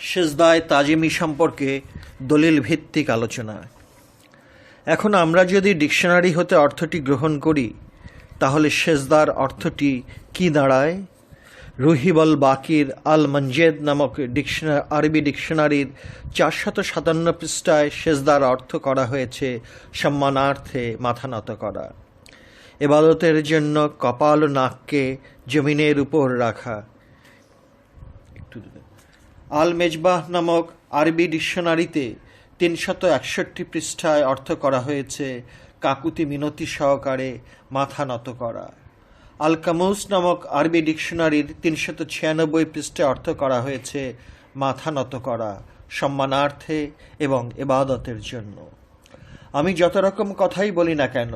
সেজদায় তাজিমি সম্পর্কে দলিল ভিত্তিক আলোচনা। এখন আমরা যদি ডিকশনারি হতে অর্থটি গ্রহণ করি তাহলে সেজদার অর্থটি কি দাঁড়ায়? রুহিবল বাকির আল মঞ্জেদ নামক আরবি ডিকশনারির 457 পৃষ্ঠায় সেজদার অর্থ করা হয়েছে সম্মানার্থে মাথা নত করা, ইবাদতের জন্য কপাল ও নাককে জমিনের উপর রাখা। আল মেজবাহ নামক আরবি ডিকশনারিতে 361 পৃষ্ঠায় অর্থ করা হয়েছে কাকুতি মিনতি সহকারে মাথা নত করা। আল কামুস নামক আরবি ডিকশনারির 396 পৃষ্ঠায় অর্থ করা হয়েছে মাথা নত করা সম্মানার্থে এবং ইবাদতের জন্য। আমি যত রকম কথাই বলি না কেন,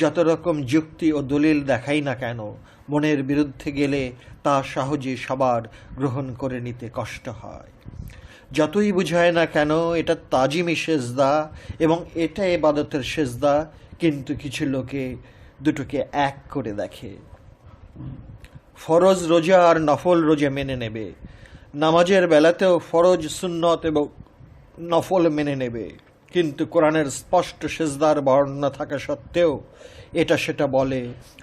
যত রকম যুক্তি ও দলিল দেখাই না কেন, মনের বিরুদ্ধে গেলে তা সহজে সবার গ্রহণ করে নিতে কষ্ট হয়। যতই বুঝায় না কেন এটা তাজিমি সেজদা এবং এটা ইবাদতের সেজদা, কিন্তু কিছু লোকে দুটোকে এক করে দেখে। ফরজ রোজা আর নফল রোজা মেনে নেবে, নামাজের বেলাতেও ফরজ সুন্নত এবং নফল মেনে নেবে, কিন্তু কোরআনের স্পষ্ট সেজদার বর্ণনা থাকা সত্ত্বেও এটা সেটা বলে,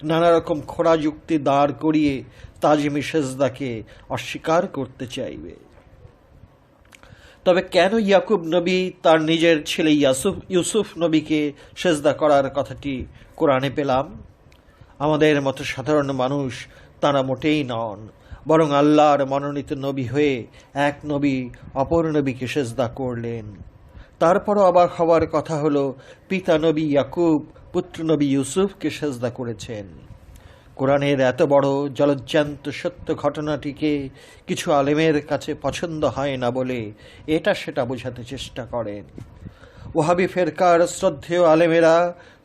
নানা রকম খোঁড়া যুক্তি দাঁড় করিয়ে তাজিমি সেজদাকে অস্বীকার করতে চাইবে। তবে কেন ইয়াকুব নবী তার নিজের ছেলে ইউসুফ নবীকে সেজদা করার কথাটি কোরআনে পেলাম? আমাদের মতো সাধারণ মানুষ তারা মোটেই নন, বরং আল্লাহর মনোনীত নবী হয়ে এক নবী অপর নবীকে সেজদা করলেন। তারপরও অবাক হওয়ার কথা হলো, পিতা নবী ইয়াকুব পুত্র নবী ইউসুফকে সেজদা করেছেন। কোরআনের এত বড় জলজ্জান্ত সত্য ঘটনাটিকে কিছু আলেমের কাছে পছন্দ হয় না বলে এটা সেটা বোঝাতে চেষ্টা করেন। ওহাবি ফেরকার শ্রদ্ধেয় আলেমেরা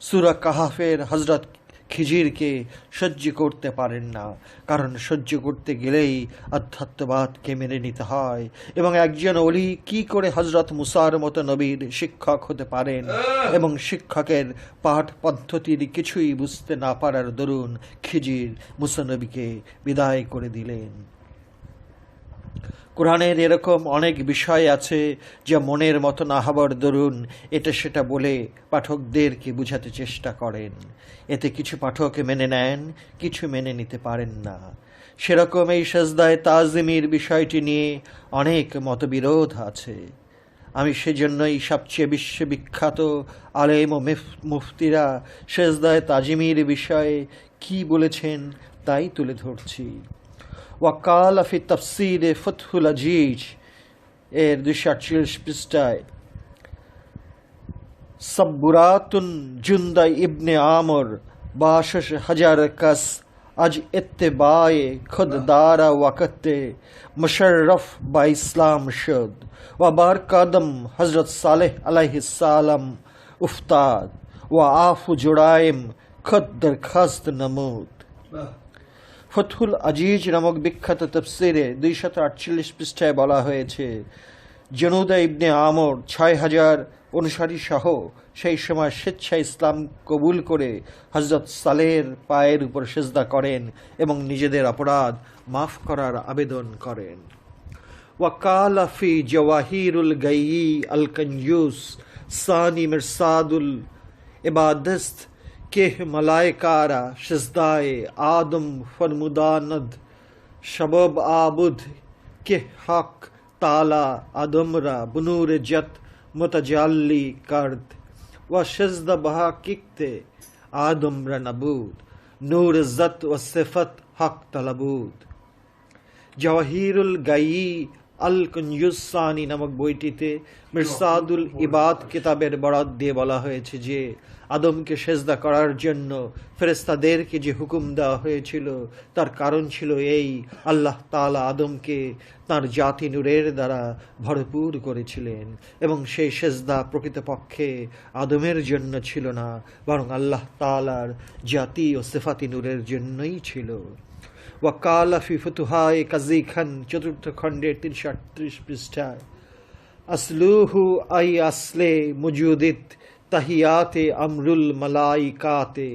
সূরা কাহাফের হযরত খিজিরকে সহ্য করতে পারেন না, কারণ সহ্য করতে গেলেই আধ্যাত্মবাদকে মেনে নিতে হয়, এবং একজন ওলি কি করে হযরত মুসার মতো নবীর শিক্ষক হতে পারেন, এবং শিক্ষকের পাঠ পদ্ধতির কিছুই বুঝতে না পারার দরুন খিজির মুসা নবীকে বিদায় করে দিলেন। কোরআনের এরকম অনেক বিষয় আছে যা মনের মতো না হবার দরুন এটা সেটা বলে পাঠকদেরকে বুঝাতে চেষ্টা করেন। এতে কিছু পাঠক মেনে নেন, কিছু মেনে নিতে পারেন না। সেরকম এই সেজদায়ে তাজিমির বিষয়টি নিয়ে অনেক মতবিরোধ আছে। আমি সেজন্যই সবচেয়ে বিশ্ববিখ্যাত আলেম ও মুফতিরা সেজদায়ে তাজিমির বিষয়ে কি বলেছেন তাই তুলে ধরছি। ওয়াকাল ফি তাফসিরে ফতহুল আজিজ এর 248 পৃষ্ঠায় সাব্বুরাতুন জুন্দা ইবনে আমর 62,000 কাস আজ ইত্তেবায়ে খুদ দারা ওয়াকতে মুশাররফ বা ইসলাম শুদ ওয়া বার কদম হযরত সালেহ আলাইহিস সালাম উফতাদ ওয়া আফু জুরাইম খুদ দরখাস্ত নমুদ। ফতহুল আজিজ নামক বিখ্যাত তাফসিরে 248 পৃষ্ঠায় বলা হয়েছে, জনুদা ইবনে আমর 6,000 অনুসারী সহ সেই সময় স্বেচ্ছা ইসলাম কবুল করে হযরত সালেহের পায়ের উপর সেজদা করেন এবং নিজেদের অপরাধ মাফ করার আবেদন করেন। ওয়াকাল ফি জওয়াহিরুল গায়ি আল কনজুস সানি মিরসাদুল ইবাদত কে মালাইকারা সেজদায়ে আদম ফরমুদানদ শবব আবুদ কে হক তালা আদমরা বনুর জত মুতাজাল্লি করদ ওয়া সেজদা বহাকিকতে আদমরা নবুদ নূর ইজ্জত ওয়া সিফত হক তালাবুদ। জওয়াহিরুল গায়ি আল কনজুসানি নামক বইটিতে মিরসাদুল ইবাদ কিতাবের বরাত দিয়ে বলা হয়েছে যে আদমকে সেজদা করার জন্য ফেরেশতাদেরকে যে হুকুম দেওয়া হয়েছিল তার কারণ ছিল এই, আল্লাহ তাআলা আদমকে তার জাতি নূরের দ্বারা ভরপুর করেছিলেন এবং সেই সেজদা প্রকৃতপক্ষে আদমের জন্য ছিল না, বরং আল্লাহ তাআলার জাতি ও সিফাতি নূরের জন্যই ছিল। ওয়াকাল ফি ফুতুহায়ে কাজী খান 4th খণ্ডের 338 পৃষ্ঠায় আসলুহু আই আসলে মুজুদিত তাহিয়াতে আমরুল মালাইকাতে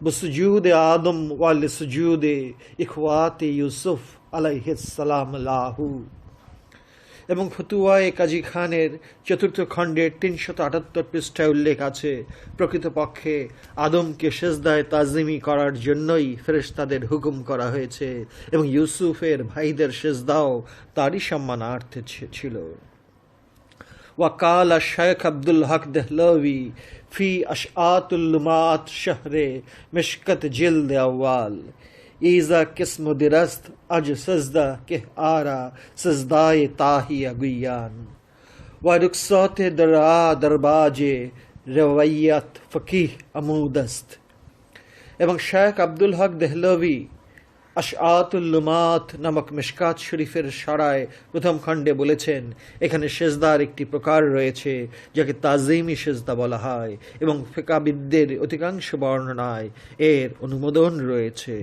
বসুজুদ আদম ওয়াল সুজুদে ইখওয়াতে ইউসুফ আলাইহিস সালাম লাহু। এবং ফতুয়ায়ে কাজী খানের ৪র্থ খণ্ডের ৩৭৮ পৃষ্ঠায় উল্লেখ আছে, প্রকৃতপক্ষে আদমকে সেজদায় তাজিমি করার জন্যই ফেরেশতাদের হুকুম করা হয়েছে এবং ইউসুফের ভাইদের সেজদাও তারই সম্মানার্থে ছিল। وقال الشيخ عبد الحق دهلوی فی اشعاط اللمات شهر مشکت جلد اول ایزا قسم درست اج سجدہ کہ آرا سجدائے تاہی گویان و رخصت درا درباج رویت فقیہ عمودست। এবং শেখ আব্দুল হক দেহলভি আশআতুল লুমাত নামক মিশকাত শরীফের সারায় প্রথম খণ্ডে বলেছেন, এখানে সেজদার একটি প্রকার রয়েছে যাকে তাজিমি সেজদা বলা হয় এবং ফিকাবিদদের অধিকাংশ বর্ণনায় এর অনুমোদন রয়েছে।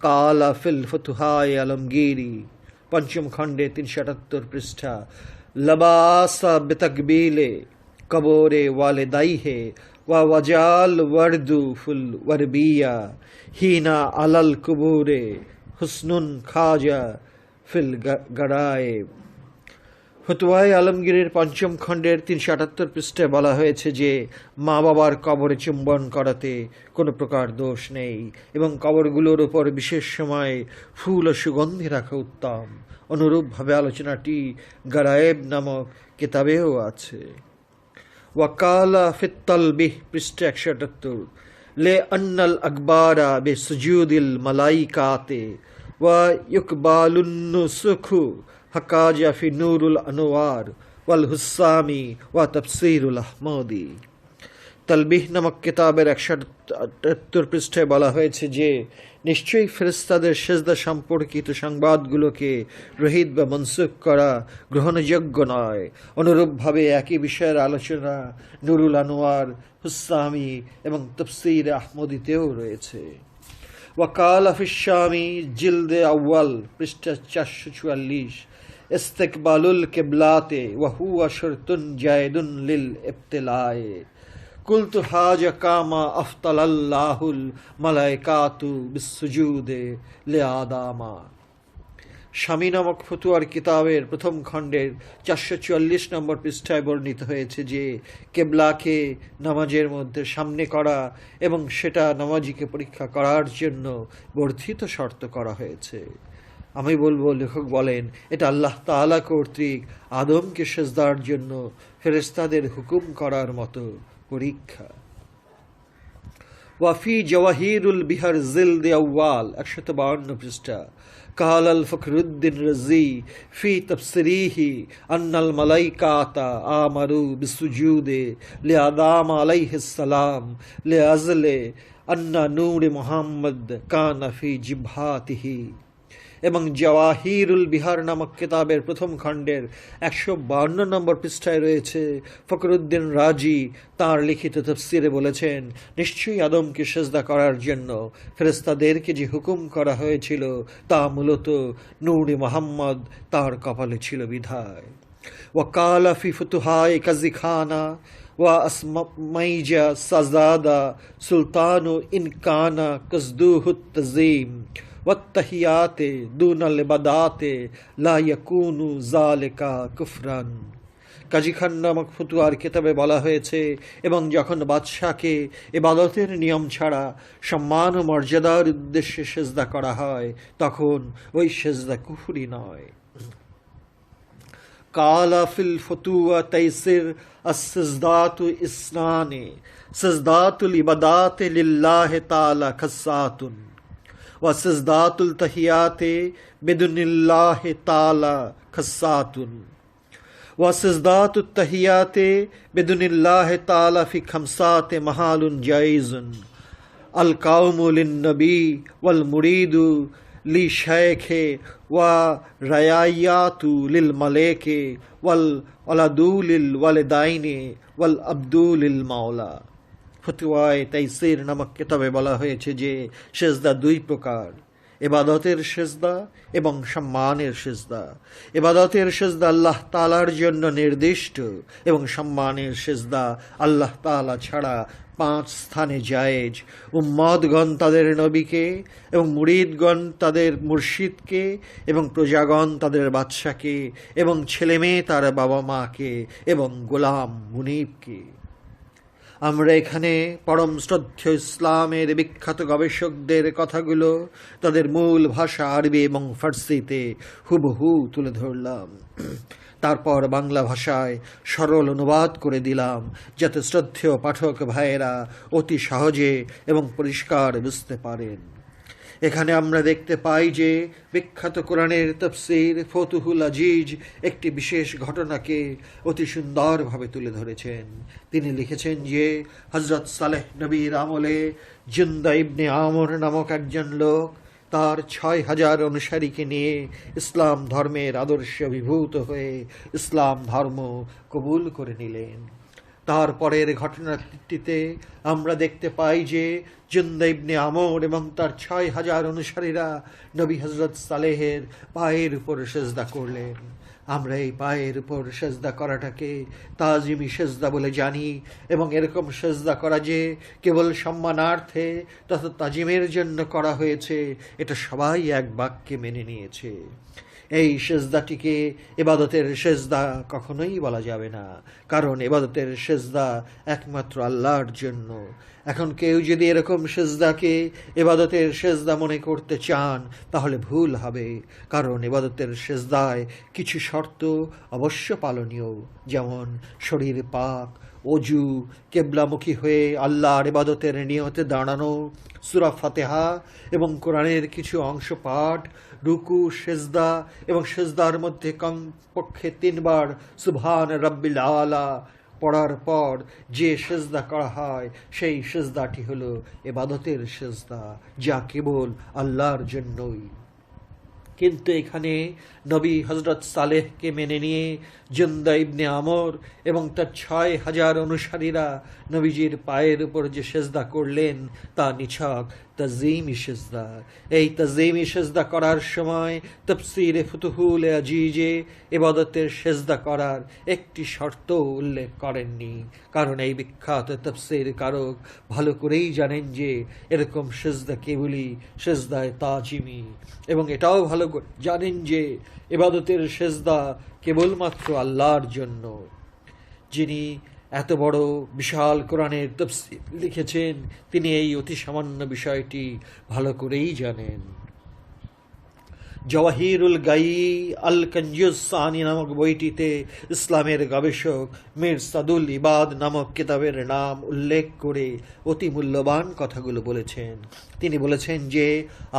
কালা ফিল ফতুহায়ে আলমগীরি, পঞ্চম খণ্ডে ৩৭৮ পৃষ্ঠা, লবাসা বেতাকবিলে কবরে ওয়ালিদাইহে ওয়া ওয়াজাল ওয়ারদু ফুল ওয়ারবিয়া হিনা আলাল কুবুরে হুসনুন খাজা ফিল গারায়েব। ফতুয়ায়ে আলমগীরের পঞ্চম খণ্ডের ৩৭৮ পৃষ্ঠায় বলা হয়েছে যে মা বাবার কবরে চুম্বন করাতে কোনো প্রকার দোষ নেই এবং কবরগুলোর উপর বিশেষ সময়ে ফুল ও সুগন্ধি রাখা উত্তম। অনুরূপভাবে আলোচনাটি গারায়েব নামক কিতাবেও আছে। ওয়াকালা ফিত তালবিহ পৃষ্ঠা ১৭৮, লে আন্নাল আকবারা বে সুজুদিল মালাইকাতে ওয়া ইকবালুন্নুসুখু হাকাজা ফি নূরুল আনোয়ার ওয়াল হুসামি ওয়া তাফসিরুল আহমদি। তালবিহ নামক কিতাবের ১৭৮ পৃষ্ঠায় বলা হয়েছে যে নিশ্চয়ই ফেরেশতাদের সেজদা সম্পর্কিত সংবাদগুলোকে রহিত বা মনসুখ করা গ্রহণযোগ্য নয়। অনুরূপভাবে একই বিষয়ের আলোচনা নুরুল আনোয়ার, হুসামি এবং তফসির আহমদিতেও রয়েছে। ওয়াকালা ফিশ-শামি জিলদে আউয়াল পৃষ্ঠা ৪৪৪, ইস্তিকবালুল কিবলাতে ওয়া হুয়া শারতুন জায়দুন লিল ইবতিলায়ে কুলতু হাজা কামা আফতালাল্লাহুল মালাইকাতু বিসসুজুদে লিআদামা। শামী নামক ফতুয়ার কিতাবের প্রথম খণ্ডের ৪৪৪ নম্বর পৃষ্ঠায় বর্ণিত হয়েছে যে কেবলাকে নামাজের মধ্যে সামনে করা এবং সেটা নামাজিকে পরীক্ষা করার জন্য বর্ধিত শর্ত করা হয়েছে। আমি বলবো, লেখক বলেন, এটা আল্লাহ তাআলা কর্তৃক আদমকে সেজদার জন্য ফেরেশতাদের হুকুম করার মতো পরীক্ষা। ওয়াফি জওয়াহিরুল বিহার জিলদে আউয়াল ১৫২ পৃষ্ঠা, কালাল ফখরুদ্দিন রাজি ফি তাফসিরিহি আন্নাল মালাইকাতা আমারু বিসুজুদে লিআদাম আলাইহিস সালাম লিআজলে আন্না নূর মুহাম্মদ কানা ফি জিবহাতিহি। এবং জওয়াহিরুল বিহার নামক কিতাবের প্রথম খণ্ডের ১৫২ নম্বর পৃষ্ঠায় রয়েছে, ফখরুদ্দিন রাজি তাঁর লিখিত তাফসিরে বলেছেন, নিশ্চয়ই আদমকে সেজদা করার জন্য ফেরেশতাদেরকে যে হুকুম করা হয়েছিল তা মূলত নূরে মুহাম্মদ তাঁর কপালে ছিল বিধায়। ওয়াকালা ফি ফুতুহায়ে কাজী খানা ওয়া আসমাইজা সাজাদা সুলতানু ইনকানা কসদুহুত তাজিম ওয়াত্তাহিয়াতে দুনাল ইবাদাতে লা ইয়াকুনু যালিকা কুফরান। কাজী খান নামক ফতুয়ার কিতাবে বলা হয়েছে, এবং যখন বাদশাকে ইবাদতের নিয়ম ছাড়া সম্মান ও মর্যাদার উদ্দেশ্যে সেজদা করা হয় তখন ওই সেজদা কুফরি নয়। কালা ফিল ফতুয়া তাইসির আস-সিজদাতু ইসনানে সিজদাতুল ইবাদাতে লিল্লাহি তাআলা খাসাতুন ওয়া সিজদাতুল তাহিয়াতে বিদুনিল্লাহি তাআলা খাসাতুন ওয়া সিজদাতুত তাহিয়াতে বিদুনিল্লাহি তাআলা ফি খামসাতে মাহালুন জাইজুন আল কাওমু লিন নবী ওয়াল মুরিদু লি শাইখে ওয়া রায়ায়াতু লিল মালেকে ওয়াল ওয়ালাদু লিল ওয়ালিদাইনি ওয়াল আবদু লিল মাওলা। ফতুয়ায়ে তাইসির নামক কিতাবে বলা হয়েছে যে সেজদা দুই প্রকার, ইবাদতের সেজদা এবং সম্মানের সেজদা। ইবাদতের সেজদা আল্লাহ তাআলার জন্য নির্দিষ্ট এবং সম্মানের সেজদা আল্লাহ তাআলা ছাড়া 5 স্থানে জায়েজ। উম্মতগণ তাদের নবীকে এবং মুরিদগণ তাদের মুর্শিদকে এবং প্রজাগণ তাদের বাদশাকে এবং ছেলেমেয়ে তার বাবা মাকে এবং গোলাম মুনিবকে। আমরা এখানে পরম শ্রদ্ধেয় ইসলামের বিখ্যাত গবেষকদের কথাগুলো তাদের মূল ভাষা আরবি এবং ফার্সিতে হুবহু তুলে ধরলাম। তারপর বাংলা ভাষায় সরল অনুবাদ করে দিলাম, যাতে শ্রদ্ধেয় পাঠক ভাইয়েরা অতি সহজে এবং পরিষ্কার বুঝতে পারেন। এখানে আমরা দেখতে পাই যে বিখ্যাত কোরআনের তাফসীর ফতুহুল আজিজ একটি বিশেষ ঘটনাকে অতি সুন্দরভাবে তুলে ধরেছেন। তিনি লিখেছেন যে হযরত সালেহ নবীর আমলে জুন্দা ইবনে আমর নামক একজন লোক তার 6000 অনুসারীকে নিয়ে ইসলাম ধর্মের আদর্শে অভিভূত হয়ে ইসলাম ধর্ম কবুল করে নিলেন। তারপরের ঘটনাটিতে আমরা দেখতে পাই যে জুন্দা ইবনে আমর এবং তার 6000 অনুসারীরা নবী হযরত সালেহের পায়ের উপর সেজদা করলেন। আমরা এই পায়ের উপর সেজদা করাটাকে তাজিমি সেজদা বলে জানি, এবং এরকম সেজদা করা যে কেবল সম্মানার্থে তথা তাজিমের জন্য করা হয়েছে এটা সবাই এক বাক্যে মেনে নিয়েছে। এই সেজদাটিকে ইবাদতের সেজদা কখনোই বলা যাবে না, কারণ ইবাদতের সেজদা একমাত্র আল্লাহর জন্য। এখন কেউ যদি এরকম সেজদাকে ইবাদতের সেজদা মনে করতে চান তাহলে ভুল হবে, কারণ ইবাদতের সেজদায় কিছু শর্ত অবশ্য পালনীয়, যেমন শরীর পাক, অজু, কেবলামুখী হয়ে আল্লাহর ইবাদতের নিয়তে দাঁড়ানো, সূরা ফাতিহা এবং কোরআনের কিছু অংশ পাঠ, রুকু, সেজদা এবং সেজদার মধ্যে কমপক্ষে 3 বার সুবহান রাব্বিল আলা পড়ার পর যে সেজদা করা হয় সেই সেজদাটি হলো ইবাদতের সেজদা, যা কেবল আল্লাহর জন্যই। কিন্তু এখানে নবী হযরত সালেহকে মেনে নিয়ে জুন্দা ইবনে আমর এবং তার 6000 অনুসারীরা নবীজির পায়ের উপর যে সেজদা করলেন তা নিছক তাজিমি সেজদা। এই তাজিমি সেজদা করার সময় তাফসীরে ফুতুহুল আজিজে ইবাদতের সেজদা করার একটি শর্ত উল্লেখ করেননি, কারণ এই বিখ্যাত তাফসীর কারক ভালো করেই জানেন যে এরকম সেজদা কেবলই সেজদায় তাজিমি, এবং এটাও ভালো জানেন যে ইবাদতের সেজদা কেবলমাত্র আল্লাহর জন্য। যিনি এত বড় বিশাল কোরআনের তাফসীর লিখেছেন তিনি এই অতি সামান্য বিষয়টি ভালো করেই জানেন। জওয়াহিরুল গায়ি আল কঞ্জুস সানি নামক বইটিতে ইসলামের গবেষক মীর সাদুল ইবাদ নামক কিতাবের নাম উল্লেখ করে অতি মূল্যবান কথাগুলো বলেছেন। তিনি বলেছেন যে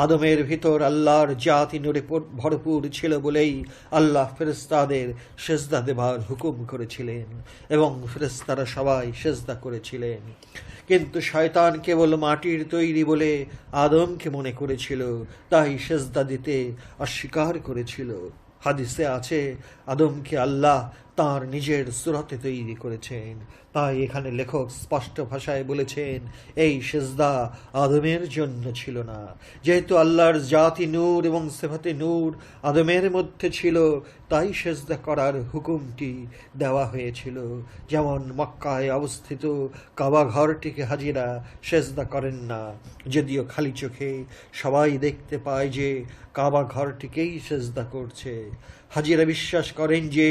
আদমের ভিতর আল্লাহর জাতি নূরে ভরপুর ছিল বলেই আল্লাহ ফেরেশতাদের সেজদা দেবার হুকুম করেছিলেন এবং ফেরেশতারা সবাই সেজদা করেছিলেন। কিন্তু শয়তান কেবল মাটির তৈরি বলে আদমকে মনে করেছিল, তাই সেজদা দিতে অস্বীকার করেছিল। হাদিসে আছে আদমকে আল্লাহ তাঁর নিজের সূরতে তৈরি করেছেন, তাই এখানে লেখক স্পষ্ট ভাষায় বলেছেন এই সেজদা আদমের জন্য ছিল না। যেহেতু আল্লাহর জাতি নূর এবং সিফাতে নূর আদমের মধ্যে ছিল, তাই সেজদা করার হুকুমটি দেওয়া হয়েছিল। যেমন মক্কায় অবস্থিত কাবা ঘরটিকে হাজিরা সেজদা করেন না, যদিও খালি চোখে সবাই দেখতে পায় যে কাবা ঘরটিকেই সেজদা করছে। হাজিরা বিশ্বাস করেন যে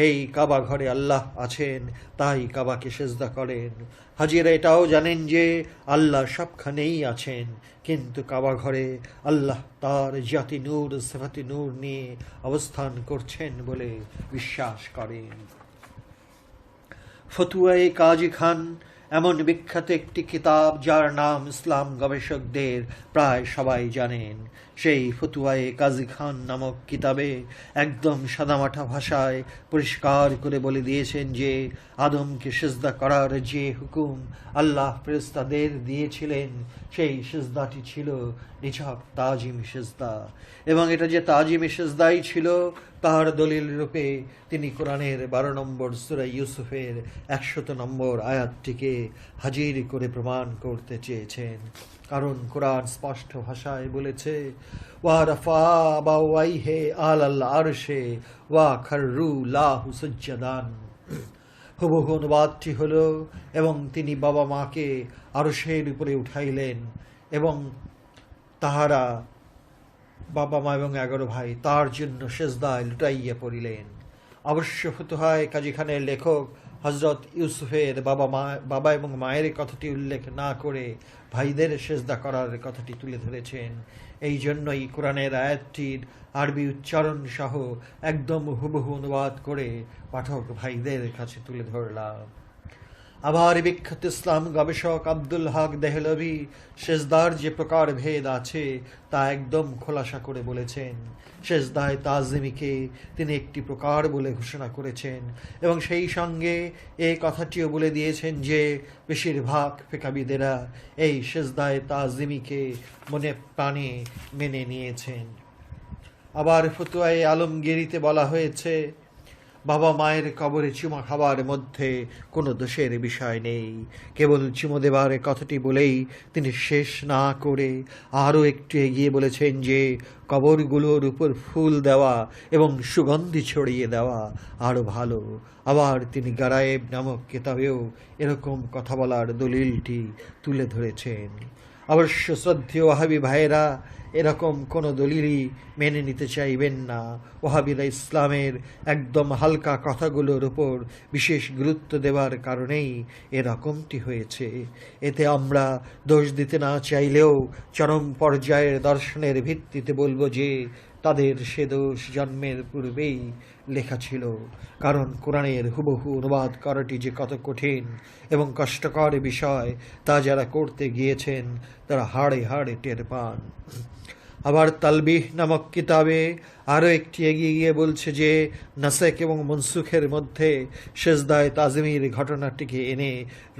এই কাবা ঘরে আল্লাহ আছেন, তাই কাবাকে সেজদা করেন। হাজিরা এটাও জানেন যে আল্লাহ সবখানেই আছেন, কিন্তু কাবা ঘরে আল্লাহ তার জাতি নূর সিফাতি নূর নিয়ে অবস্থান করছেন বলে বিশ্বাস করেন। ফতুয়ায়ে কাজী খান এমন বিখ্যাত একটি কিতাব যার নাম ইসলাম গবেষকদের প্রায় সবাই জানেন। সেই ফতুয়ায়ে কাজী খান নামক কিতাবে একদম সাদামাটা ভাষায় পরিষ্কার করে বলে দিয়েছেন যে আদমকে সেজদা করার যে হুকুম আল্লাহ ফেরেশতাদের দিয়েছিলেন সেই সেজদাটি ছিল নিছক তাজিমি সেজদা, এবং এটা যে তাজিমি সেজদাই ছিল তার দলিল রূপে তিনি কোরআনের 12 নম্বর সূরা ইউসুফের 100 নম্বর আয়াতটিকে হাজির করে প্রমাণ করতে চেয়েছেন। কারণ কোরআন স্পষ্ট ভাষায় বলেছে ওয়া রাফা বাওয়াইহে আলাল আরশে ওয়া খাররু লাহু সুজদান। হুবহু অনুবাদটি হলো, এবং তিনি বাবা মাকে আরশের উপরে উঠাইলেন, এবং তাহারা বাবা মা এবং 11 ভাই তার জন্য সেজদায় লুটাইয়া পড়িলেন। অবশ্য ফুতুহায়ে কাজী খানের লেখক হজরত ইউসুফের বাবা এবং মায়ের কথাটি উল্লেখ না করে ভাইদের সেজদা করার কথাটি তুলে ধরেছেন। এই জন্যই কোরআনের আয়াতটির আরবি উচ্চারণ সহ একদম হুবহু অনুবাদ করে পাঠক ভাইদের কাছে তুলে ধরলাম। আবার বিখ্যাত ইসলাম গবেষক আব্দুল হক দেহলভি সেজদার যে প্রকার ভেদ আছে তা একদম খোলাসা করে বলেছেন। সেজদায় তাজিমিকে তিনি একটি প্রকার বলে ঘোষণা করেছেন, এবং সেই সঙ্গে এই কথাটিও বলে দিয়েছেন যে বেশিরভাগ ফিকাবিদেরা এই সেজদায় তাজিমিকে মনে প্রাণে মেনে নিয়েছেন। আবার ফতুয়ায়ে আলমগীরিতে বলা হয়েছে, বাবা মায়ের কবরে চুমা খাবার মধ্যে কোনো দোষের বিষয় নেই। কেবল চুমো দেবার কথাটি বলেই তিনি শেষ না করে আরও একটু এগিয়ে বলেছেন যে কবরগুলোর উপর ফুল দেওয়া এবং সুগন্ধি ছড়িয়ে দেওয়া আরও ভালো। আবার তিনি গারায়েব নামক কিতাবেও এরকম কথা বলার দলিলটি তুলে ধরেছেন। অবশ্য শ্রদ্ধেয় ওয়াহাবি ভাইয়েরা এরকম কোনো দলিলই মেনে নিতে চাইবেন না। ওয়াহাবিরা ইসলামের একদম হালকা কথাগুলোর উপর বিশেষ গুরুত্ব দেওয়ার কারণেই এরকমটি হয়েছে। এতে আমরা দোষ দিতে না চাইলেও চরম পর্যায়ের দর্শনের ভিত্তিতে বলবো যে তাদের সে দোষ জন্মের পূর্বেই লেখা ছিল। কারণ কোরআনের হুবহু অনুবাদ করাটি যে কত কঠিন এবং কষ্টকর বিষয় তা যারা করতে গিয়েছেন তারা হাড়ে হাড়ে টের পান। আবার তালবিহ নামক কিতাবে আরও একটি এগিয়ে গিয়ে বলছে যে নাসেক এবং মনসুখের মধ্যে সেজদায় তাজিমির ঘটনাটিকে এনে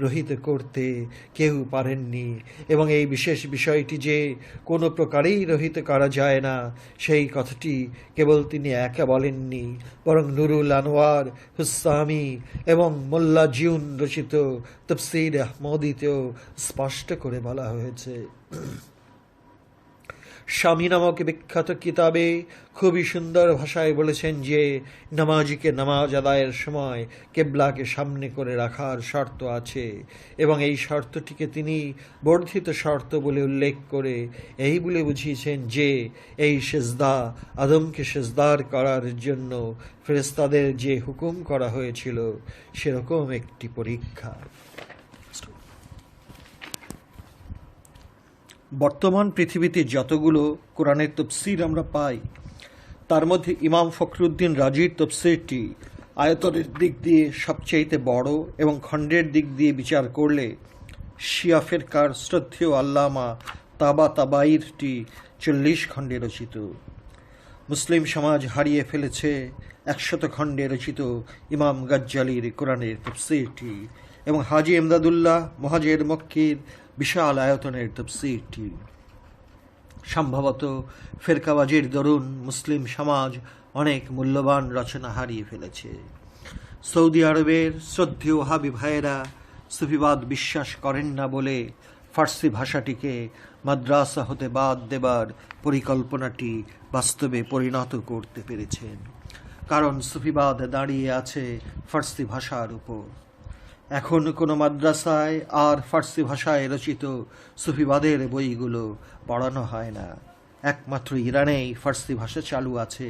রহিত করতে কেউ পারেননি, এবং এই বিশেষ বিষয়টি যে কোনো প্রকারেই রহিত করা যায় না সেই কথাটি কেবল তিনি একা বলেননি, বরং নুরুল আনোয়ার হুসামি এবং মোল্লা জিউন রচিত তফসির আহমদীতেও স্পষ্ট করে বলা হয়েছে। স্বামী নামক বিখ্যাত কিতাবে খুবই সুন্দর ভাষায় বলেছেন যে নামাজিকে নামাজ আদায়ের সময় কেবলাকে সামনে করে রাখার শর্ত আছে, এবং এই শর্তটিকে তিনি বর্ধিত শর্ত বলে উল্লেখ করে এই বলে বুঝিয়েছেন যে এই সেজদা আদমকে সেজদার করার জন্য ফেরেশতাদের যে হুকুম করা হয়েছিল সেরকম একটি পরীক্ষা। বর্তমান পৃথিবীতে যতগুলো কোরআনের তফসির আমরা পাই তার মধ্যে ইমাম ফখরুদ্দিন রাজির তফসিরটি আয়তনের দিক দিয়ে সবচেয়ে বড়, এবং খণ্ডের দিক দিয়ে বিচার করলে শিয়া ফিরকার শ্রদ্ধেয় আল্লামা তাবাতাবাইরটি 40 খণ্ডে রচিত। মুসলিম সমাজ হারিয়ে ফেলেছে 100 খণ্ডে রচিত ইমাম গাজ্জালির কোরআনের তফসিরটি, এবং হাজি এমদাদুল্লাহ মুহাজির মক্কির বিশাল আয়তনের তফসিরটি। সম্ভবত ফেরকাবাজির দরুন মুসলিম সমাজ অনেক মূল্যবান রচনা হারিয়ে ফেলেছে। সৌদি আরবের শ্রদ্ধেয় ওয়াহাবি ভাইয়েরা সুফিবাদ বিশ্বাস করেন না বলে ফার্সি ভাষাটিকে মাদ্রাসা হতে বাদ দেবার পরিকল্পনাটি বাস্তবে পরিণত করতে পেরেছেন। কারণ সুফিবাদ দাঁড়িয়ে আছে ফার্সি ভাষার উপর। এখন কোনো মাদ্রাসায় আর ফার্সি ভাষায় রচিত সুফিবাদের বইগুলো পড়ানো হয় না। একমাত্র ইরানেই ফার্সি ভাষা চালু আছে,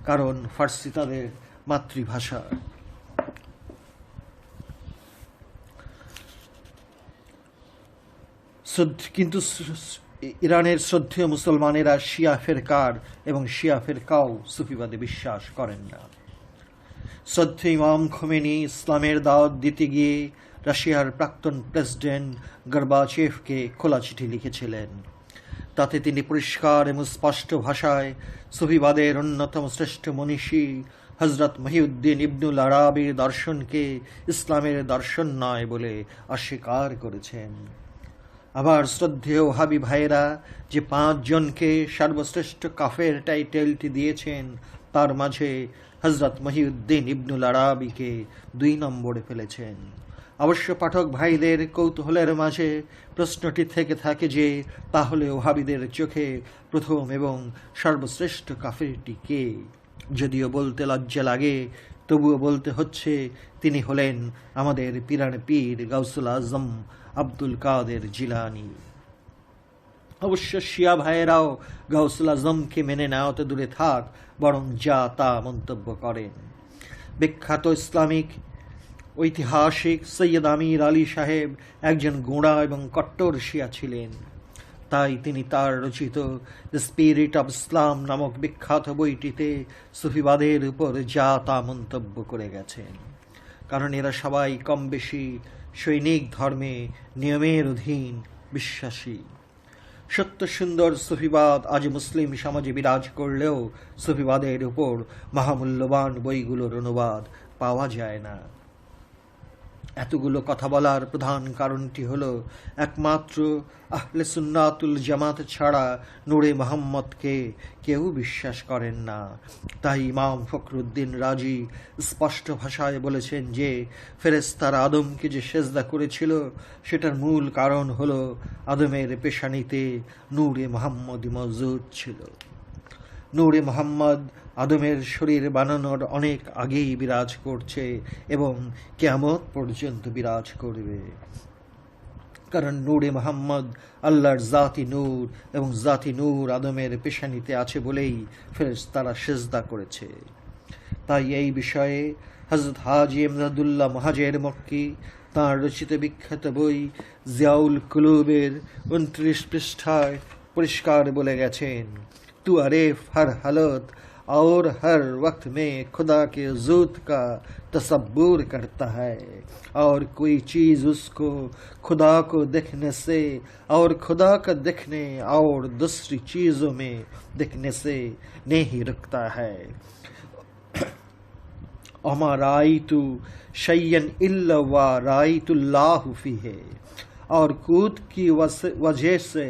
কারণ ফার্সি তাদের মাতৃভাষা। কিন্তু ইরানের শ্রদ্ধেয় মুসলমানেরা শিয়া ফিরকার এবং শিয়া ফিরকাও সুফিবাদে বিশ্বাস করেন না। শ্রদ্ধেয় ইমাম খোমেনি ইসলামের দাওয়াত দিতে গিয়ে রাশিয়ার প্রাক্তন প্রেসিডেন্ট গর্বাচেভকে খোলা চিঠি লিখেছিলেন। তাতে তিনি পরিষ্কার এবং স্পষ্ট ভাষায় সুফিবাদের অন্যতম শ্রেষ্ঠ মনীষী হজরত মহিউদ্দিন ইবনুল আরাবির দর্শনকে ইসলামের দর্শন নয় বলে অস্বীকার করেছেন। আবার শ্রদ্ধেয় ওয়াহাবি ভাইয়েরা যে 5 জনকে সর্বশ্রেষ্ঠ কাফের টাইটেলটি দিয়েছেন তার মাঝে হজরত মহিউদ্দিন ইবনুল আরাবিকে 2 নম্বরে ফেলেছেন। অবশ্য পাঠক ভাইদের কৌতূহলের মাঝে প্রশ্নটি থেকে থাকে যে তাহলে ওয়াহাবিদের চোখে প্রথম এবং সর্বশ্রেষ্ঠ কাফেরটি কে? যদিও বলতে লজ্জা লাগে, তবুও বলতে হচ্ছে তিনি হলেন আমাদের পিরানে পীর গাউসুল আজম আব্দুল কাদের জিলানী। অবশ্য শিয়া ভাইয়েরাও গাউসুল আজমকে মেনে নেওয়া তো দূরে থাক, বরং যা তা মন্তব্য করেন। বিখ্যাত ইসলামিক ঐতিহাসিক সৈয়দ আমির আলী সাহেব একজন গোঁড়া এবং কট্টর শিয়া ছিলেন। তাই তিনি তার রচিত দ্য স্পিরিট অব ইসলাম নামক বিখ্যাত বইটিতে সুফিবাদের উপর যা তা মন্তব্য করে গেছেন। কারণ এরা সবাই কম বেশি সৈনিক ধর্মে নিয়মের অধীন বিশ্বাসী। সত্য সুন্দর সুফিবাদ আজ মুসলিম সমাজে বিরাজ করলেও সুফিবাদের উপর মহামূল্যবান বইগুলোর অনুবাদ পাওয়া যায় না। এতগুলো কথা বলার প্রধান কারণটি হলো একমাত্র আহলে সুন্নাতুল জামাত ছাড়া নূরে মোহাম্মদকে কেউ বিশ্বাস করেন না। তাই ইমাম ফখরুদ্দিন রাজি স্পষ্ট ভাষায় বলেছেন যে ফেরেশতারা আদমকে যে সেজদা করেছিল সেটার মূল কারণ হলো আদমের পেশানিতে নূরে মোহাম্মদ মওজুদ ছিল। নূরে মোহাম্মদ আদমের শরীর বানানোর অনেক আগেই বিরাজ করছে এবং কিয়ামত পর্যন্ত বিরাজ করবে। কারণ নূরে মোহাম্মদ আল্লাহর জাতি নূর এবং জাতি নূর আদমের পেশানিতে আছে বলেই ফেরেশতারা সেজদা করেছে। তাই এই বিষয়ে হযরত হাজী ইমদাদুল্লাহ মুহাজির মক্কি তাঁর রচিত বিখ্যাত বই জিয়াউল কুলুবের 29 পৃষ্ঠায় পরিষ্কার বলে গেছেন, तू अरेफ हर हालत और हर वक्त में खुदा के वजूद का तसब्बुर करता है और कोई चीज़ उसको खुदा को देखने से और खुदा का देखने और दूसरी चीज़ों में देखने से नहीं रुकता है। अमा राइतु शय्यन इल्ला व राइतुल्लाहु फीहे, और कूद की वजह से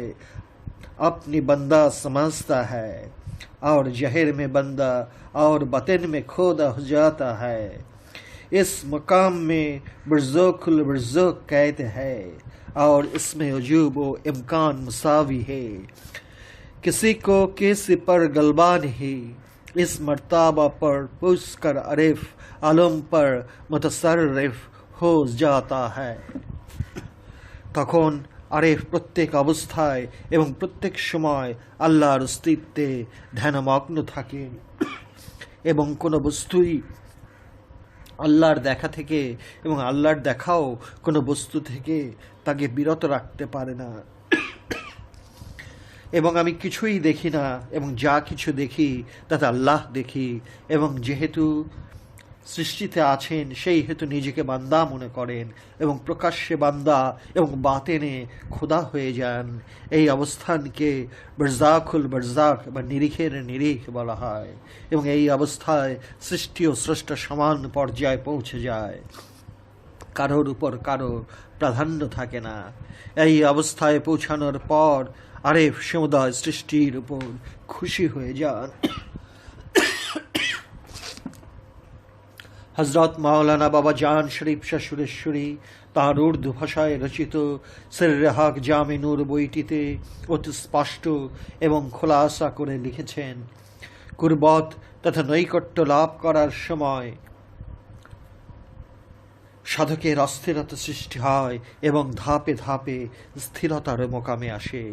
अपनी बंदा समझता है और जहर में बंदा और बतन में खोदा हो जाता है। इस मकाम में बर्ज़ुकुल बर्ज़ुक कहते हैं और इसमें वजूब व इम्कान मुसावी है। किसी को किसी पर गलबा नहीं, इस मर्तबा पर पुष्कर अरिफ आलम पर मुतसर्रिफ हो जाता है। तखन আরেফ প্রত্যেক অবস্থায় এবং প্রত্যেক সময় আল্লাহর অস্তিত্বে ধ্যানমগ্ন থাকেন এবং কোনো বস্তুই আল্লাহর দেখা থেকে এবং আল্লাহর দেখাও কোনো বস্তু থেকে তাকে বিরত রাখতে পারে না। এবং আমি কিছুই দেখি না এবং যা কিছু দেখি তাতে আল্লাহ দেখি, এবং যেহেতু সৃষ্টিতে আছেন সেই হেতু নিজেকে বান্দা মনে করেন এবং প্রকাশ্যে বান্দা এবং বাতেনে খোদা হয়ে যান। এই অবস্থানকে বরজাকুল বরজাক বা নিরিখের নিরিখ বলা হয় এবং এই অবস্থায় সৃষ্টি ও স্রষ্টা সমান পর্যায়ে পৌঁছে যায়, কারোর উপর কারো প্রাধান্য থাকে না। এই অবস্থায় পৌঁছানোর পর আরেফ সমুদয় সৃষ্টির উপর খুশি হয়ে যান। হযরত মাওলানা বাবা জান শরীফ শাহ সুরেশ্বরী তাঁর উর্দু ভাষায় রচিত সিররে হক জামে নূর বইটিতে অতি স্পষ্ট এবং খোলাসা করে লিখেছেন, কুরবত তথা নৈকট্য লাভ করার সময় সাধকের অস্থিরতা সৃষ্টি হয় এবং ধাপে ধাপে স্থিরতার মোকামে আসে।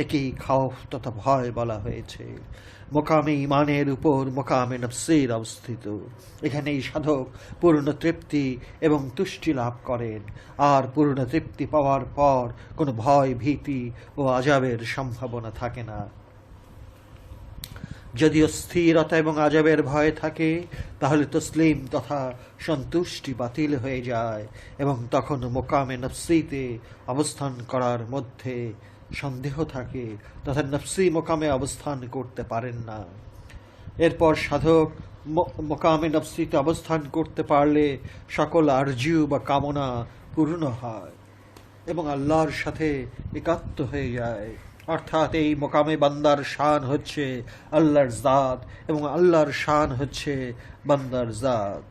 একেই খাউফ তথা ভয় বলা হয়েছে। মোকামে ইমানের উপর মোকামে নফসের অবস্থিত। এখানেই সাধক পূর্ণ তৃপ্তি এবং তুষ্টি লাভ করেন, আর পূর্ণ তৃপ্তি পাওয়ার পর কোনো ভয় ভীতি ও আযাবের সম্ভাবনা থাকে না। যদিও স্থিরতা এবং আযাবের ভয় থাকে তাহলে তসলিম তথা সন্তুষ্টি বাতিল হয়ে যায় এবং তখন মোকামে নফসিতে অবস্থান করার মধ্যে সন্দেহ থাকে তথা নফসি মোকামে অবস্থান করতে পারেন না। এরপর সাধক মোকামে নফসিতে অবস্থান করতে পারলে সকল আরজু বা কামনা পূর্ণ হয় এবং আল্লাহর সাথে একাত্ম হয়ে যায়। অর্থাৎ এই মোকামে বান্দার শান হচ্ছে আল্লাহর জাত এবং আল্লাহর শান হচ্ছে বান্দার জাত।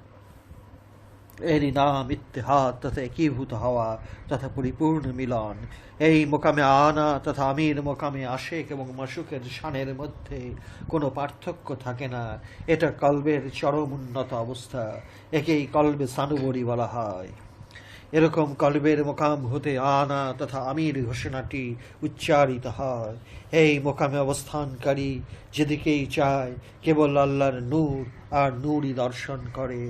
এরই নাম ইত্তেহাদ তথা একীভূত হওয়া তথা পরিপূর্ণ মিলন। এই মোকামে আনা তথা আমির মোকামে আশেক এবং মাসুকের শানের মধ্যে কোনো পার্থক্য থাকে না। এটা কলবের চরম উন্নত অবস্থা। একেই কলবে সানুবরি বলা হয়। এরকম কলবের মোকাম হতে আনা তথা আমির ঘোষণাটি উচ্চারিত হয়। এই মোকামে অবস্থানকারী যেদিকেই চায় কেবল আল্লাহর নূর আর নূরই দর্শন করে।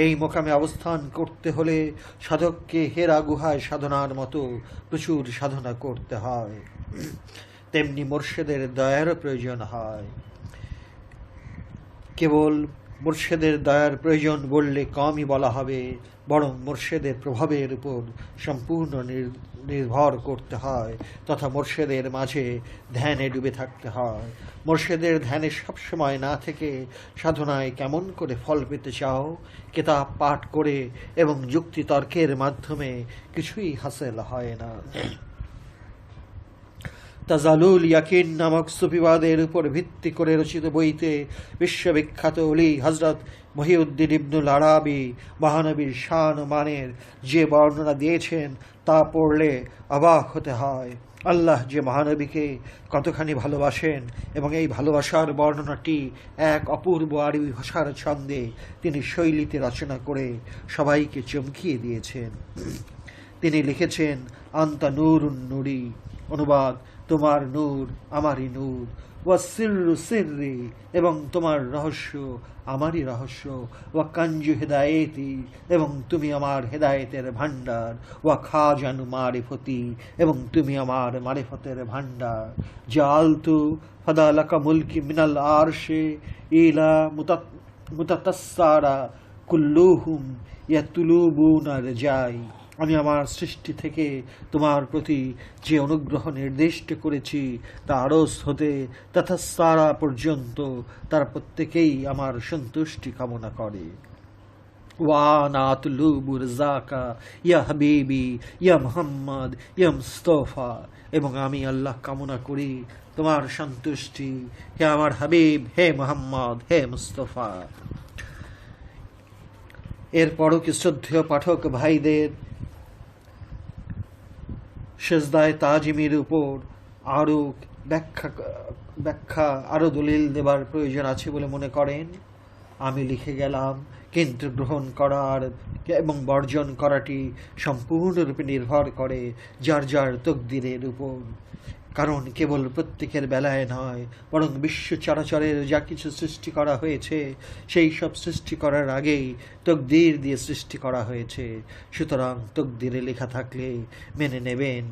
এই মোকামে অবস্থান করতে হলে সাধককে হেরা গুহায় সাধনার মতো প্রচুর সাধনা করতে হয়। তেমনি মোর্শেদের দয়ারও প্রয়োজন হয়। কেবল মোর্শেদের দয়ার প্রয়োজন বললে কমই বলা হবে, বরং মোর্শেদের প্রভাবের উপর সম্পূর্ণ নির্ভর করতে হয় তথা মোর্শেদের মাঝে ধ্যানে ডুবে থাকতে হয়। মোর্শেদের ধ্যানে সবসময় না থেকে সাধনায় কেমন করে ফল পেতে চাও, কেতাব পাঠ করে এবং যুক্তিতর্কের মাধ্যমে কিছুই হাসিল হয় না। তাজালুল ইয়াকিন নামক সুফিবাদের উপর ভিত্তি করে রচিত বইতে বিশ্ববিখ্যাত ওলি হজরত মহিউদ্দিন ইবনুল আরাবি মহানবীর শান ও মানের যে বর্ণনা দিয়েছেন তা পড়লে অবাক হতে হয়। আল্লাহ যে মহানবীকে কতখানি ভালোবাসেন এবং এই ভালোবাসার বর্ণনাটি এক অপূর্ব আরবি ভাষার ছন্দে তিনি শৈলীতে রচনা করে সবাইকে চমকিয়ে দিয়েছেন। তিনি লিখেছেন, আন্তা নূরুন নুরি, অনুবাদ, তোমার নূর আমারই নূর, ওয়া সিররু সিররি, এবং তোমার রহস্য আমারই রহস্য, ওয়া কাঞ্জু হেদায়েতি, এবং তুমি আমার হেদায়েতের ভাণ্ডার, ওয়া খাজানু মারিফতি, এবং তুমি আমার মারিফতের ভাণ্ডার। জালতু ফাদালাকা মুলকি মিনাল আরশে ইলা মুতাতাসসারা কুল্লুহুম ইয়াতুলুবুনা রাজাই। আমি আমার সৃষ্টি থেকে তোমার প্রতি যে অনুগ্রহ নির্দিষ্ট করেছি তা আরস হতে তথা সারা পর্যন্ত তার প্রত্যেকেই আমার সন্তুষ্টি কামনা করে। ওয়ানা আতলুবু রাযাকা ইয়া হাবিবি ইয়া মুহাম্মদ ইয়া মুস্তাফা, এবং আমি আল্লাহ কামনা করি তোমার সন্তুষ্টি, হে আমার হাবিব, হে মুহাম্মদ, হে মুস্তাফা। এরপরও কি শ্রদ্ধেয় পাঠক ভাইদের সেজদায় তাজিমের উপর আরও ব্যাখ্যা আরও দলিল দেবার প্রয়োজন আছে বলে মনে করেন? আমি লিখে গেলাম, কিন্তু গ্রহণ করার এবং বর্জন করাটি সম্পূর্ণরূপে নির্ভর করে যার যার তকদিরের উপর। কারণ কেবল প্রত্যেকের বেলায় নয়, বরং বিশ্ব চরাচরের যা কিছু সৃষ্টি করা হয়েছে সেই সব সৃষ্টি করার আগেই তকদির দিয়ে সৃষ্টি করা হয়েছে। সুতরাং তকদিরে লেখা থাকলে মেনে নেবেন,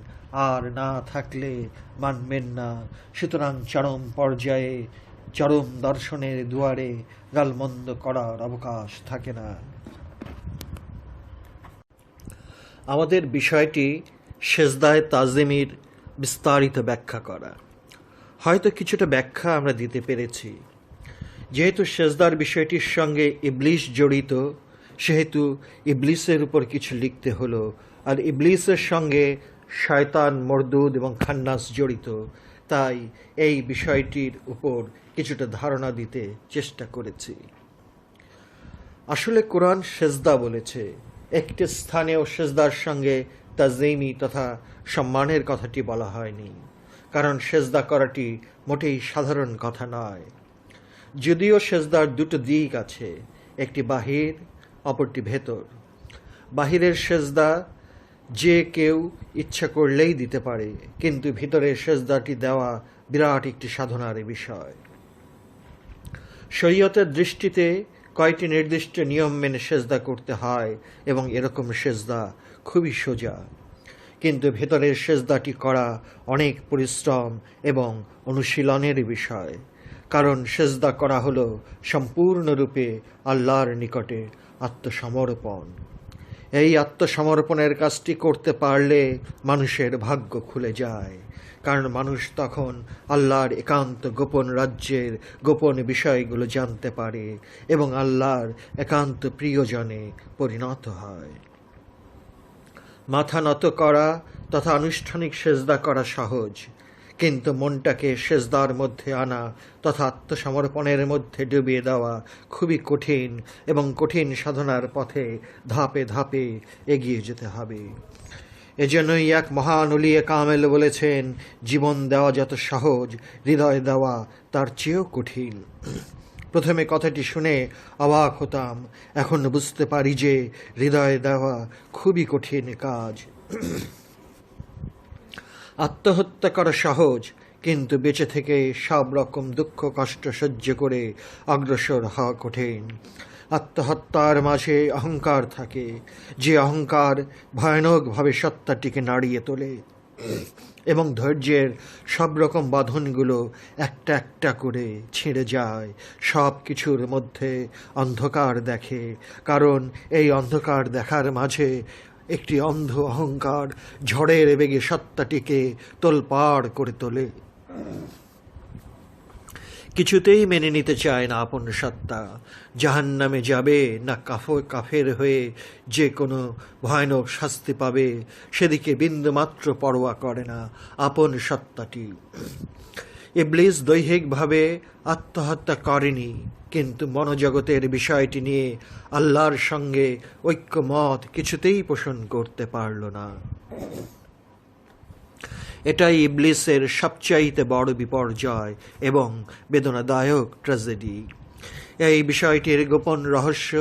আর না থাকলে মানবেন না। সুতরাং চরম পর্যায়ে চরম দর্শনের দুয়ারে গালমন্দ করার অবকাশ থাকে না। আমাদের বিষয়টি সেজদায় তাজিমের বিস্তারিত ব্যাখ্যা করা। হয়তো কিছুটা ব্যাখ্যা আমরা দিতে পেরেছি। যেহেতু সেজদার বিষয়টির সঙ্গে ইবলিশ জড়িত, সেহেতু ইবলিসের উপর কিছু লিখতে হলো, আর ইবলিসের সঙ্গে শয়তান, মরদুদ এবং খান্নাস জড়িত, তাই এই বিষয়টির উপর কিছুটা ধারণা দিতে চেষ্টা করেছি। আসলে কোরআন সেজদা বলেছে, একটি স্থানেও সেজদার সঙ্গে তাজিমি তথা সম্মানের কথাটি বলা হয়নি, কারণ সেজদা করাটি মোটেই সাধারণ কথা নয়। যদিও সেজদার দুটো দিক আছে, একটি বাহির, অপরটি ভেতর। বাহিরের সেজদা যে কেউ ইচ্ছা করলেই দিতে পারে, কিন্তু ভিতরের সেজদাটি দেওয়া বিরাট একটি সাধনার বিষয়। শরীয়তের দৃষ্টিতে কয়টি নির্দিষ্ট নিয়ম মেনে সেজদা করতে হয়, এবং এরকম সেজদা খুবই সোজা। কিন্তু ভেতরের সেজদাটি করা অনেক পরিশ্রম এবং অনুশীলনের বিষয়, কারণ সেজদা করা হলো সম্পূর্ণরূপে আল্লাহর নিকটে আত্মসমর্পণ। এই আত্মসমর্পণের কাজটি করতে পারলে মানুষের ভাগ্য খুলে যায়, কারণ মানুষ তখন আল্লাহর একান্ত গোপন রাজ্যের গোপন বিষয়গুলো জানতে পারে এবং আল্লাহর একান্ত প্রিয়জনে পরিণত হয়। মাথা নত করা তথা আনুষ্ঠানিক সেজদা করা সহজ, কিন্তু মনটাকে সেজদার মধ্যে আনা তথা আত্মসমর্পণের মধ্যে ডুবিয়ে দেওয়া খুবই কঠিন, এবং কঠিন সাধনার পথে ধাপে ধাপে এগিয়ে যেতে হবে। এজন্যই এক মহান উলিয়ে কামেল বলেছেন, জীবন দেওয়া যত সহজ, হৃদয় দেওয়া তার চেয়েও কঠিন। প্রথমে কথাটি শুনে অবাক হতাম, এখন বুঝতে পারি যে হৃদয় দেওয়া খুবই কঠিন কাজ। আত্মহত্যা করা সহজ, কিন্তু বেঁচে থেকে সব রকম দুঃখ কষ্ট সহ্য করে অগ্রসর হওয়া কঠিন। আত্মহত্যার মাঝে অহংকার থাকে, যে অহংকার ভয়ানকভাবে সত্তাটিকে নাড়িয়ে তোলে এবং ধৈর্যের সব রকম বাঁধনগুলো একটা একটা করে ছিঁড়ে যায়। সব কিছুর মধ্যে অন্ধকার দেখে, কারণ এই অন্ধকার দেখার মাঝে একটি অন্ধ অহংকার ঝড়ের বেগে সত্তাটিকে তোলপাড় করে তোলে। কিছুতেই মেনে নিতে চায় না আপন সত্তা জাহান্নামে যাবে, না কাফের হয়ে যে কোনো ভয়ানক শাস্তি পাবে সেদিকে বিন্দুমাত্র পরোয়া করে না আপন সত্তাটি। ইবলিস দৈহিকভাবে আত্মহত্যা করেনি, কিন্তু মনোজগতের বিষয়টি নিয়ে আল্লাহর সঙ্গে ঐক্যমত কিছুতেই পোষণ করতে পারল না। এটাই ইবলিসের সবচাইতে বড় বিপর্যয় এবং বেদনাদায়ক ট্র্যাজেডি। এই বিষয়টির গোপন রহস্য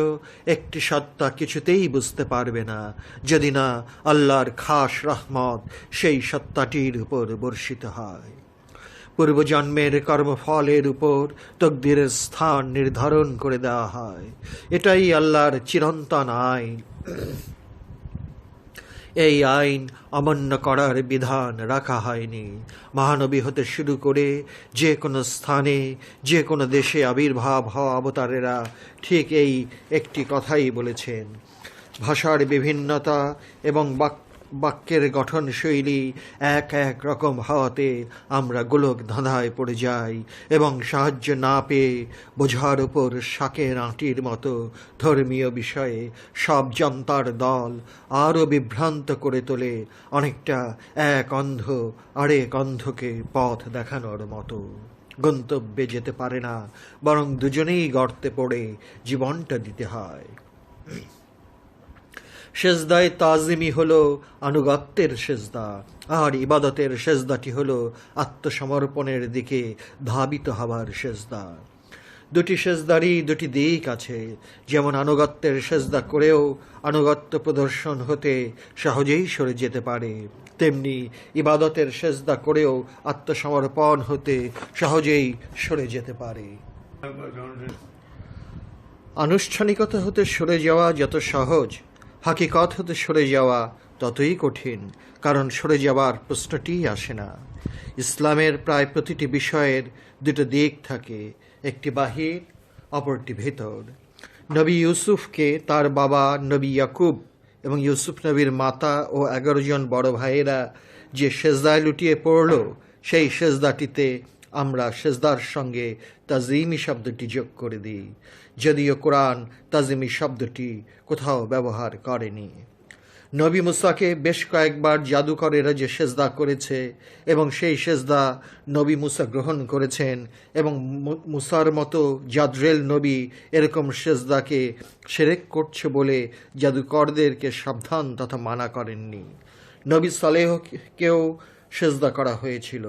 একটি সত্তা কিছুতেই বুঝতে পারবে না, যদি না আল্লাহর খাস রহমত সেই সত্তাটির উপর বর্ষিত হয়। পূর্বজন্মের কর্মফলের উপর তকদিরের স্থান নির্ধারণ করে দেওয়া হয়। এটাই আল্লাহর চিরন্তন আইন। এই আইন অমান্য করার বিধান রাখা হয়নি। মহানবী হতে শুরু করে যে কোনো স্থানে, যে কোনো দেশে আবির্ভাব হওয়া অবতারেরা ঠিক এই একটি কথাই বলেছেন। ভাষার বিভিন্নতা এবং বাক্যের গঠনশৈলী এক এক রকম হওয়াতে আমরা গোলক ধাঁধায় পড়ে যাই এবং সাহায্য না পেয়ে বোঝার উপর শাকের আঁটির মতো ধর্মীয় বিষয়ে সব জনতার দল আরও বিভ্রান্ত করে তোলে, অনেকটা এক অন্ধ আরেক অন্ধকে পথ দেখানোর মতো। গন্তব্যে যেতে পারে না, বরং দুজনেই গর্তে পড়ে জীবনটা দিতে হয়। সেজদায় তাজিমি হলো আনুগত্যের সেজদা, আর ইবাদতের সেজদাটি হলো আত্মসমর্পণের দিকে ধাবিত হবার সেজদা। দুটি সেজদারই দুটি দিক আছে। যেমন আনুগত্যের সেজদা করেও আনুগত্য প্রদর্শন হতে সহজেই সরে যেতে পারে, তেমনি ইবাদতের সেজদা করেও আত্মসমর্পণ হতে সহজেই সরে যেতে পারে। আনুষ্ঠানিকতা হতে সরে যাওয়া যত সহজ, হাকিকত হতে সরে যাওয়া ততই কঠিন, কারণ সরে যাওয়ার প্রশ্নটিই আসে না। ইসলামের প্রায় প্রতিটি বিষয়ের দুটো দিক থাকে, একটি বাহির, অপরটি ভেতর। নবী ইউসুফকে তার বাবা নবী ইয়াকুব এবং ইউসুফ নবীর মাতা ও 11 জন বড় ভাইয়েরা যে সেজদায় লুটিয়ে পড়ল, সেই সেজদাটিতে আমরা সেজদার সঙ্গে তাজিমি শব্দটি যোগ করে দিই, যদিও কোরআন তাজিমি শব্দটি কোথাও ব্যবহার করেনি। নবী মুসাকে বেশ কয়েকবার জাদুকরেরা যে সেজদা করেছে এবং সেই সেজদা নবী মুসা গ্রহণ করেছেন, এবং মুসার মতো জাদ্রেল নবী এরকম সেজদাকে শিরক করছে বলে জাদুকরদেরকে সাবধান তথা মানা করেননি। নবী সালেহকেও সেজদা করা হয়েছিল,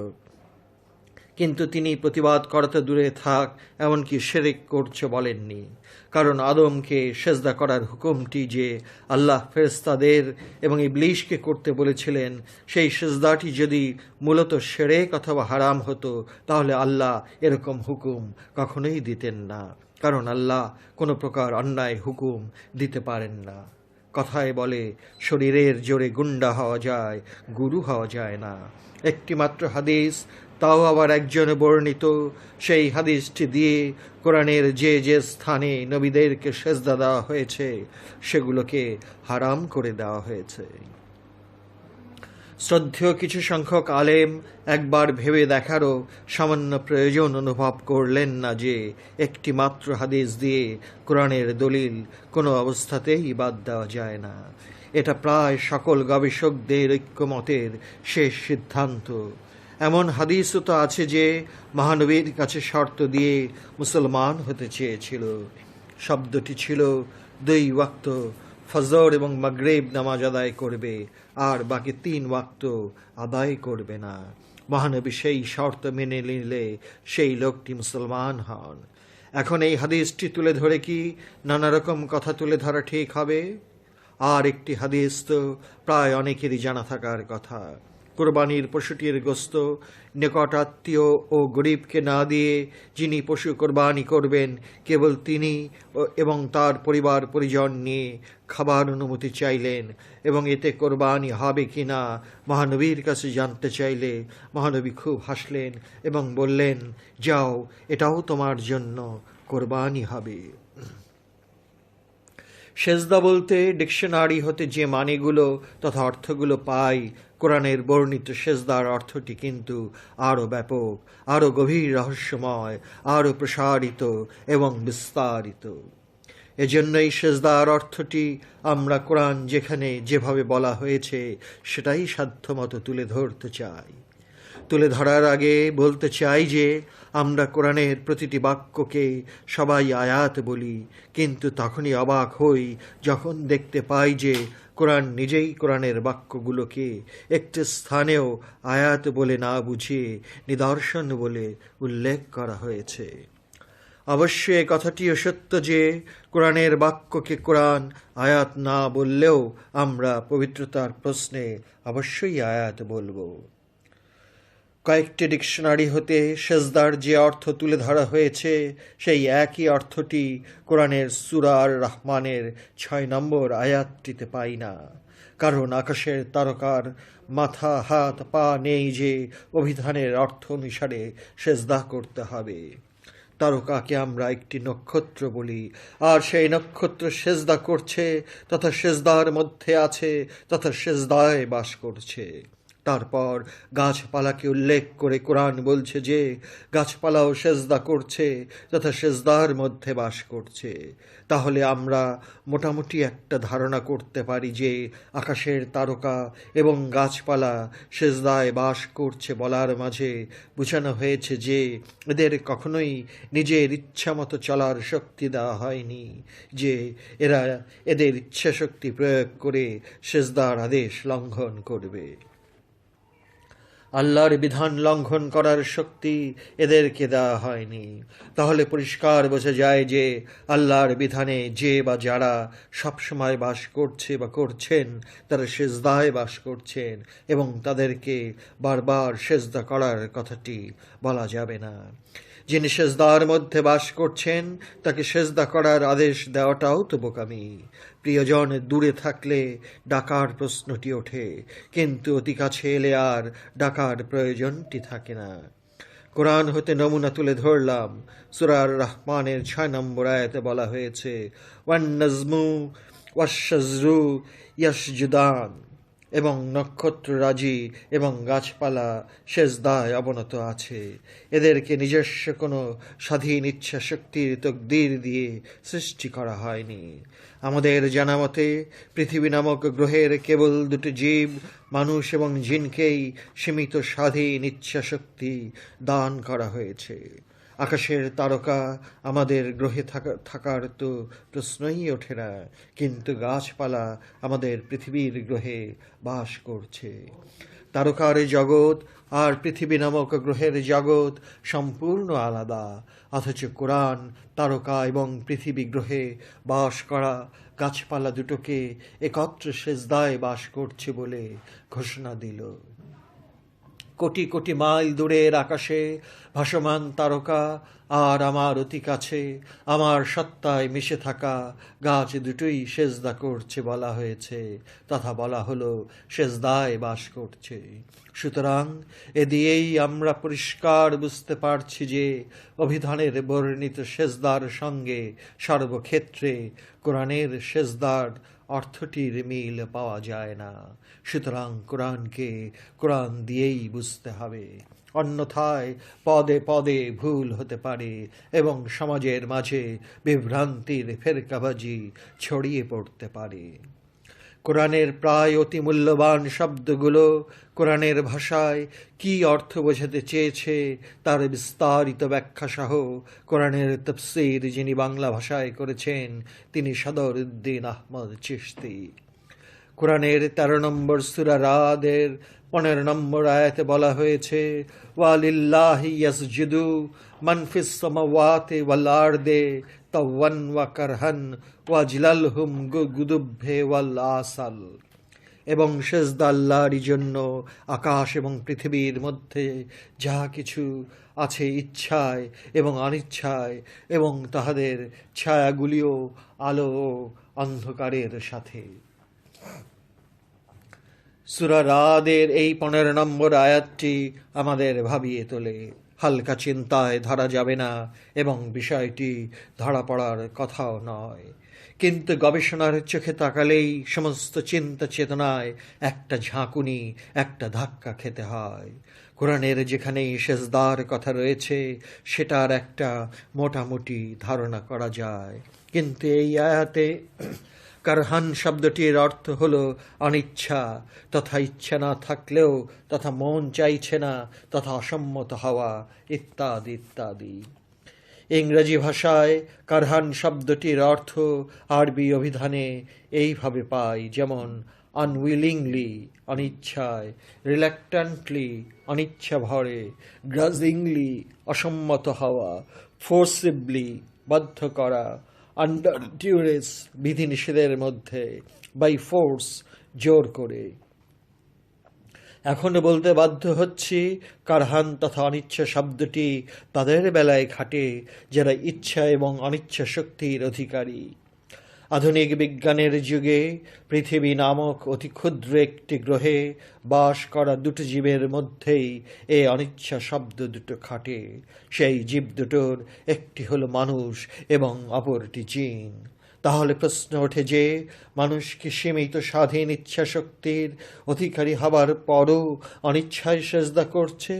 কিন্তু তিনি প্রতিবাদ করতে দূরে থাক, এমনকি শিরক করছে বলেননি, কারণ আদমকে সেজদা করার হুকুমটি যে আল্লাহ ফেরেশতাদের এবং ইবলীসকে করতে বলেছিলেন, সেই সেজদাটি যদি মূলত শিরক অথবা হারাম হতো, তাহলে আল্লাহ এরকম হুকুম কখনোই দিতেন না, কারণ আল্লাহ কোনো প্রকার অন্যায় হুকুম দিতে পারেন না। কথায় বলে, শরীরের জোরে গুন্ডা হওয়া যায়, গুরু হওয়া যায় না। একটি মাত্র হাদিস, তাও আবার একজনে বর্ণিত, সেই হাদিসটি দিয়ে কোরআনের যে যে স্থানে নবীদেরকে সেজদা দেওয়া হয়েছে সেগুলোকে হারাম করে দেওয়া হয়েছে। শ্রদ্ধেয় কিছু সংখ্যক আলেম একবার ভেবে দেখারও সামান্য প্রয়োজন অনুভব করলেন না যে একটি মাত্র হাদিস দিয়ে কোরআনের দলিল কোনো অবস্থাতেই বাদ দেওয়া যায় না। এটা প্রায় সকল গবেষকদের ঐক্যমতের শেষ সিদ্ধান্ত। এমন হাদিসও তো আছে যে মহানবীর কাছে শর্ত দিয়ে মুসলমান হতে চেয়েছিল। শব্দটি ছিল 2 ওয়াক্ত ফজর এবং মাগরিব নামাজ আদায় করবে, আর বাকি 3 ওয়াক্ত আদায় করবে না। মহানবী সেই শর্ত মেনে নিলে সেই লোকটি মুসলমান হন। এখন এই হাদিসটি তুলে ধরে কি নানা রকম কথা তুলে ধরা ঠিক হবে? আর একটি হাদিস তো প্রায় অনেকেরই জানা থাকার কথা। কোরবানির পশুটির গোস্ত নিকটাত্মীয় ও গরিবকে না দিয়ে যিনি পশু কোরবানি করবেন কেবল তিনি এবং তার পরিবার পরিজন নিয়ে খাবার অনুমতি চাইলেন, এবং এতে কোরবানি হবে কি না মহানবীর কাছে জানতে চাইলে মহানবী খুব হাসলেন এবং বললেন, যাও, এটাও তোমার জন্য কোরবানি হবে। সেজদা বলতে ডিকশনারি হতে যে মানেগুলো তথা অর্থগুলো পাই, কোরআনের বর্ণিত সেজদার অর্থটি কিন্তু আরও ব্যাপক, আরও গভীর, রহস্যময়, আরও প্রসারিত এবং বিস্তারিত। এজন্যই সেজদার অর্থটি আমরা কোরআন যেখানে যেভাবে বলা হয়েছে সেটাই সাধ্যমতো তুলে ধরতে চাই। তুলে ধরার আগে বলতে চাই যে আমরা কোরআনের প্রতিটি বাক্যকে সবাই আয়াত বলি, কিন্তু তখনই অবাক হই যখন দেখতে পাই যে কোরআন নিজেই কোরআনের বাক্যগুলোকে একটি স্থানেও আয়াত বলে না বুঝিয়ে নিদর্শন বলে উল্লেখ করা হয়েছে। অবশ্য এ কথাটিও সত্য যে কোরআনের বাক্যকে কোরআন আয়াত না বললেও আমরা পবিত্রতার প্রশ্নে অবশ্যই আয়াত বলবো। কয়েকটি ডিকশনারি হতে সেজদার যে অর্থ তুলে ধরা হয়েছে সেই একই অর্থটি কোরআনের সূরা আর রহমানের 6 নম্বর আয়াতটিতে পাই না। কারণ আকাশের তারকার মাথা, হাত, পা নেই যে অভিধানের অর্থ অনুসারে সেজদা করতে হবে। তারকাকে আমরা একটি নক্ষত্র বলি, আর সেই নক্ষত্র সেজদা করছে তথা সেজদার মধ্যে আছে তথা সেজদায় বাস করছে। তারপর গাছপালাকে উল্লেখ করে কোরআন বলছে যে গাছপালাও সেজদা করছে তথা সেজদার মধ্যে বাস করছে। তাহলে আমরা মোটামুটি একটা ধারণা করতে পারি যে আকাশের তারকা এবং গাছপালা সেজদায় বাস করছে বলার মাঝে বোঝানো হয়েছে যে এদের কখনোই নিজের ইচ্ছামতো চলার শক্তি দেওয়া হয়নি, যে এরা এদের ইচ্ছাশক্তি প্রয়োগ করে সেজদার আদেশ লঙ্ঘন করবে। আল্লাহর বিধান লঙ্ঘন করার শক্তি এদেরকে দেওয়া হয়নি। তাহলে পরিষ্কার বোঝা যায় যে আল্লাহর বিধানে যে বা যারা সবসময় বাস করছে বা করছেন তারা সেজদায় বাস করছেন, এবং তাদেরকে বারবার সেজদা করার কথাটি বলা যাবে না। যিনি সেজদার মধ্যে বাস করছেন তাকে সেজদা করার আদেশ দেওয়াটাও তো বোকামি। প্রিয়জন দূরে থাকলে ডাকার প্রশ্নটি ওঠে, কিন্তু অতি কাছে এলে আর ডাকার প্রয়োজনটি থাকে না। কোরআন হতে নমুনা তুলে ধরলাম। সূরা আর রহমানের 6 নম্বর আয়াতে বলা হয়েছে, ওয়ান নাজমু ওয়াশ-শাজরু ইয়াসজুদান, এবং নক্ষত্ররাজি এবং গাছপালা সেজদায় অবনত আছে। এদেরকে নিজস্ব কোনো স্বাধীন ইচ্ছা শক্তির তকদির দিয়ে সৃষ্টি করা হয়নি। আমাদের জানা মতে পৃথিবী নামক গ্রহের কেবল 2টি জীব, মানুষ এবং জিনকেই সীমিত স্বাধীন ইচ্ছা শক্তি দান করা হয়েছে। আকাশের তারকা আমাদের গ্রহে থাকার তো প্রশ্নই ওঠে না, কিন্তু গাছপালা আমাদের পৃথিবীর গ্রহে বাস করছে। তারকার জগৎ আর পৃথিবী নামক গ্রহের জগৎ সম্পূর্ণ আলাদা, অথচ কোরআন তারকা এবং পৃথিবী গ্রহে বাস করা গাছপালা দুটোকে একত্র সেজদায় বাস করছে বলে ঘোষণা দিল। কোটি কোটি মাইল দূরের আকাশে ভাসমান তারকা আর আমার অতি কাছে আমার সত্তায় মিশে থাকা গাছ দুটোই সেজদা করছে বলা হয়েছে, তথা বলা হলো সেজদায় বাস করছে। সুতরাং এ দিয়েই আমরা পরিষ্কার বুঝতে পারছি যে অভিধানের বর্ণিত সেজদার সঙ্গে সর্বক্ষেত্রে কোরআনের সেজদার অর্থটির মিল পাওয়া যায় না। সুতরাং কোরআনকে কোরআন দিয়েই বুঝতে হবে, অন্যথায় পদে পদে ভুল হতে পারে এবং সমাজের মাঝে বিভ্রান্তির ফেরকাবাজি ছড়িয়ে পড়তে পারে। কোরআনের প্রায় অতি মূল্যবান শব্দগুলো কোরআনের ভাষায় কী অর্থ বোঝাতে চেয়েছে তার বিস্তারিত ব্যাখ্যাসহ কোরআনের তাফসীর যিনি বাংলা ভাষায় করেছেন তিনি সদরউদ্দিন আহমদ চিশতি। কোরআনের 13 নম্বর সূরা রাদের 15 নম্বর আয়াতে বলা হয়েছে, ওয়ালিল্লাহি ইয়াসজুদু মান ফিস সামাওয়াতি ওয়াল আরদে তাওয়ান ওয়া কারহান ওয়াজলালহুম গুদুব্বে ওয়াল আসাল। এবং সেজদা আল্লাহরই জন্য আকাশ এবং পৃথিবীর মধ্যে যা কিছু আছে ইচ্ছায় এবং অনিচ্ছায়, এবং তাহাদের ছায়াগুলিও আলো ও অন্ধকারের সাথে। সূরা রাদের এই 15 নম্বর আয়াতটি আমাদের ভাবিয়ে তোলে। হালকা চিন্তায় ধরা যাবে না এবং বিষয়টি ধরা পড়ার কথাও নয়, কিন্তু গবেষণার চোখে তাকালেই সমস্ত চিন্তা চেতনায় একটা ঝাঁকুনি, একটা ধাক্কা খেতে হয়। কোরআনের যেখানেই সেজদার কথা রয়েছে সেটার একটা মোটামুটি ধারণা করা যায়, কিন্তু এই আয়াতে কারহান শব্দটির অর্থ হলো অনিচ্ছা, তথা ইচ্ছা না থাকলেও, তথা মন চাইছে না, তথা অসম্মত হওয়া, ইত্যাদি ইত্যাদি। ইংরেজি ভাষায় কারহান শব্দটির অর্থ আরবি অভিধানে এইভাবে পাই, যেমন আনউইলিংলি অনিচ্ছায়, রিল্যাক্ট্যান্টলি অনিচ্ছা ভরে, গ্রাজিংলি অসম্মত হওয়া, ফোর্সিবলি বাধ্য করা, আন্ডার ডিউরেস বিধিনিষেধের মধ্যে, বাই ফোর্স জোর করে। এখনো বলতে বাধ্য হচ্ছি কারহান তথা অনিচ্ছা শব্দটি তাদের বেলায় খাটে যারা ইচ্ছা এবং অনিচ্ছা শক্তির অধিকারী। আধুনিক বিজ্ঞানের যুগে পৃথিবী নামক অতি ক্ষুদ্র একটি গ্রহে বাস করা দুটো জীবের মধ্যেই এই অনিচ্ছা শব্দ দুটো খাটে। সেই জীব দুটোর একটি হলো মানুষ এবং অপরটি জিন। তাহলে প্রশ্ন ওঠে যে, মানুষ কি সীমিত স্বাধীন ইচ্ছা শক্তির অধিকারী হবার পরও অনিচ্ছায় সেজদা করছে?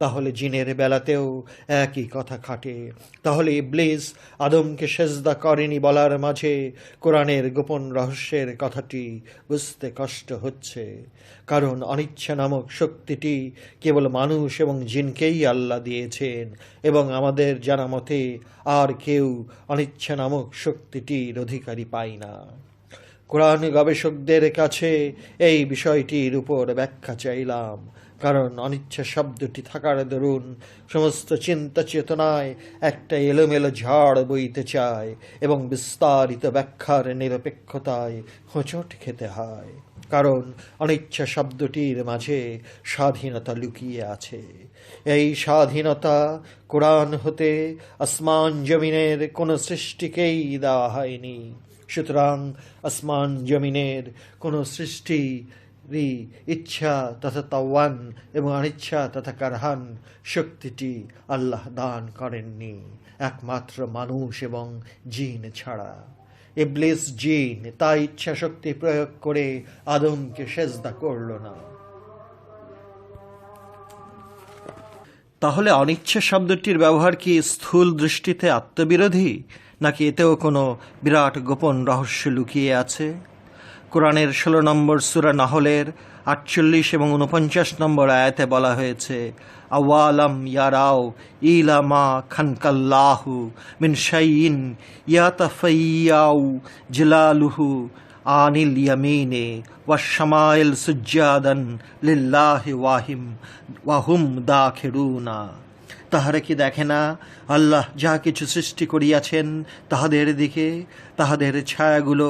তাহলে জিনের বেলাতেও একই কথা খাটে। তাহলে ইবলিস আদমকে সেজদা করেনি বলার মাঝে কোরআনের গোপন রহস্যের কথাটি বুঝতে কষ্ট হচ্ছে, কারণ অনিচ্ছা নামক শক্তিটি কেবল মানুষ এবং জিনকেই আল্লাহ দিয়েছেন, এবং আমাদের জানা মতে আর কেউ অনিচ্ছা নামক শক্তিটির অধিকারী পায় না। কোরআন গবেষকদের কাছে এই বিষয়টির উপর ব্যাখ্যা চাইলাম, কারণ অনিচ্ছা শব্দটি থাকার দরুন সমস্ত চিন্তা চেতনায় একটা এলোমেলো ঝড় বইতে চায় এবং বিস্তারিত ব্যাখ্যার নিরপেক্ষতায় হোঁচট খেতে হয়, কারণ অনিচ্ছা শব্দটির মাঝে স্বাধীনতা লুকিয়ে আছে। এই স্বাধীনতা কোরআন হতে আসমান জমিনের কোনো সৃষ্টিকেই দেওয়া হয়নি। সুতরাং আসমান জমিনের কোনো সৃষ্টি ইচ্ছা তথা তাওয়ান এবং অনিচ্ছা তথা কারহান শক্তিটি আল্লাহ দান করেননি, একমাত্র মানুষ এবং জিন ছাড়া। ইবলিস জিন তাই ইচ্ছা শক্তি প্রয়োগ করে আদমকে সেজদা করল না। তাহলে অনিচ্ছা শব্দটির ব্যবহার কি স্থূল দৃষ্টিতে আত্মবিরোধী, নাকি এতেও কোনো বিরাট গোপন রহস্য লুকিয়ে আছে? কোরআনের 16 নম্বর সূরা নাহলের 48 এবং 49 নম্বর আয়াতে বলা হয়েছে, আওয়ালাম ইয়ারাও ইলা মা খানকাল্লাহু মিন শাইইন ইয়াতাফাইয়াউ জালালুহু আনিল ইয়ামিনে ওয়াশ শামাইল সুজ্জাদান লিল্লাহি ওয়াহুম দাখিরুনা। তাহারা কি দেখে না আল্লাহ যা কিছু সৃষ্টি করিয়াছেন তাহাদের দিকে, তাহাদের ছায়াগুলো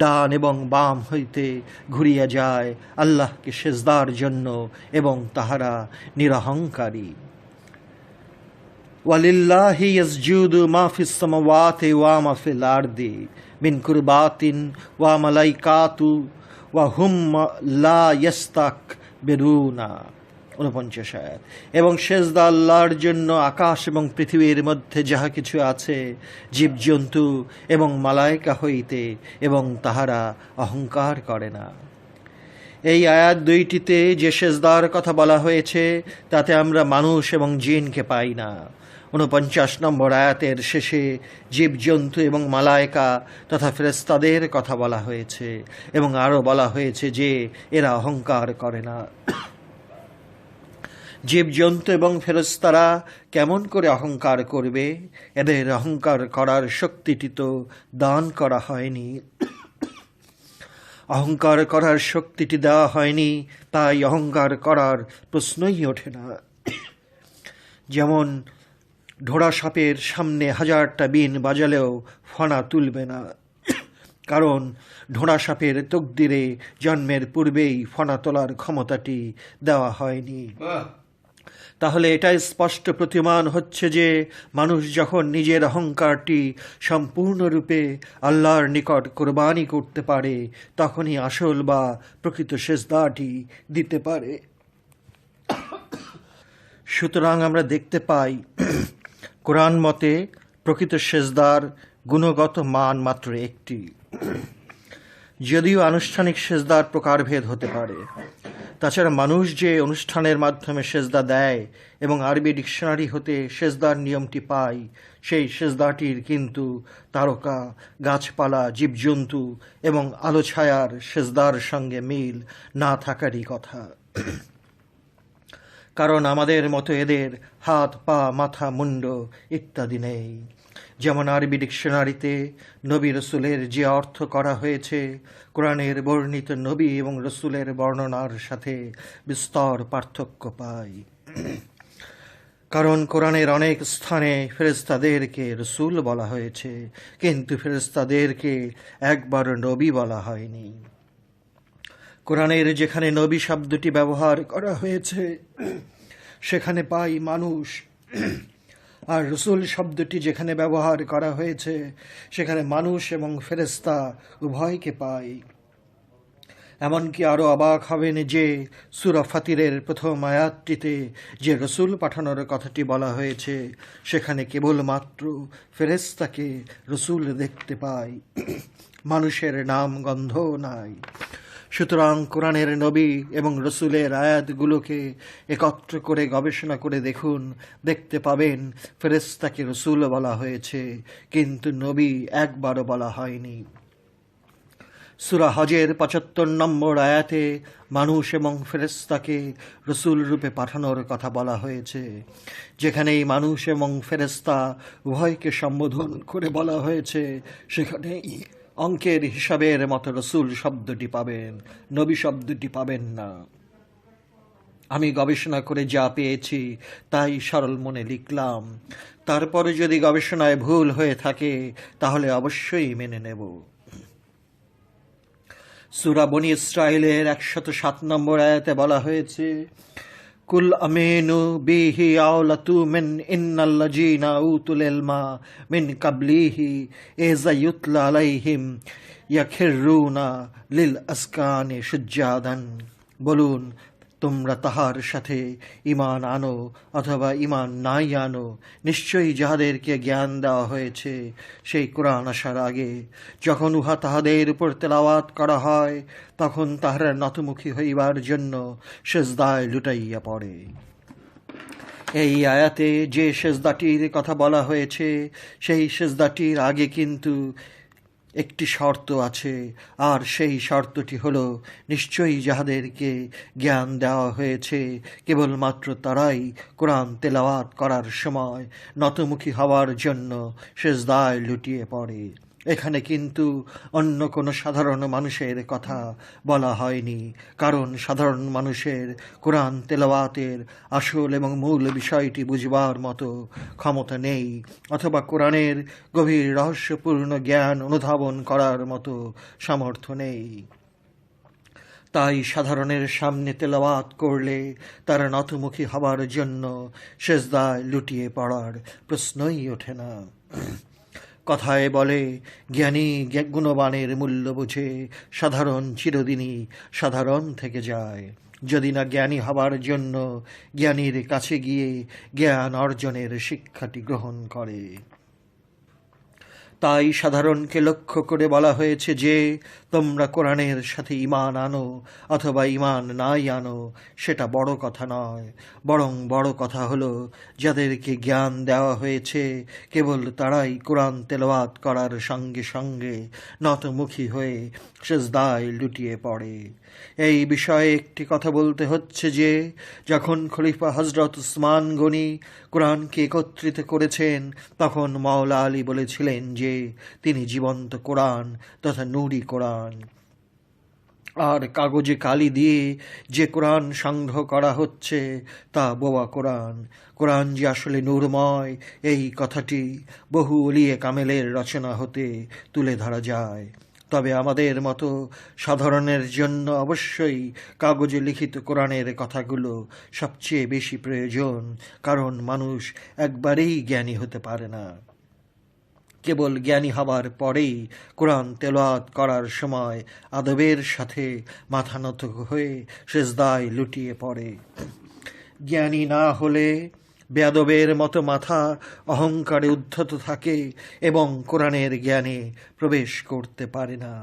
ডান এবং বাম হইতে ঘুরিয়া যায় আল্লাহকে সেজদার জন্য, এবং তাহারা নিরহংকারী। ওয়ালিল্লাহি ইয়াসজুদু মা ফিস সামাওয়াতি ওয়া মা ফিল আরদি মিন কুরবাতিন ওয়া মালাইকাতু ওয়া হুম লা ইয়াস্তাকবিরুনা। 49 আয়াত। এবং সেজদা আল্লাহর জন্য আকাশ এবং পৃথিবীর মধ্যে যাহা কিছু আছে, জীবজন্তু এবং মালায়েকা হইতে, এবং তাহারা অহংকার করে না। এই আয়াত দুইটিতে যে সেজদার কথা বলা হয়েছে তাতে আমরা মানুষ এবং জিনকে পাই না। 49 নম্বর আয়াতের শেষে জীবজন্তু এবং মালায়েকা তথা ফেরেশতাদের কথা বলা হয়েছে এবং আরও বলা হয়েছে যে এরা অহংকার করে না। জীবজন্তু এবং ফেরেশতারা কেমন করে অহংকার করবে? এদের অহংকার করার শক্তিটি তো দান করা হয়নি। অহংকার করার শক্তিটি দেওয়া হয়নি, তাই অহংকার করার প্রশ্নই ওঠে না। যেমন ঢোড়া সাপের সামনে 1000টা বিন বাজালেও ফনা তুলবে না, কারণ ঢোড়া সাপের তকদিরে জন্মের পূর্বেই ফনা তোলার ক্ষমতাটি দেওয়া হয়নি। তাহলে এটাই স্পষ্ট প্রতীয়মান হচ্ছে যে মানুষ যখন নিজের অহংকারটি সম্পূর্ণরূপে আল্লাহর নিকট কোরবানি করতে পারে, তখনই আসল বা প্রকৃত সেজদাটি দিতে পারে। সুতরাং আমরা দেখতে পাই কোরআন মতে প্রকৃত সেজদার গুণগত মান মাত্র একটি, যদিও আনুষ্ঠানিক সেজদার প্রকারভেদ হতে পারে। তাছাড়া মানুষ যে অনুষ্ঠানের মাধ্যমে সেজদা দেয় এবং আরবি ডিকশনারি হতে সেজদার নিয়মটি পায়, সেই সেজদাটির কিন্তু তারকা, গাছপালা, জীবজন্তু এবং আলো ছায়ার সেজদার সঙ্গে মিল না থাকারই কথা। কারণ আমাদের মতো এদের হাত, পা, মাথা, মুন্ড ইত্যাদি নেই। যেমন আরবি ডিকশনারিতে নবী রসুলের যে অর্থ করা হয়েছে, কোরআনের বর্ণিত নবী এবং রসুলের বর্ণনার সাথে বিস্তর পার্থক্য পাই। কারণ কোরআনের অনেক স্থানে ফেরেশতাদেরকে রসুল বলা হয়েছে, কিন্তু ফেরেশতাদেরকে একবার নবী বলা হয়নি। কোরআনের যেখানে নবী শব্দটি ব্যবহার করা হয়েছে সেখানে পাই মানুষ, আর রসুল শব্দটি যেখানে ব্যবহার করা হয়েছে সেখানে মানুষ এবং ফেরেশতা উভয়কে পাই। এমনকি আরও অবাক হবেন যে সূরা ফাতিরের প্রথম আয়াতটিতে যে রসুল পাঠানোর কথাটি বলা হয়েছে, সেখানে কেবলমাত্র ফেরেশতাকে রসুল দেখতে পাই, মানুষের নাম গন্ধও নাই। সুতরাং কোরআনের নবী এবং রসুলের আয়াতগুলোকে একত্র করে গবেষণা করে দেখুন, দেখতে পাবেন ফেরেশতাকে রসুল বলা হয়েছে, কিন্তু নবী একবারও বলা হয়নি। সূরা হজের 75 নম্বর আয়াতে মানুষ এবং ফেরেশতাকে রসুল রূপে পাঠানোর কথা বলা হয়েছে, যেখানেই মানুষ এবং ফেরেশতা উভয়কে সম্বোধন করে বলা হয়েছে, সেখানেই অঙ্কের হিসাবের মতো রসুল শব্দটি পাবেন, নবী শব্দটি পাবেন না। আমি গবেষণা করে যা পেয়েছি তাই সরল মনে লিখলাম। তারপরে যদি গবেষণায় ভুল হয়ে থাকে তাহলে অবশ্যই মেনে নেব। সূরা বনী ইসরাঈলের 107 নম্বর আয়াতে বলা হয়েছে, কুল আমিনু বিহি আওলাতু মিন ইন্নাল্লাযীনা উতুল ইলমা মিন কাবলিহি ইযা ইউতলা আলাইহিম ইয়াখিরুনা লিল আসকানি সুজ্জাদান। বলুন, তোমরা তাহার সাথে ঈমান আনো অথবা ঈমান নাই আনো, নিশ্চয়ই যাহাদেরকে জ্ঞান দেওয়া হয়েছে সেই কোরআন আসার আগে, যখন উহা তাহাদের উপর তেলাওয়াত করা হয়, তখন তাহারা নতমুখী হইবার জন্য সেজদায় লুটাইয়া পড়ে। এই আয়াতে যে সেজদাটির কথা বলা হয়েছে, সেই সেজদাটির আগে কিন্তু একটি শর্ত আছে, আর সেই শর্তটি হলো, নিশ্চয়ই যাহাদেরকে জ্ঞান দেওয়া হয়েছে কেবলমাত্র তারাই কোরআন তেলাওয়াত করার সময় নতমুখী হওয়ার জন্য সেজদায় লুটিয়ে পড়ে। এখানে কিন্তু অন্য কোনো সাধারণ মানুষের কথা বলা হয়নি, কারণ সাধারণ মানুষের কোরআন তেলাওয়াতের আসল এবং মূল বিষয়টি বুঝবার মতো ক্ষমতা নেই, অথবা কোরআনের গভীর রহস্যপূর্ণ জ্ঞান অনুধাবন করার মতো সামর্থ্য নেই। তাই সাধারণের সামনে তেলাওয়াত করলে তারা নতমুখী হবার জন্য সেজদায় লুটিয়ে পড়ার প্রশ্নই ওঠে না। কথায় বলে, জ্ঞানী গুণবানের মূল্য বুঝে সাধারণ চিরদিনই সাধারণ থেকে যায়। যদি না জ্ঞানী হবার জন্য জ্ঞানীর কাছে গিয়ে জ্ঞান অর্জনের শিক্ষাটি গ্রহণ করে। তাই সাধারণকে লক্ষ্য করে বলা হয়েছে যে তোমরা কোরআনের সাথে ঈমান আনো অথবা ঈমান নাই আনো, সেটা বড় কথা নয়। বরং বড় কথা হলো যাদেরকে জ্ঞান দেওয়া হয়েছে কেবল তারাই কোরআন তেলাওয়াত করার সঙ্গে সঙ্গে নতমুখী হয়ে সিজদায় লুটিয়ে পড়ে। এই বিষয়ে একটি কথা বলতে হচ্ছে যে যখন খলিফা হজরত উসমান গনি কোরআনকে একত্রিত করেছেন তখন মাওলা আলী বলেছিলেন যে তিনি জীবন্ত কোরআন তথা নূরি কোরআন। আর কাগজে কালি দিয়ে যে কোরআন সংগ্রহ করা হচ্ছে তা বোবা কোরআন। কোরআন যে আসলে নূরময় এই কথাটি বহু ওলিয়ে কামেলের রচনা হতে তুলে ধরা যায়। তবে আমাদের মতো সাধারণের জন্য অবশ্যই কাগজে লিখিত কোরআনের কথাগুলো সবচেয়ে বেশি প্রয়োজন, কারণ মানুষ একবারেই জ্ঞানী হতে পারে না। কেবল জ্ঞানী হবার পরেই কোরআন তেলাওয়াত করার সময় আদবের সাথে মাথা নত হয়ে সিজদায় লুটিয়ে পড়ে। জ্ঞানী না হলে বেয়াদবের মতো মাথা অহংকারে উদ্ধত থাকে এবং কোরআনের জ্ঞানে প্রবেশ করতে পারে না।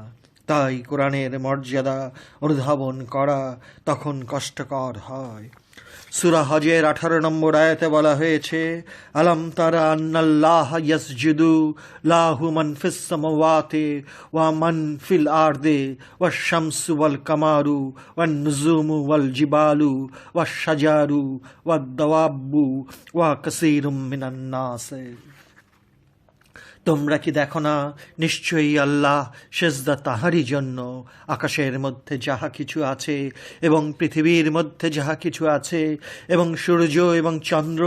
তাই কোরআনের মর্যাদা অনুধাবন করা তখন কষ্টকর হয়। সূরা হজের 18 নম্বর আয়াতে বলা হয়েছে, আলাম তারা আন্নাল্লাহ ইয়াসজুদু লাহু মান ফিস সামাওয়াতি ওয়া মান ফিল আরদি ওয়াশ শামসু ওয়াল কামারু ওয়ান নুজুমু ওয়াল জিবালু ওয়াশ শাজারু ওয়াদ দাওয়াবু ওয়া কাসীরুম মিনান নাস। তোমরা কি দেখো না, নিশ্চয়ই আল্লাহ সেজদা তাহারই জন্য। আকাশের মধ্যে যাহা কিছু আছে এবং পৃথিবীর মধ্যে যাহা কিছু আছে এবং সূর্য এবং চন্দ্র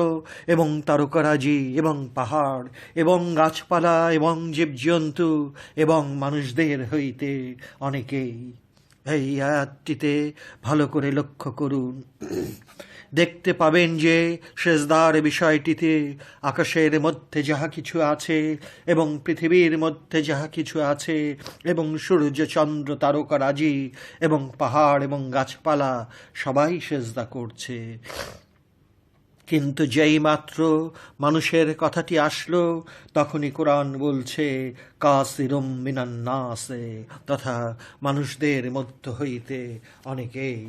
এবং তারকারাজি এবং পাহাড় এবং গাছপালা এবং জীবজন্তু এবং মানুষদের হইতে অনেকেই। এই আয়াতটিতে ভালো করে লক্ষ্য করুন, দেখতে পাবেন যে সেজদার বিষয়টিতে আকাশের মধ্যে যাহা কিছু আছে এবং পৃথিবীর মধ্যে যাহা কিছু আছে এবং সূর্য চন্দ্র তারকারাজি এবং পাহাড় এবং গাছপালা সবাই সেজদা করছে। কিন্তু যেই মাত্র মানুষের কথাটি আসলো তখনই কোরআন বলছে কাসিরুম মিনান নাসে, তথা মানুষদের মধ্য হইতে অনেকেই।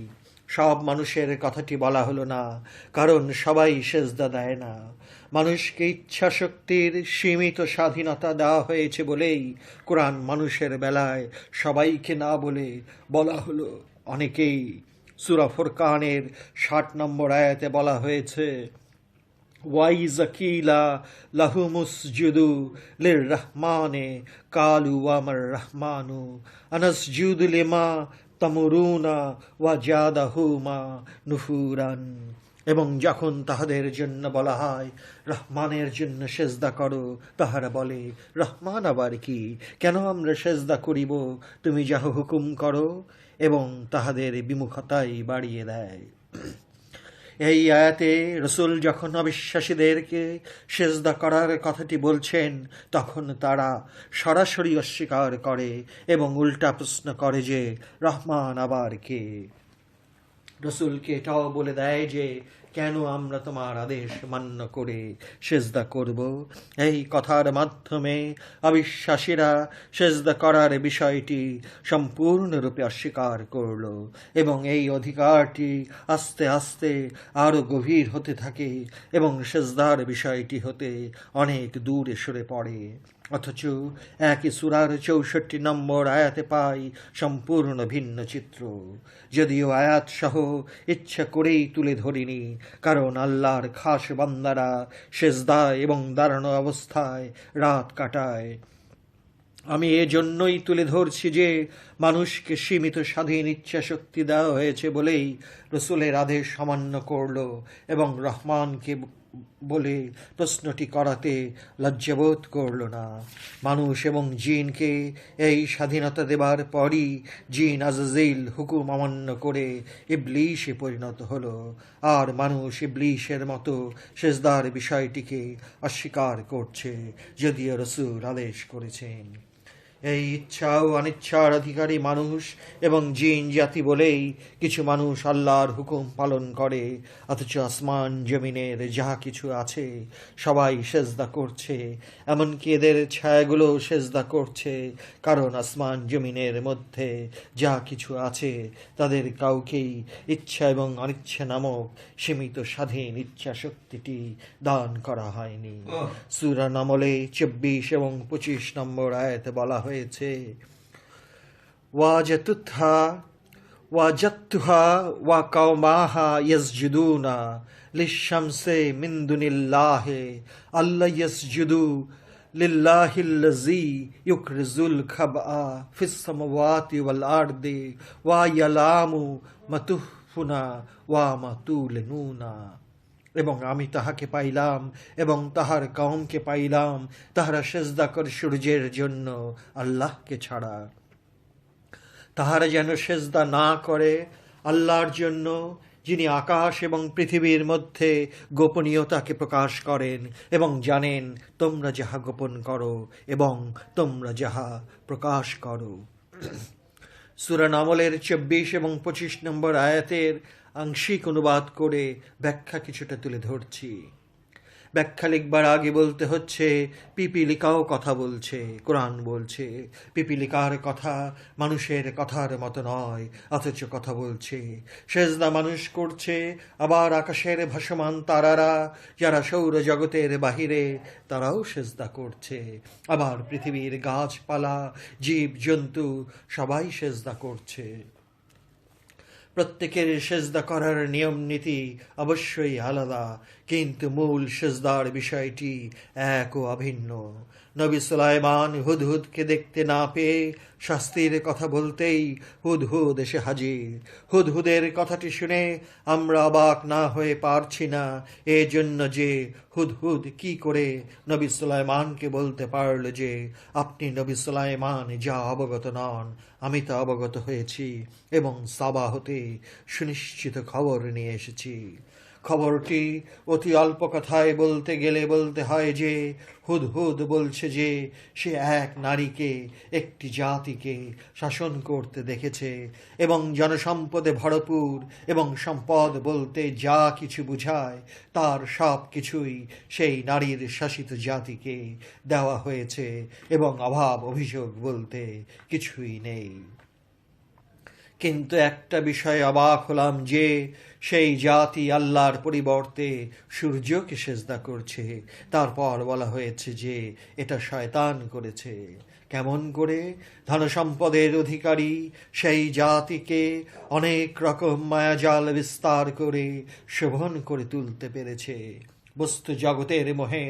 সব মানুষের কথাটি বলা হলো না, কারণ সবাই সেজদা দেয় না। মানুষকে ইচ্ছা শক্তির সীমিত স্বাধীনতা দেওয়া হয়েছে বলেই কোরআন মানুষের বেলায় সবাইকে না বলে বলা হলো অনেকেই। সূরা ফুরকানের 60 নম্বর আয়াতে বলা হয়েছে, ওয়াইজা কিলা লাহুমুসজুদু লিররহমানে কালু ওয়ামার রহমানু আনাসজুদু লিমা তামুরুনা ওয়াজাদাহুমা নুফুরান। এবং যখন তাহাদের জন্য বলা হয় রহমানের জন্য সেজদা করো, তাহারা বলে রহমান আবার কি, কেন আমরা সেজদা করিব, তুমি যাহা হুকুম করো, এবং তাহাদের বিমুখতাই বাড়িয়ে দেয়। এই আয়াতে রসুল যখন অবিশ্বাসীদেরকে সেজদা করার কথাটি বলছেন তখন তারা সরাসরি অস্বীকার করে এবং উল্টা প্রশ্ন করে যে রহমান আবার কে। রসুলকে এটাও বলে দেয় যে কেন আমরা তোমার আদেশ মান্য করে সেজদা করব। এই কথার মাধ্যমে অবিশ্বাসীরা সেজদা করার বিষয়টি সম্পূর্ণরূপে অস্বীকার করল এবং এই অধিকারটি আস্তে আস্তে আরও গভীর হতে থাকে এবং সেজদার বিষয়টি হতে অনেক দূরে সরে পড়ে। অথচ একই সূরার 64 নম্বর আয়াতে পাই সম্পূর্ণ ভিন্ন চিত্র, যদিও আয়াত সহ ইচ্ছা করেই তুলে ধরিনি, কারণ আল্লাহর খাস বান্দারা সেজদায় এবং দাঁড়ানো অবস্থায় রাত কাটায়। আমি এজন্যই তুলে ধরছি যে মানুষকে সীমিত স্বাধীন ইচ্ছা শক্তি দেওয়া হয়েছে বলেই রসুলের আদেশ অমান্য করল এবং রহমানকে বলে প্রশ্নটি করাতে লজ্জাবোধ করল না। মানুষ এবং জিনকে এই স্বাধীনতা দেবার পরই জিন আজাজিল হুকুম অমান্য করে ইবলিশে পরিণত হলো, আর মানুষ ইবলিশের মতো সেজদার বিষয়টিকে অস্বীকার করছে যদিও রসুল আদেশ করেছেন। এই ইচ্ছা ও অনিচ্ছার অধিকারী মানুষ এবং জিন জাতি বলেই কিছু মানুষ আল্লাহর হুকুম পালন করে, অথচ আসমান জমিনের যাহা কিছু আছে সবাই সেজদা করছে, এমনকি এদের ছায়াগুলো সেজদা করছে, কারণ আসমান জমিনের মধ্যে যা কিছু আছে তাদের কাউকেই ইচ্ছা এবং অনিচ্ছা নামক সীমিত স্বাধীন ইচ্ছা শক্তিটি দান করা হয়নি। সূরা নামলে 24 এবং 25 নম্বর আয়াতে বলা হয়েছে, ওয়াজাতুহা ওয়া কাওমাহা ইয়াসজুদুনা লিশ-শামসি মিন দুনিল্লাহি আল্লা ইয়াসজুদু লিল্লাহিল্লাযী ইউখরিজুল খাবআ ফিস সামাওয়াতি ওয়াল আরদি ওয়া ইয়ালামু মা তুখফুনা ওয়া মা তুলিনুনা। এবং আমি তাহাকে পাইলাম এবং তাহার কওমকে পাইলাম, তাহারা সেজদা করে সূর্যের জন্য আল্লাহকে ছাড়া। তাহারা যেন সেজদা না করে আল্লাহর জন্য, যিনি আকাশ এবং পৃথিবীর মধ্যে গোপনীয়তাকে প্রকাশ করেন এবং জানেন তোমরা যাহা গোপন করো এবং তোমরা যাহা প্রকাশ করো। সূরা নামলের 24 এবং 25 নম্বর আয়াতের আংশিক অনুবাদ করে ব্যাখ্যা কিছুটা তুলে ধরছি। ব্যাখ্যা লিখবার আগে বলতে হচ্ছে, পিপিলিকাও কথা বলছে, কোরআন বলছে পিপিলিকার কথা মানুষের কথার মতো নয়, অথচ কথা বলছে। সেজদা মানুষ করছে, আবার আকাশের ভাসমান তারারা যারা সৌরজগতের বাহিরে তারাও সেজদা করছে, আবার পৃথিবীর গাছপালা জীব জন্তু সবাই সেজদা করছে। প্রত্যেকের সেজদা করার নিয়ম নীতি অবশ্যই আলাদা, কিন্তু মূল সেজদার বিষয়টি এক ও অভিন্ন। নবী সুলাইমান হুদহুদকে দেখতে না পেয়ে শাস্তির কথা বলতেই হুদহুদ এসে হাজির। হুদহুদের কথাটি শুনে আমরা অবাক না হয়ে পারছি না, এজন্য যে হুদহুদ কি করে নবী সুলাইমানকে বলতে পারল যে আপনি নবী সুলাইমান যা অবগত নন আমি তা অবগত হয়েছি এবং সাবা হতে সুনিশ্চিত খবর নিয়ে এসেছি। খবরটি অতি অল্প কথায় বলতে গেলে বলতে হয় যে হুদহুদ বলছে যে সে এক নারীকে, একটি জাতিকে শাসন করতে দেখেছে এবং জনসম্পদে ভরপুর, এবং সম্পদ বলতে যা কিছু বুঝায় তার সব কিছুই সেই নারীর শাসিত জাতিকে দেওয়া হয়েছে এবং অভাব অভিযোগ বলতে কিছুই নেই। কিন্তু একটা বিষয়ে অবাক হলাম যে সেই জাতি আল্লাহর পরিবর্তে সূর্যকে সেজদা করছে। তারপর বলা হয়েছে যে এটা শয়তান করেছে। কেমন করে? ধনসম্পদের অধিকারী সেই জাতিকে অনেক রকম মায়াজাল বিস্তার করে শোভন করে তুলতে পেরেছে। বস্তু জগতের মোহে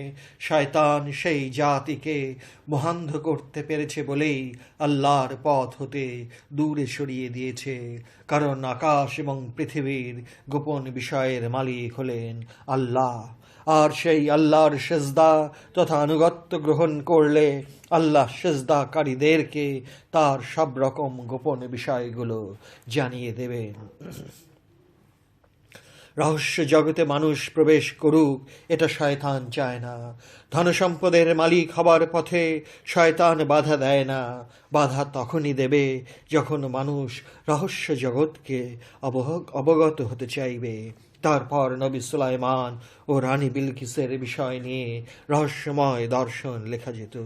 শয়তান সেই জাতিকে মোহান্ধ করতে পেরেছে বলেই আল্লাহর পথ হতে দূরে সরিয়ে দিয়েছে। কারণ আকাশ এবং পৃথিবীর গোপন বিষয়ের মালিক হলেন আল্লাহ, আর সেই আল্লাহর সেজদা তথা আনুগত্য গ্রহণ করলে আল্লাহ সেজদাকারীদেরকে তার সব রকম গোপন বিষয়গুলো জানিয়ে দেবেন। রহস্য জগতে মানুষ প্রবেশ করুক এটা শয়তান চায় না। ধনসম্পদের মালিক হবার পথে শয়তান বাধা দেয় না। বাধা তখনই দেবে যখন মানুষ রহস্য জগৎকে অবগত হতে চাইবে। তারপর নবী সুলাইমান ও রানী বিলকিসের বিষয় নিয়ে রহস্যময় দর্শন লেখা যেত,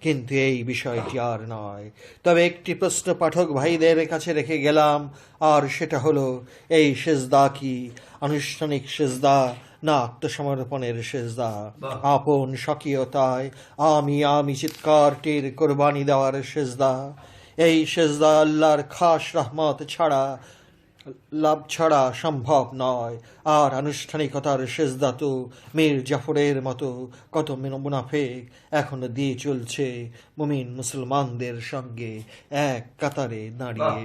কিন্তু এই বিষয়টি আর নয়। তবে একটি প্রশ্ন পাঠক ভাইদের কাছে রেখে গেলাম, আর সেটা হলো এই সেজদা কি আনুষ্ঠানিক সেজদা না আত্মসমর্পণের সেজদা? আপন স্বকীয়তায় আমি চিৎকারটির কোরবানি দেওয়ার সেজদা? এই সেজদা আল্লাহর খাস রহমত ছাড়া লাভ ছাড়া সম্ভব নয়। আর আনুষ্ঠানিকতার সেজদা তো মীর জাফরের মতো কত মুনাফিক এখনো দিয়ে চলছে মুমিন মুসলমানদের সঙ্গে এক কাতারে দাঁড়িয়ে।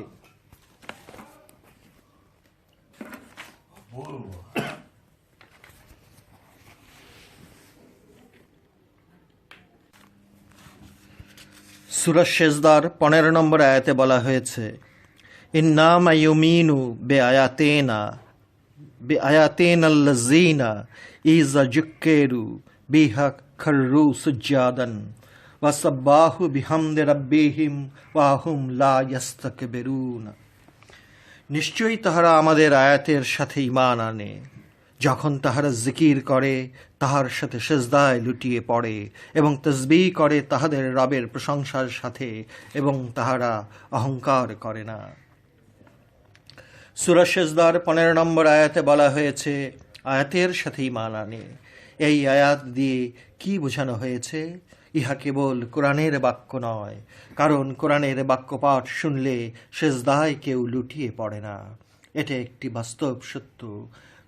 সূরা সেজদার 15 নম্বর আয়াতে বলা হয়েছে, ইন্নামা ইউমিনু বিআয়াতিনাল্লাযীনা ইযা যুক্কিরু বিহা খাররু সুজ্জাদান ওয়াসাব্বাহু বিহামদি রাব্বিহিম ওয়া হুম লা ইস্তাকবিরুন। নিশ্চয়ই তাহারা আমাদের আয়াতের সাথে ঈমান আনে, যখন তাহারা জিকির করে তাহার সাথে সেজদায় লুটিয়ে পড়ে এবং তসবিহ করে তাহাদের রবের প্রশংসার সাথে, এবং তাহারা অহংকার করে না। সূরা সেজদার 15 নম্বর আয়াতে বলা হয়েছে আয়াতের সাথে ঈমান আনে। এই আয়াত দিয়ে কি বোঝানো হয়েছে? ইহা কেবল কোরআনের বাক্য নয়, কারণ কোরআনের বাক্য পাঠ শুনলে সেজদায় কেউ লুটিয়ে পড়ে না। এটা একটি বাস্তব সত্য।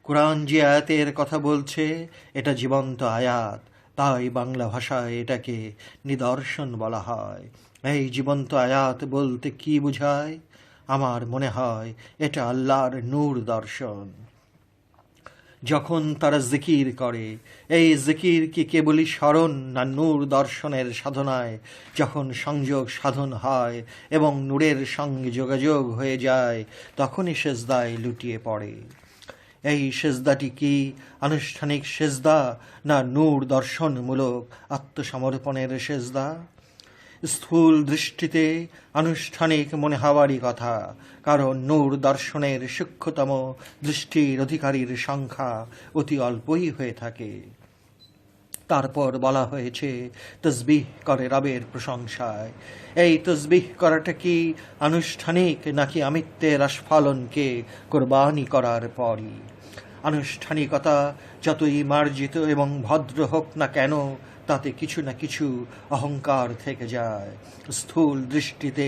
কোরআন যে আয়াতের কথা বলছে এটা জীবন্ত আয়াত, তাই বাংলা ভাষায় এটাকে নিদর্শন বলা হয়। এই জীবন্ত আয়াত বলতে কি বোঝায়? আমার মনে হয় এটা আল্লাহর নূর দর্শন। যখন তারা জিকির করে, এই জিকির কি কেবলই স্মরণ না নূর দর্শনের সাধনায় যখন সংযোগ সাধন হয় এবং নূরের সঙ্গে যোগাযোগ হয়ে যায়, তখনই সেজদায় লুটিয়ে পড়ে। এই সেজদাটি কি আনুষ্ঠানিক সেজদা না নূর দর্শনমূলক আত্মসমর্পণের সেজদা? স্থূল দৃষ্টিতে আনুষ্ঠানিক মনে হওয়ারই কথা, কারণ নূর দর্শনের সূক্ষ্মতম দৃষ্টির অধিকারীর সংখ্যা অতি অল্পই হয়ে থাকে। তারপর বলা হয়েছে তসবিহ করে রবের প্রশংসায়। এই তসবিহ করাটা কি আনুষ্ঠানিক নাকি আমিত্বের আস্ফালনকে কোরবানি করার পরই? আনুষ্ঠানিকতা যতই মার্জিত এবং ভদ্র হোক না কেন, তাতে কিছু না কিছু অহংকার থেকে যায়। স্থূল দৃষ্টিতে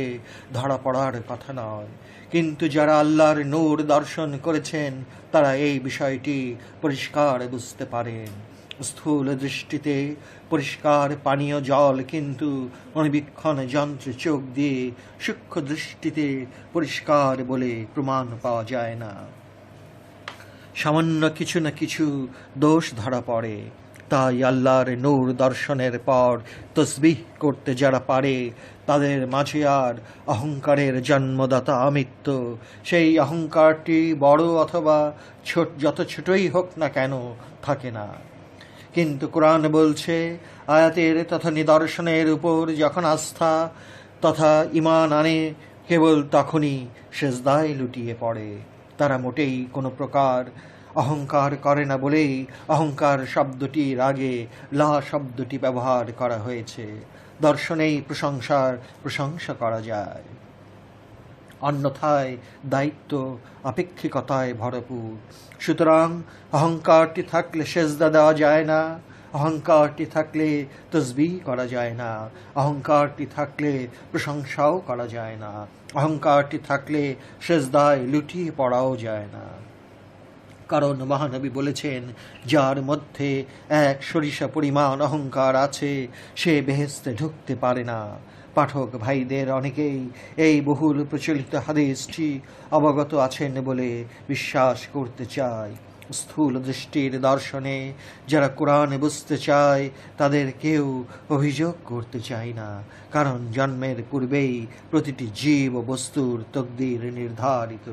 ধরা পড়ার কথা নয়, কিন্তু যারা আল্লাহর নূর দর্শন করেছেন তারা এই বিষয়টি পরিষ্কার বুঝতে পারেন। স্থূল দৃষ্টিতে পরিষ্কার পানীয় জল, কিন্তু অণুবীক্ষণ যন্ত্রে চোখ দিয়ে সূক্ষ্ম দৃষ্টিতে পরিষ্কার বলে প্রমাণ পাওয়া যায় না। সামান্য কিছু না কিছু দোষ ধরা পড়ে। তাই আল্লাহর নূর দর্শনের পর তসবিহ করতে যারা পারে তাদের মাঝে আর অহংকারের জন্মদাতা আমিত্ব, সেই অহংকারটি বড় অথবা যত ছোটই হোক না কেন, থাকে না। কিন্তু কোরআন বলছে আয়াতের তথা নিদর্শনের উপর যখন আস্থা তথা ঈমান আনে, কেবল তখনই সেজদায় লুটিয়ে পড়ে। তারা মোটেই কোনো প্রকার অহংকার করে না বলেই অহংকার শব্দটির আগে লা শব্দটি ব্যবহার করা হয়েছে। দর্শনেই প্রশংসা করা যায়, অন্যথায় দায়িত্ব আপেক্ষিকতায় ভরপুর। সুতরাং অহংকারটি থাকলে সেজদা দেওয়া যায় না, অহংকারটি থাকলে তসবিহ করা যায় না, অহংকারটি থাকলে প্রশংসাও করা যায় না, অহংকারটি থাকলে সেজদায় লুটিয়ে পড়াও যায় না। কারণ মহানবী বলেছেন, যার মধ্যে এক সরিষা পরিমাণ অহংকার আছে সে বেহেশতে ঢুকতে পারে না। পাঠক ভাইদের অনেকেই এই বহুল প্রচলিত হাদিসটি অবগত আছেন বলে বিশ্বাস করতে চায়। স্থূল দৃষ্টির দর্শনে যারা কোরআন বুঝতে চায় তাদের কেউ অভিযোগ করতে চায় না, কারণ জন্মের পূর্বেই প্রতিটি জীব ও বস্তুর তকদির নির্ধারিত।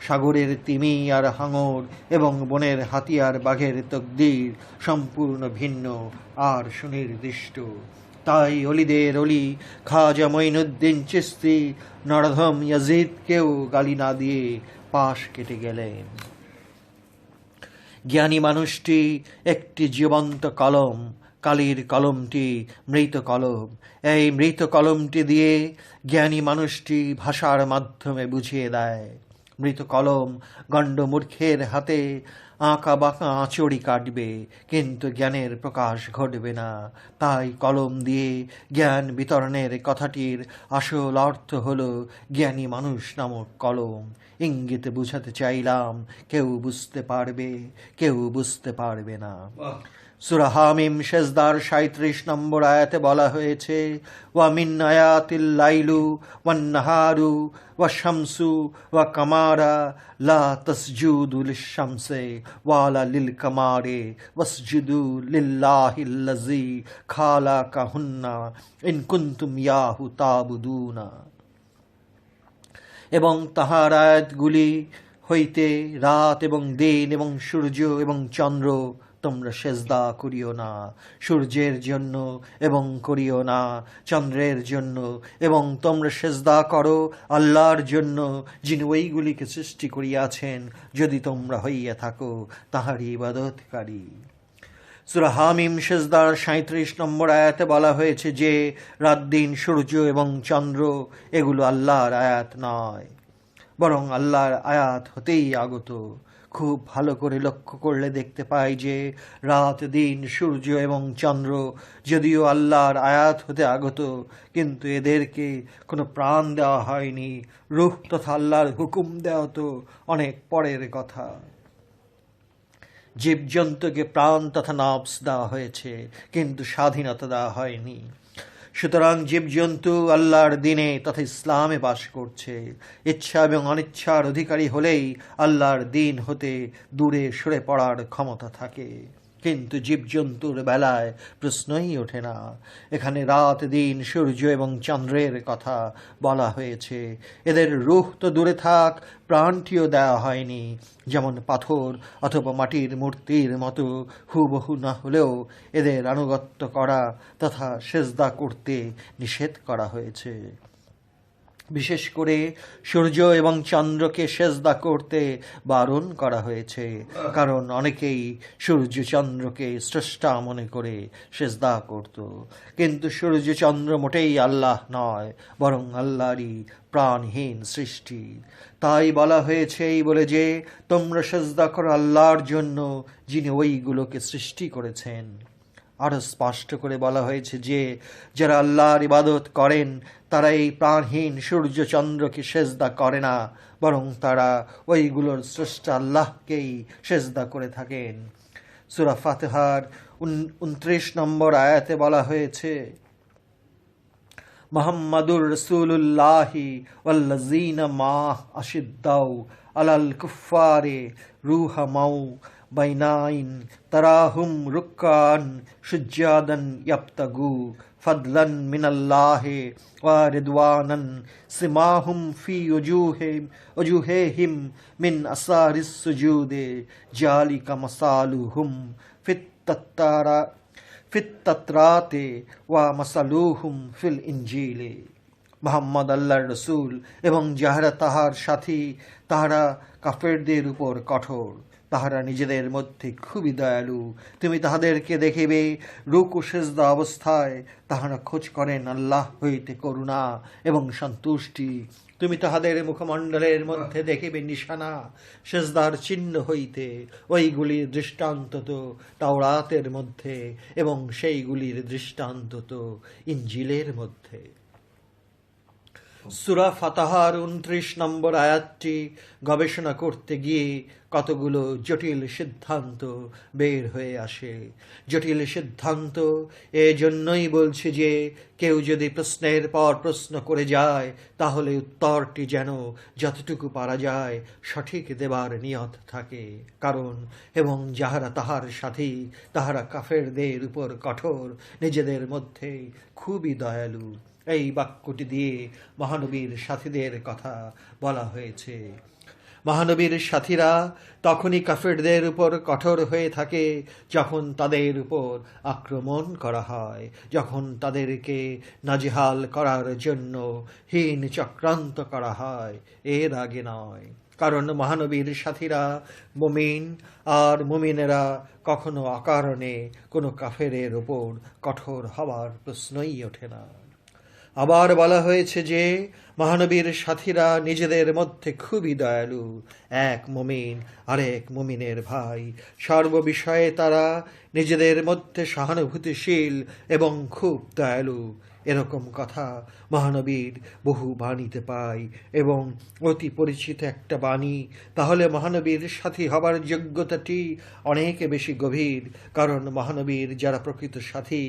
সাগরের তিমি আর হাঙর এবং বনের হাতি আর বাঘের তকদির সম্পূর্ণ ভিন্ন আর সুনির্দিষ্ট। তাই অলিদের অলি খাজা মঈনুদ্দিন চিশতি নরধম ইয়াজিদকেও গালি না দিয়ে পাশ কেটে গেলেন। জ্ঞানী মানুষটি একটি জীবন্ত কলম, কালির কলমটি মৃত কলম। এই মৃত কলমটি দিয়ে জ্ঞানী মানুষটি ভাষার মাধ্যমে বুঝিয়ে দেয়। মৃত কলম গণ্ডমূর্খের হাতে আঁকা বাঁকা আঁচড়ি কাটবে, কিন্তু জ্ঞানের প্রকাশ ঘটবে না। তাই কলম দিয়ে জ্ঞান বিতরণের কথাটির আসল অর্থ হল জ্ঞানী মানুষ নামক কলম। ইঙ্গিতে বুঝাতে চাইলাম, কেউ বুঝতে পারবে, কেউ বুঝতে পারবে না। সূরা হামিম সেজদার 37 নম্বর আয়াতে বলা হয়েছে, ওয়া মিন আয়াতিল লাইলু ওয়ান নাহারু ওয়া শামসু ওয়া কামারা লা তাসজুদু লিশ-শামসি ওয়ালা লিল কামারি ওয়াসজুদু লিল্লাহিল্লাযী খালাকাহুন্না ইন কুনতুম ইয়াহু তাবুদুনা। এবং তাহার আয়াতগুলি হইতে রাত এবং দিন এবং সূর্য এবং চন্দ্র তোমরা সেজদা করিও না সূর্যের জন্য এবং করিও না চন্দ্রের জন্য, এবং তোমরা সেজদা করো আল্লাহর জন্য, যিনি ওইগুলিকে সৃষ্টি করিয়াছেন, যদি তোমরা হইয়া থাকো তাহারই ইবাদতকারী। সূরা হামিম সেজদার ৩৭ নম্বর আয়াতে বলা হয়েছে যে রাত দিন সূর্য এবং চন্দ্র এগুলো আল্লাহর আয়াত নয়, বরং আল্লাহর আয়াত হতেই আগত। খুব ভালো করে লক্ষ্য করলে দেখতে পাই যে রাত দিন সূর্য এবং চন্দ্র যদিও আল্লাহর আয়াত হতে আগত, কিন্তু এদেরকে কোনো প্রাণ দেওয়া হয়নি। রূহ তথা আল্লাহর হুকুম দেওয়া তো অনেক পরের কথা। জীবজন্তুকে প্রাণ তথা নফস দেওয়া হয়েছে, কিন্তু স্বাধীনতা দেওয়া হয়নি। সুতরাং জীবজন্তু আল্লাহর দিনে তথা ইসলামে বাস করছে। ইচ্ছা এবং অনিচ্ছার অধিকারী হলেই আল্লাহর দিন হতে দূরে সরে পড়ার ক্ষমতা থাকে, কিন্তু জীবজন্তুর বেলায় প্রশ্নই ওঠে না। এখানে রাত দিন সূর্য এবং চন্দ্রের কথা বলা হয়েছে। এদের রূহ তো দূরে থাক, প্রাণটিও দেওয়া হয়নি। যেমন পাথর অথবা মাটির মূর্তির মতো হুবহু না হলেও এদের আনুগত্য করা তথা সেজদা করতে নিষেধ করা হয়েছে। বিশেষ করে সূর্য এবং চন্দ্রকে সেজদা করতে বারণ করা হয়েছে, কারণ অনেকেই সূর্য চন্দ্রকে স্রষ্টা মনে করে সেজদা করত, কিন্তু সূর্য চন্দ্র মোটেই আল্লাহ নয়, বরং আল্লাহরই প্রাণহীন সৃষ্টি। তাই বলা হয়েছে এই বলে যে তোমরা সেজদা করো আল্লাহর জন্য, যিনি ওইগুলোকে সৃষ্টি করেছেন। আরো স্পষ্ট করে বলা হয়েছে যে যারা আল্লাহর ইবাদত করেন তারা এই প্রাণহীন সূর্য চন্দ্রকে সেজদা করে না, বরং তারা ওইগুলোর স্রষ্টা আল্লাহকেই সেজদা করে থাকেন। সূরা ফাতিহার ২৯ নম্বর আয়াতে বলা হয়েছে, মুহাম্মাদুর রাসূলুল্লাহি ওয়াল্লাযীনা মাহ আশিদ্দাউ আলাল কুফফারি রুহামাউ বাইনাইন তারাহুম রুক্কান সুজ্জাদান ইয়াবতাগু ফাদলান মিনাল্লাহি ওয়া রিদওয়ানান সিমাহুম ফি উজুহিহিম মিন আসারিস সুজুদে জালিকা মাসালুহুম ফিত্তাতরাতে ওয়া মাসালুহুম ফিল ইনজিলে। মুহাম্মদ আল্লাহর রসূল এবং যাহারা তাহার সাথী তাহারা কাফেরদের উপর কঠোর, তাহারা নিজেদের মধ্যে খুবই দয়ালু। তুমি তাহাদেরকে দেখিবে রুকু সেজদা অবস্থায় তাহারা খোঁজ করেন আল্লাহ হইতে করুণা এবং সন্তুষ্টি। তুমি তাহাদের মুখমণ্ডলের মধ্যে দেখিবে নিশানা সেজদার চিহ্ন হইতে, ওইগুলির দৃষ্টান্ত তো তাওরাতের মধ্যে এবং সেইগুলির দৃষ্টান্ত তো ইনজিলের মধ্যে। সূরা ফাতিহার ২৯ নম্বর আয়াতটি গবেষণা করতে গিয়ে কতগুলো জটিল সিদ্ধান্ত বের হয়ে আসে। জটিল সিদ্ধান্ত এজন্যই বলছে যে কেউ যদি প্রশ্নের পর প্রশ্ন করে যায় তাহলে উত্তরটি যেন যতটুকু পারা যায় সঠিক দেবার নিয়ত থাকে। কারণ এবং যাহারা তাহার সাথী তাহারা কাফেরদের উপর কঠোর, নিজেদের মধ্যে খুবই দয়ালু। এই বাক্যটি দিয়ে মহানবীর সাথীদের কথা বলা হয়েছে। মহানবীর সাথীরা তখনই কাফেরদের উপর কঠোর হয়ে থাকে যখন তাদের উপর আক্রমণ করা হয়, যখন তাদেরকে নাজেহাল করার জন্য হীন চক্রান্ত করা হয়, এর আগে নয়। কারণ মহানবীর সাথীরা মুমিন, আর মুমিনেরা কখনো অকারণে কোনো কাফেরের উপর কঠোর হওয়ার প্রশ্নই ওঠে না। আবার বলা হয়েছে যে মহানবীর সাথীরা নিজেদের মধ্যে খুবই দয়ালু, এক মুমিন আরেক মুমিনের ভাই, সর্ববিষয়ে তারা নিজেদের মধ্যে সহানুভূতিশীল এবং খুব দয়ালু। এরকম কথা মহানবীর বহু বাণীতে পাই এবং অতি পরিচিত একটা বাণী। তাহলে মহানবীর সাথী হবার যোগ্যতাটি অনেক বেশি গভীর, কারণ মহানবীর যারা প্রকৃত সাথী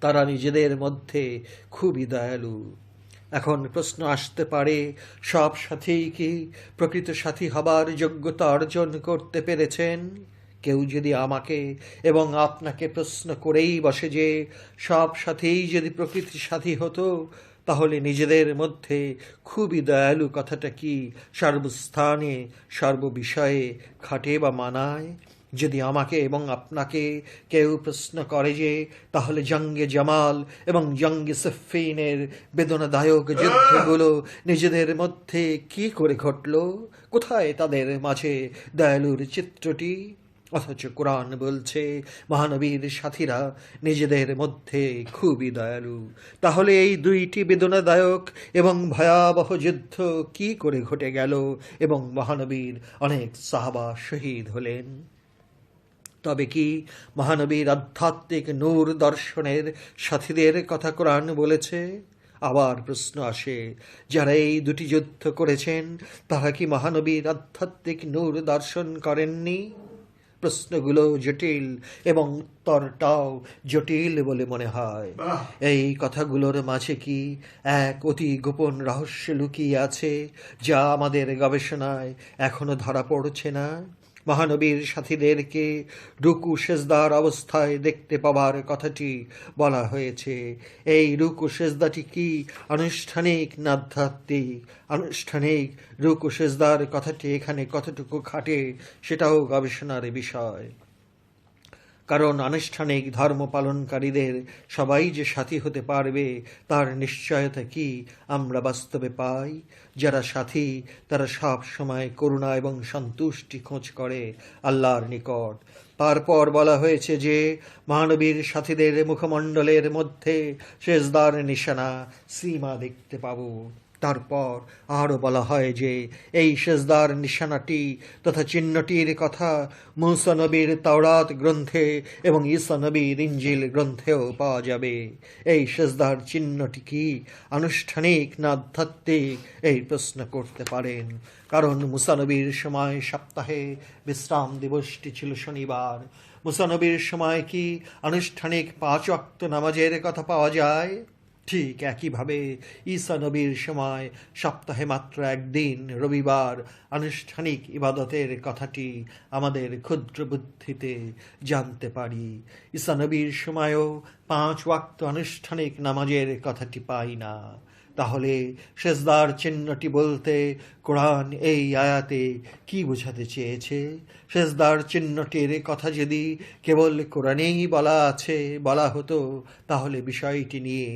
তারা নিজেদের মধ্যে খুবই দয়ালু। এখন প্রশ্ন আসতে পারে, সব সাথীই কি প্রকৃত সাথী হবার যোগ্যতা অর্জন করতে পেরেছেন? কেউ যদি আমাকে এবং আপনাকে প্রশ্ন করেই বসে যে সব সাথীই যদি প্রকৃত সাথী হতো তাহলে নিজেদের মধ্যে খুবই দয়ালু কথাটা কি সর্বস্থানে সর্ববিষয়ে খাটে বা মানায়? যদি আমাকে এবং আপনাকে কেউ প্রশ্ন করে যে তাহলে জঙ্গে জামাল এবং জঙ্গে সিফফিনের বেদনাদায়ক যুদ্ধগুলো নিজেদের মধ্যে কি করে ঘটল, কোথায় তাদের মাঝে দয়ালুর চিত্রটি? অথচ কোরআন বলছে মহানবীর সাথীরা নিজেদের মধ্যে খুবই দয়ালু। তাহলে এই দুইটি বেদনাদায়ক এবং ভয়াবহ যুদ্ধ কি করে ঘটে গেল এবং মহানবীর অনেক সাহাবা শহীদ হলেন? তবে কি মহানবীর আধ্যাত্মিক নূর দর্শনের সাথীদের কথা কোরআন বলেছে? আবার প্রশ্ন আসে, যারা এই দুটি যুদ্ধ করেছেন তারা কি মহানবীর আধ্যাত্মিক নূর দর্শন করেননি? প্রশ্নগুলো জটিল এবং উত্তরটাও জটিল বলে মনে হয়। এই কথাগুলোর মাঝে কি এক অতি গোপন রহস্য লুকিয়ে আছে যা আমাদের গবেষণায় এখনো ধরা পড়ছে না? মহানবীর সাথীদেরকে রুকু সেজদার অবস্থায় দেখতে পাবার কথাটি বলা হয়েছে। এই রুকু সেজদাটি কি আনুষ্ঠানিক না আধ্যাত্মিক? আনুষ্ঠানিক রুকু সেজদার কথাটি এখানে কতটুকু খাটে সেটাও গবেষণার বিষয়। কারণ আনুষ্ঠানিক ধর্ম পালনকারীদের সবাই যে সাথী হতে পারবে তার নিশ্চয়তা কি আমরা বাস্তবে পাই? যারা সাথী তারা সব সময় করুণা এবং সন্তুষ্টি খোঁজ করে আল্লাহর নিকট। তারপর বলা হয়েছে যে মহানবীর সাথীদের মুখমণ্ডলের মধ্যে সেজদার নিশানা সীমা দেখতে পাবো। তারপর আরও বলা হয় যে এই সেজদার নিশানাটি তথা চিহ্নটির কথা মূসা নবীর তাওরাত গ্রন্থে এবং ঈসা নবীর ইনজিল গ্রন্থেও পাওয়া যাবে। এই সেজদার চিহ্নটি কি আনুষ্ঠানিক না আধ্যাত্মিক, এই প্রশ্ন করতে পারেন। কারণ মূসা নবীর সময় সপ্তাহে বিশ্রাম দিবসটি ছিল শনিবার। মূসা নবীর সময় কি আনুষ্ঠানিক 5 ওয়াক্ত নামাজের কথা পাওয়া যায়? ঠিক একইভাবে ঈসা নবীর সময় সপ্তাহে মাত্র একদিন রবিবার আনুষ্ঠানিক ইবাদতের কথাটি আমাদের ক্ষুদ্র বুদ্ধিতে জানতে পারি। ঈসা নবীর সময়ও 5 ওয়াক্ত আনুষ্ঠানিক নামাজের কথাটি পাই না। তাহলে সেজদার চিহ্নটি বলতে কোরআন এই আয়াতে কি বোঝাতে চেয়েছে? সেজদার চিহ্নটির কথা যদি কেবল কোরআনেই বলা হতো তাহলে বিষয়টি নিয়ে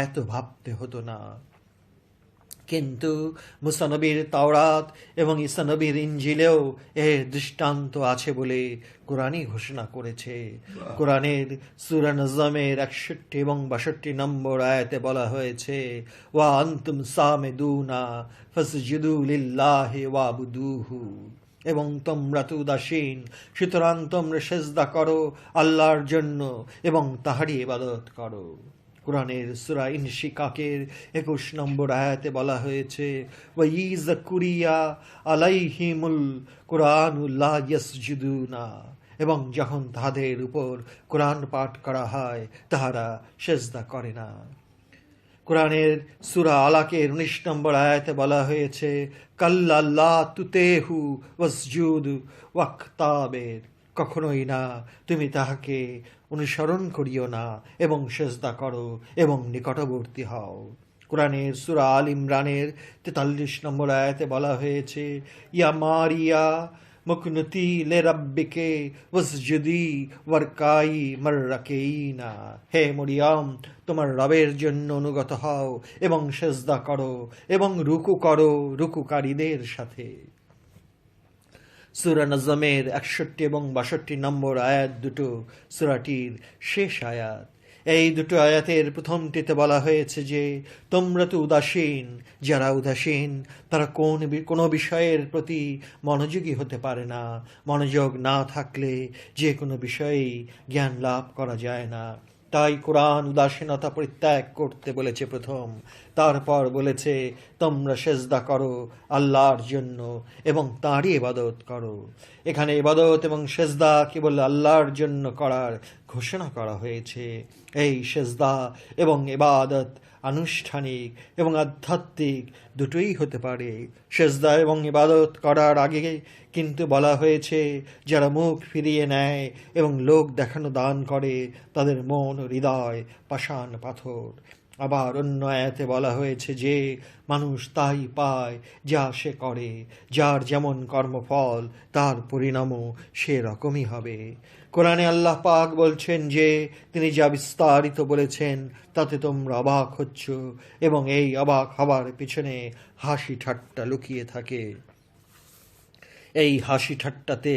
এত ভাবতে হতো না। কিন্তু মূসা নবীর তাওরাত এবং ঈসা নবীর ইনজিলেও এর দৃষ্টান্ত আছে বলে কোরআনই ঘোষণা করেছে। কোরআনের সূরা নজমের 61 এবং 62 নম্বর আয়াতে বলা হয়েছে, ওয়া আনতুম সামিদুনা ফাসজুদু লিল্লাহি ওয়াবুদুহু, এবং তোমরা তো উদাসীন, সুতরাং তোমরা সেজদা করো আল্লাহর জন্য এবং তাহারই ইবাদত করো। কোরআনের সূরা ইনশিকাকের 21 নম্বর আয়াতে বলা হয়েছে, ওয়া ইয়াযকুরিয়া আলাইহিমুল কুরআনু লা ইয়াসজুদুনা, এবং যখন তাদের উপর কোরআন পাঠ করা হয় তাহারা সেজদা করে না। কোরআনের সূরা আলাকের 19 নম্বর আয়াতে বলা হয়েছে, কাল্লা লা তুতেহু ওয়াসজুদু ওয়াক্তাবের, কখনোই না, তুমি তাহাকে অনুসরণ করিও না এবং সেজদা করো এবং নিকটবর্তী হও। কোরআনের সূরা আল ইমরানের 43 নম্বর আয়াতে বলা হয়েছে, ইয়া মারিয়া মুকনুতি লিরাব্বিকে ওয়াসজুদি ওয়ারকাই মাররাকিনা, হে মরিয়ম, তোমার রবের জন্য অনুগত হও এবং সেজদা করো এবং রুকু করো রুকুকারীদের সাথে। সূরা নজমের 61 এবং 62 নম্বর আয়াত দুটো সূরাটির শেষ আয়াত। এই দুটো আয়াতের প্রথমটিতে বলা হয়েছে যে তোমরা তো উদাসীন। যারা উদাসীন তারা কোনো বিষয়ের প্রতি মনোযোগী হতে পারে না। মনোযোগ না থাকলে যে কোনো বিষয়েই জ্ঞান লাভ করা যায় না। তাই কোরআন উদাসীনতা পরিত্যাগ করতে বলেছে প্রথম, তারপর বলেছে তোমরা সেজদা করো আল্লাহর জন্য এবং তাঁরই ইবাদত করো। এখানে ইবাদত এবং সেজদা কেবল আল্লাহর জন্য করার ঘোষণা করা হয়েছে। এই সেজদা এবং ইবাদত আনুষ্ঠানিক এবং আধ্যাত্মিক দুটোই হতে পারে। সেজদা এবং ইবাদত করার আগে কিন্তু বলা হয়েছে যারা মুখ ফিরিয়ে নেয় এবং লোক দেখানো দান করে তাদের মন হৃদয় পাষাণ পাথর। আবার অন্য আয়াতে বলা হয়েছে যে মানুষ তাই পায় যা সে করে, যার যেমন কর্মফল তার পরিণামও সে রকমই হবে। কোরআনে আল্লাহ পাক বলছেন যে তিনি যা বিস্তারিত বলেছেন তাতে তোমরা অবাক হচ্ছ, এবং এই অবাক হবার পিছনে হাসি ঠাট্টা লুকিয়ে থাকে। এই হাসি ঠাট্টাতে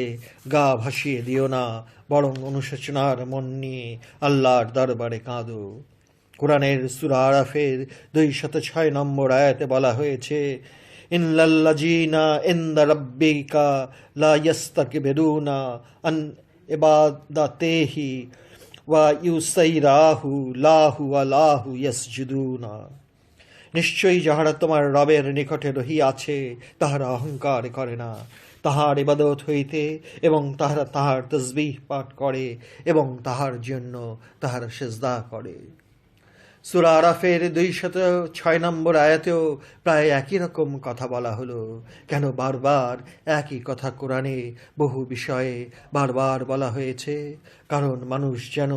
গা ভাসিয়ে দিও না, বরং অনুশোচনার মন নিয়ে আল্লাহর দরবারে কাঁদো। কোরআনের সূরা আরাফের 206 নম্বর আয়াতে বলা হয়েছে, ইন্নাল্লাযীনা ইনদা রাব্বিকা লা ইস্তাকবিরুনা আন ইবাদাতিহি ওয়া ইউসাইরাহু লাহু ওয়া লাহু ইয়াসজুদুনা। নিশ্চয়ই যাহারা তোমার রবের নিকটে রহিয়াছে তাহারা অহংকার করে না তাহার ইবাদত হইতে, এবং তাহারা তাহার তসবিহ পাঠ করে এবং তাহার জন্য তাহারা সেজদা করে। সূরা আরাফের 206 নম্বর আয়াতেও প্রায় একই রকম কথা বলা হলো। কেন বারবার একই কথা কোরআনে বহু বিষয়ে বারবার বলা হয়েছে? কারণ মানুষ যেন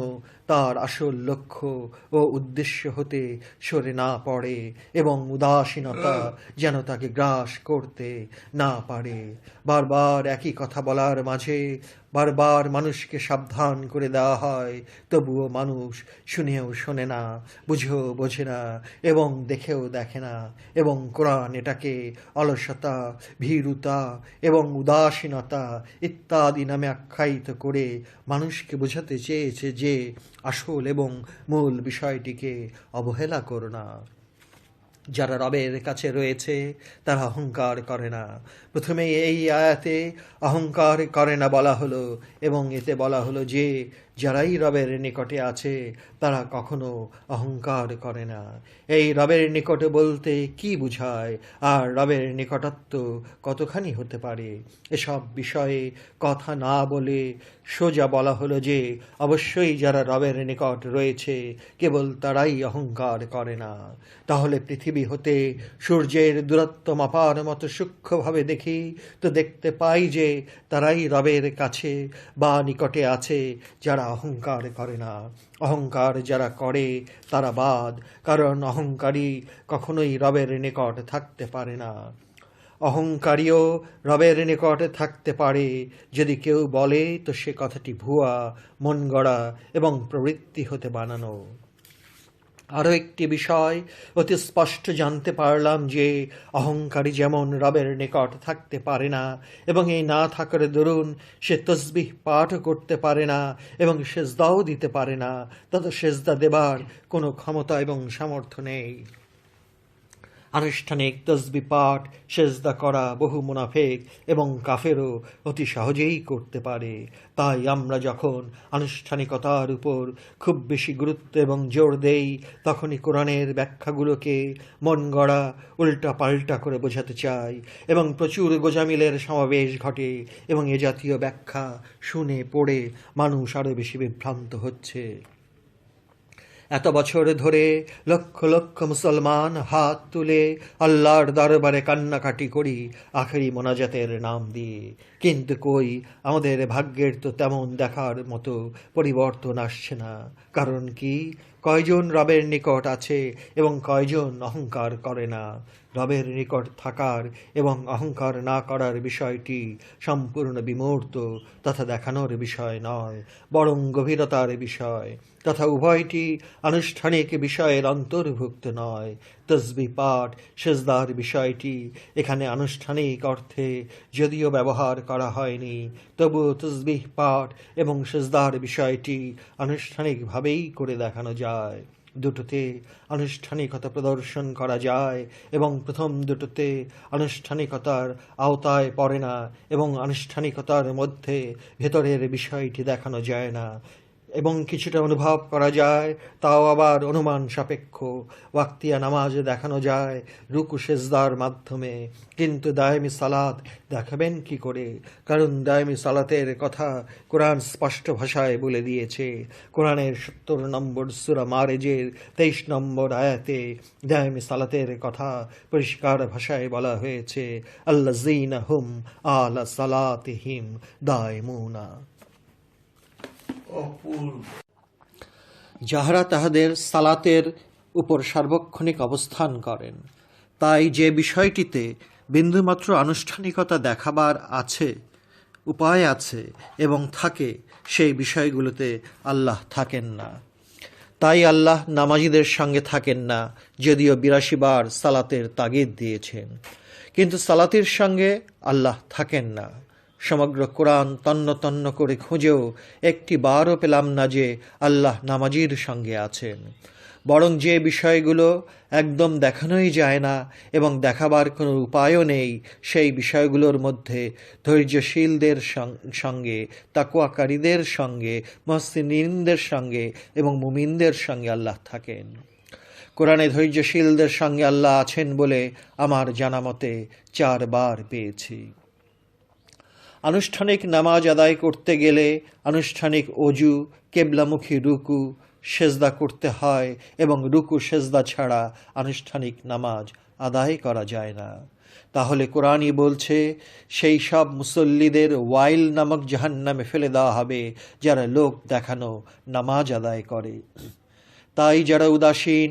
তার আসল লক্ষ্য ও উদ্দেশ্য হতে সরে না পড়ে, এবং উদাসীনতা যেন তাকে গ্রাস করতে না পারে। বারবার একই কথা বলার মাঝে বারবার মানুষকে সাবধান করে দেওয়া হয়, তবুও মানুষ শুনেও শোনে না, বুঝেও বোঝে না, এবং দেখেও দেখে না। এবং কোরআন এটাকে অলসতা, ভীরুতা এবং উদাসীনতা ইত্যাদি নামে আখ্যায়িত করে মানুষকে বোঝাতে চেয়েছে যে আসল এবং মূল বিষয়টিকে অবহেলা করো না। যারা রবের কাছে রয়েছে তারা অহংকার করে না। প্রথমে এই আয়াতে অহংকার করে না বলা হলো, এবং এতে বলা হলো যে যারাই রবের নিকটে আছে তারা কখনো অহংকার করে না। এই রবের নিকটে বলতে কি বুঝায়, আর রবের নিকটত্ব কতখানি হতে পারে, এসব বিষয়ে কথা না বলে সোজা বলা হলো যে অবশ্যই যারা রবের নিকট রয়েছে কেবল তারাই অহংকার করে না। তাহলে পৃথিবী হতে সূর্যের দূরত্ব মাপার মতো সূক্ষ্মভাবে দেখি তো দেখতে পাই যে তারাই রবের কাছে বা নিকটে আছে যারা অহংকার করে না। অহংকার যারা করে তারা বাদ, কারণ অহংকারী কখনোই রবের নিকট থাকতে পারে না। অহংকারীও রবের নিকটে থাকতে পারে যদি কেউ বলে তো সে কথাটি ভুয়া, মন গড়া এবং প্রবৃত্তি হতে বানানো। আরও একটি বিষয় অতি স্পষ্ট জানতে পারলাম যে অহংকারী যেমন রবের নিকট থাকতে পারে না, এবং এই না থাকার দরুন সে তসবিহ পাঠ করতে পারে না এবং সেজদাও দিতে পারে না, তত সেজদা দেবার কোনো ক্ষমতা এবং সামর্থ্য নেই। আনুষ্ঠানিক তসবিহ পাঠ, সেজদা করা বহু মুনাফেক এবং কাফেরও অতি সহজেই করতে পারে। তাই আমরা যখন আনুষ্ঠানিকতার উপর খুব বেশি গুরুত্ব এবং জোর দেই, তখনই কোরআনের ব্যাখ্যাগুলোকে মন গড়া উল্টা পাল্টা করে বোঝাতে চাই, এবং প্রচুর গোজামিলের সমাবেশ ঘটে, এবং এ জাতীয় ব্যাখ্যা শুনে পড়ে মানুষ আরও বেশি বিভ্রান্ত হচ্ছে। এত বছর ধরে লক্ষ লক্ষ মুসলমান হাত তুলে আল্লাহর দরবারে কান্নাকাটি করি আখেরি মোনাজাতের নাম দিয়ে, কিন্তু কই আমাদের ভাগ্যের তো তেমন দেখার মতো পরিবর্তন আসছে না। কারণ কি? কয়জন রবের নিকট আছে এবং কয়জন অহংকার করে না? রবের নিকট থাকার এবং অহংকার না করার বিষয়টি সম্পূর্ণ বিমূর্ত তথা দেখানোর বিষয় নয়, বরং গভীরতার বিষয়, তথা উভয়টি আনুষ্ঠানিক বিষয়ের অন্তর্ভুক্ত নয়। তসবিহ পাঠ, সেজদার বিষয়টি এখানে আনুষ্ঠানিক অর্থে যদিও ব্যবহার করা হয়নি, তবুও তসবিহ পাঠ এবং সেজদার বিষয়টি আনুষ্ঠানিকভাবেই করে দেখানো যায়। দুটোতে আনুষ্ঠানিকতা প্রদর্শন করা যায়, এবং প্রথম দুটোতে আনুষ্ঠানিকতার আওতায় পড়ে না, এবং আনুষ্ঠানিকতার মধ্যে ভেতরের বিষয়টি দেখানো যায় না, এবং কিছুটা অনুভব করা যায়, তাও আবার অনুমান সাপেক্ষ। ওয়াক্তিয়া নামাজ দেখানো যায় রুকু সেজদার মাধ্যমে, কিন্তু দায়মি সালাত দেখাবেন কি করে? কারণ দায়মি সালাতের কথা কোরআন স্পষ্ট ভাষায় বলে দিয়েছে। কোরআনের 70 নম্বর সূরা মারেজের 23 নম্বর আয়াতে দায়মি সালাতের কথা পরিষ্কার ভাষায় বলা হয়েছে, আল্লাযীনা হুম আলা সালাতিহিম দায়মুনা। যাহারা তাহাদের সালাতের উপর সার্বক্ষণিক অবস্থান করেন। তাই যে বিষয়টিতে বিন্দুমাত্র আনুষ্ঠানিকতা দেখাবার আছে, উপায় আছে এবং থাকে, সেই বিষয়গুলোতে আল্লাহ থাকেন না। তাই আল্লাহ নামাজীদের সঙ্গে থাকেন না, যদিও ৮২ বার সালাতের তাগিদ দিয়েছেন, কিন্তু সালাতের সঙ্গে আল্লাহ থাকেন না। সমগ্র কোরআন তন্ন তন্ন করে খুঁজেও একটি বারও পেলাম না যে আল্লাহ নামাজীর সঙ্গে আছেন। বরং যে বিষয়গুলো একদম দেখানোই যায় না এবং দেখাবার কোনো উপায়ও নেই, সেই বিষয়গুলোর মধ্যে ধৈর্যশীলদের সঙ্গে, তাকওয়াকারীদের সঙ্গে, মুহসিনিনদের সঙ্গে এবং মুমিনদের সঙ্গে আল্লাহ থাকেন। কোরআনে ধৈর্যশীলদের সঙ্গে আল্লাহ আছেন বলে আমার জানা মতে ৪ বার পেয়েছি। আনুষ্ঠানিক নামাজ আদায় করতে গেলে আনুষ্ঠানিক অজু, কেবলামুখী রুকু, সেজদা করতে হয় এবং রুকু সেজদা ছাড়া আনুষ্ঠানিক নামাজ আদায় করা যায় না। তাহলে কোরআনই বলছে সেই সব মুসল্লিদের ওয়াইল নামক জাহান্নামে ফেলে দেওয়া হবে যারা লোক দেখানো নামাজ আদায় করে। তাই যারা উদাসীন,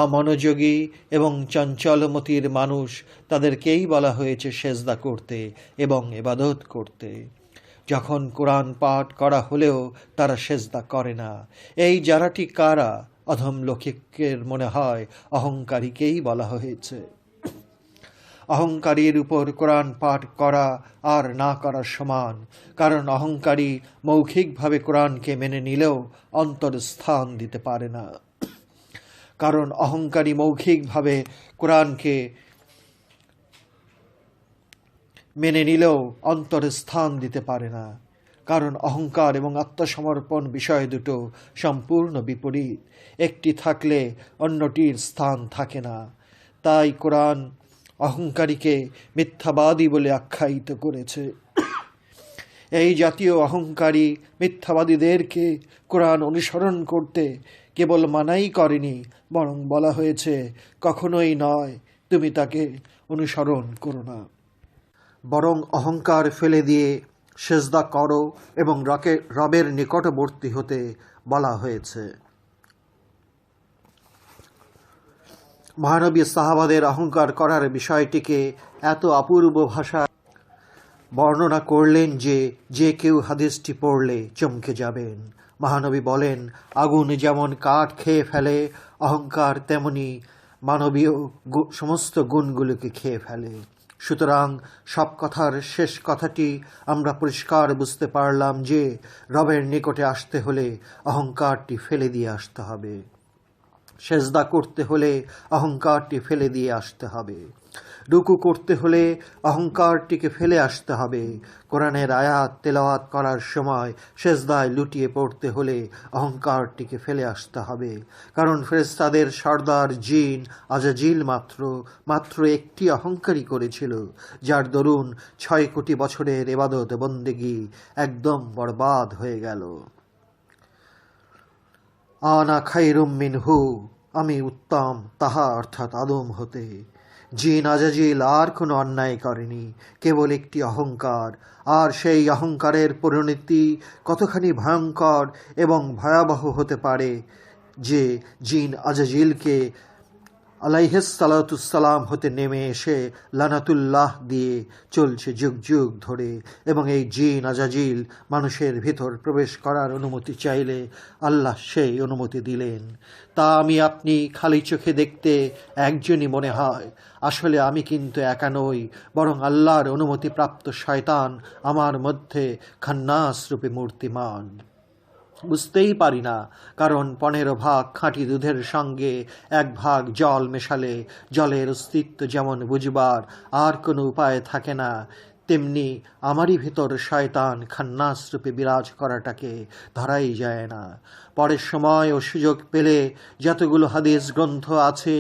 অমনোযোগী এবং চঞ্চলমতির মানুষ, তাদেরকেই বলা হয়েছে সেজদা করতে এবং ইবাদত করতে। যখন কোরআন পাঠ করা হলেও তারা সেজদা করে না। এই যারাটি কারা? অধম লোকের মনে হয় অহংকারীকেই বলা হয়েছে। অহংকারীর উপর কোরআন পাঠ করা আর না করা সমান, কারণ অহংকারী মৌখিকভাবে কোরআনকে মেনে নিলেও অন্তরস্থান দিতে পারে না। কারণ অহংকারী মৌখিকভাবে কোরআনকে মেনে নিলেও অন্তরে স্থান দিতে পারে না। কারণ অহংকার এবং আত্মসমর্পণ বিষয় দুটো সম্পূর্ণ বিপরীত। একটি থাকলে অন্যটির স্থান থাকে না। তাই কোরআন অহংকারীকে মিথ্যাবাদী বলে আখ্যায়িত করেছে। এই জাতীয় অহংকারী মিথ্যাবাদীদেরকে কোরআন অনুসরণ করতে কেবল মানাই করেনি, বরং বলা হয়েছে কখনোই নয়, তুমি তাকে অনুসরণ করো না। বরং অহংকার ফেলে দিয়ে সেজদা করো এবং রবের নিকটবর্তী হতে বলা হয়েছে। মহানবী সাহাবাদের অহংকার করার বিষয়টিকে এত অপূর্ব ভাষায় বর্ণনা করলেন যে যে কেউ হাদিসটি পড়লে চমকে যাবেন। মহানবী বলেন, আগুন যেমন কাঠ খেয়ে ফেলে, অহংকার তেমনি মানবীয় সমস্ত গুণগুলোকে খেয়ে ফেলে। সুতরাং সব কথার শেষ কথাটি আমরা পরিষ্কার বুঝতে পারলাম যে রবের নিকটে আসতে হলে অহংকারটি ফেলে দিয়ে আসতে হবে। সেজদা করতে হলে অহংকারটি ফেলে দিয়ে আসতে হবে। রুকু করতে হলে অহংকারটিকে ফেলে আসতে হবে। কোরআনের আয়াত তেলাওয়াত করার সময় সেজদায় লুটিয়ে পড়তে হলে অহংকারটিকে ফেলে আসতে হবে। কারণ ফেরেশতাদের সর্দার জিন আজাজিল মাত্র একটি অহংকারী করেছিল, যার দরুন ৬ কোটি বছরের ইবাদত বন্দেগী একদম বরবাদ হয়ে গেল। আনা খায়রুম মিনহু, আমি উত্তম তাহা অর্থাৎ আদম হতে। জিন আজাজিল আর কোনো অন্যায় করেনি, কেবল একটি অহংকার। আর সেই অহংকারের পরিণতি কতখানি ভয়ঙ্কর এবং ভয়াবহ হতে পারে যে জিন আজাজিলকে আলাইহিসসালাতুসসালাম হতে নেমে এসে লানাতুল্লাহ দিয়ে চলছে যুগ যুগ ধরে। এবং এই জিন আজাজিল মানুষের ভিতর প্রবেশ করার অনুমতি চাইলে আল্লাহ সেই অনুমতি দিলেন। তা আমি আপনি খালি চোখে দেখতে একজনই মনে হয়, আসলে আমি কিন্তু একা নই, বরং আল্লাহর অনুমতিপ্রাপ্ত শয়তান আমার মধ্যে খান্নাস রূপে মূর্তিমান। বুঝতেই পারি না, কারণ ১৫ ভাগ খাঁটি দুধের সঙ্গে ১ ভাগ জল মেশালে জলের অস্তিত্ব যেমন বুঝবার আর কোনো উপায় থাকে না, তেমনি আমারই ভিতর শয়তান খান্নাস রূপে বিরাজ করাটাকে ধরাই যায় না। পরের সময় ও সুযোগ পেলে যতগুলো হাদিস গ্রন্থ আছে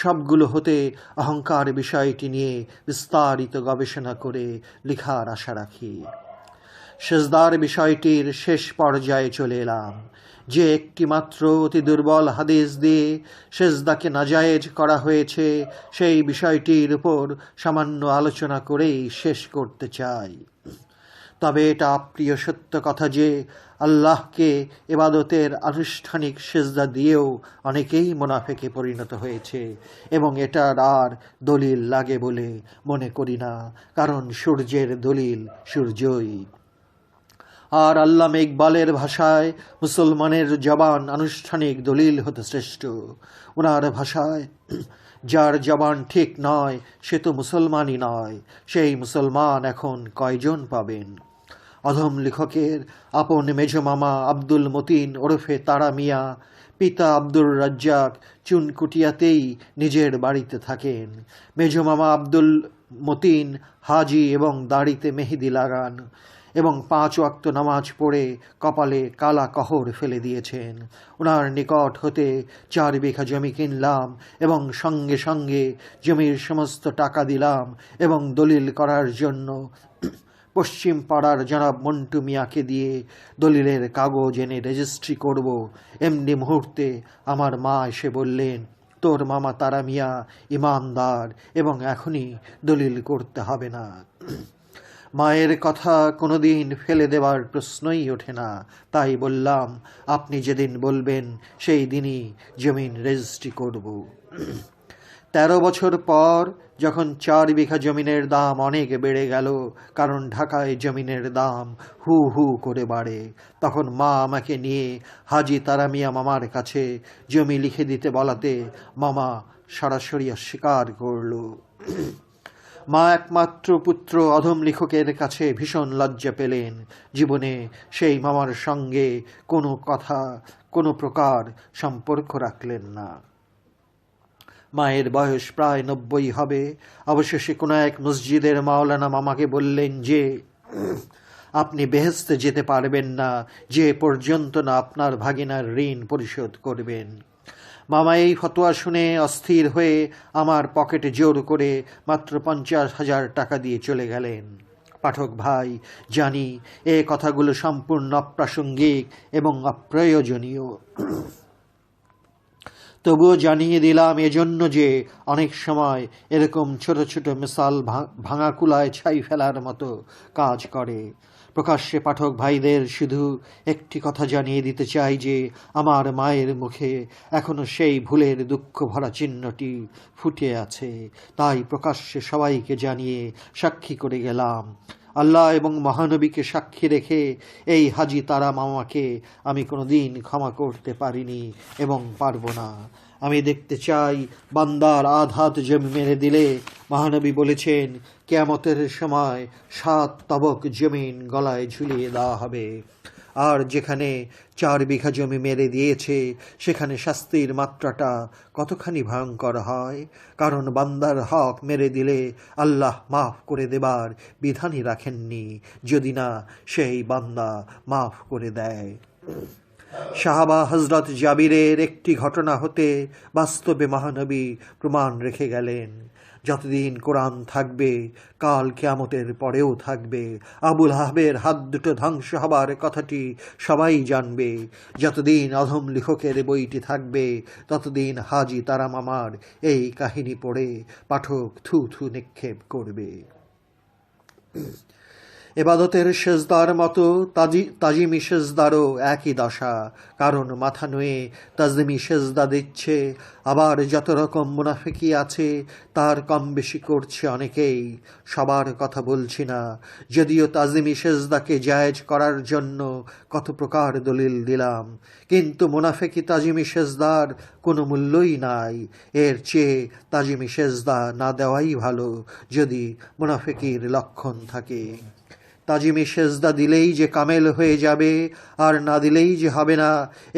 সবগুলো হতে অহংকার বিষয়টি নিয়ে বিস্তারিত গবেষণা করে লেখার আশা রাখি। সেজদার বিষয়টির শেষ পর্যায়ে চলে এলাম। যে একটি মাত্র অতি দুর্বল হাদিস দিয়ে সেজদাকে নাজায়েজ করা হয়েছে, সেই বিষয়টির উপর সামান্য আলোচনা করেই শেষ করতে চাই। তবে এটা অপ্রিয় সত্য কথা যে আল্লাহকে ইবাদতের আনুষ্ঠানিক সেজদা দিয়েও অনেকেই মুনাফিকে পরিণত হয়েছে, এবং এটার আর দলিল লাগে বলে মনে করি না, কারণ সূর্যের দলিল সূর্যই। আর আল্লামা ইকবালের ভাষায় মুসলমানের জবান আনুষ্ঠানিক দলিল হতে শ্রেষ্ঠ। ওনার ভাষায়, যার জবান ঠিক নয় সে তো মুসলমানই নয়। সেই মুসলমান এখন কয়জন পাবেন? অধম লেখকের আপন মেজ মামা আব্দুল মতিন ওরফে তারা মিয়া, পিতা আব্দুর রাজ্জাক চুনকুটিয়াতেই নিজের বাড়িতে থাকেন। মেজ মামা আব্দুল মতিন হাজি এবং দাড়িতে মেহেদি লাগান এবং 5 ওয়াক্ত নামাজ পড়ে কপালে কালা কহর ফেলে দিয়েছেন। ওনার নিকট হতে 4 বিঘা জমি কিনলাম এবং সঙ্গে সঙ্গে জমির সমস্ত টাকা দিলাম এবং দলিল করার জন্য পশ্চিম পাড়ার জনাব মন্টু মিয়াকে দিয়ে দলিলের কাগজ এনে রেজিস্ট্রি করব। এমনি মুহূর্তে আমার মা এসে বললেন, তোর মামা তারা মিয়া ইমানদার এবং এখনই দলিল করতে হবে না। মায়ের কথা কোনোদিন ফেলে দেওয়ার প্রশ্নই ওঠে না। তাই বললাম, আপনি যেদিন বলবেন সেই দিনই জমিন রেজিস্ট্রি করব। 13 বছর পর যখন 4 বিঘা জমিনের দাম অনেক বেড়ে গেল, কারণ ঢাকায় জমিনের দাম হু হু করে বাড়ে, তখন মা আমাকে নিয়ে হাজি তারা মিয়া মামার কাছে জমি লিখে দিতে বলাতে মামা সরাসরি অস্বীকার করল। মা একমাত্র পুত্র অধম লেখকের কাছে ভীষণ লজ্জা পেলেন। জীবনে সেই মামার সঙ্গে কোনো প্রকার সম্পর্ক রাখলেন না। মায়ের বয়স প্রায় 90 হবে। অবশেষে কোনো এক মসজিদের মাওলানা মামাকে বললেন যে, আপনি বেহেশতে যেতে পারবেন না যে পর্যন্ত না আপনার ভাগিনার ঋণ পরিশোধ করবেন। মামা এই ফতোয়া শুনে অস্থির হয়ে আমার পকেটে জোর করে মাত্র 50,000 টাকা দিয়ে চলে গেলেন। পাঠক ভাই, জানি এ কথাগুলো সম্পূর্ণ অপ্রাসঙ্গিক এবং অপ্রয়োজনীয়, তবুও জানিয়ে দিলাম এজন্য যে অনেক সময় এরকম ছোট ছোট মিসাল ভাঙা কুলায় ছাই ফেলার মতো কাজ করে। প্রকাশ্যে পাঠক ভাইদের শুধু একটি কথা জানিয়ে দিতে চাই যে আমার মায়ের মুখে এখনো সেই ভুলের দুঃখ ভরা চিহ্নটি ফুটে আছে। তাই প্রকাশ্যে সবাইকে জানিয়ে সাক্ষী করে গেলাম। আল্লাহ এবং মহানবীকে সাক্ষী রেখে এই হাজি তারা মামাকে আমি কোনোদিন ক্ষমা করতে পারিনি এবং পারব না। আমি দেখতে চাই বান্দার আধাত জমি মেরে দিলে মহানবী বলেছেন কিয়ামতের সময় 7 তবক জমিন গলায় ঝুলিয়ে দেওয়া হবে। আর যেখানে 4 বিঘা জমি মেরে দিয়েছে সেখানে শাস্তির মাত্রাটা কতখানি ভয়ঙ্কর হয়, কারণ বান্দার হক মেরে দিলে আল্লাহ মাফ করে দেবার বিধানই রাখেননি, যদি না সেই বান্দা মাফ করে দেয়। সাহাবা হজরত জাবিরের একটি ঘটনা হতে বাস্তবে মহানবী প্রমাণ রেখে গেলেন। যতদিন কোরআন থাকবে কাল কিয়ামতের পরেও থাকবে। আবুল আহাবের হাত দুটো ধ্বংস হবার কথাটি সবাই জানবে। যতদিন অধম লেখকের বইটি থাকবে ততদিন হাজি তারা মামার এই কাহিনী পড়ে পাঠক থু থু নিক্ষেপ করবে। এবাদতের সেজদার মতো তাজিমি সেজদারও একই দশা, কারণ মাথা নুয়ে তাজিমি সেজদা দিচ্ছে। আবার যত রকম মুনাফিকি আছে তার কম বেশি করছে অনেকেই, সবার কথা বলছি না। যদিও তাজিমি সেজদাকে জায়েজ করার জন্য কত প্রকার দলিল দিলাম, কিন্তু মুনাফিকি তাজিমি সেজদার কোনো মূল্যই নাই। এর চেয়ে তাজিমি সেজদা না দেওয়াই ভালো যদি মুনাফিকির লক্ষণ থাকে। তাজিমি সেজদা দিলেই যে কামেল হয়ে যাবে আর না দিলেই যে হবে না,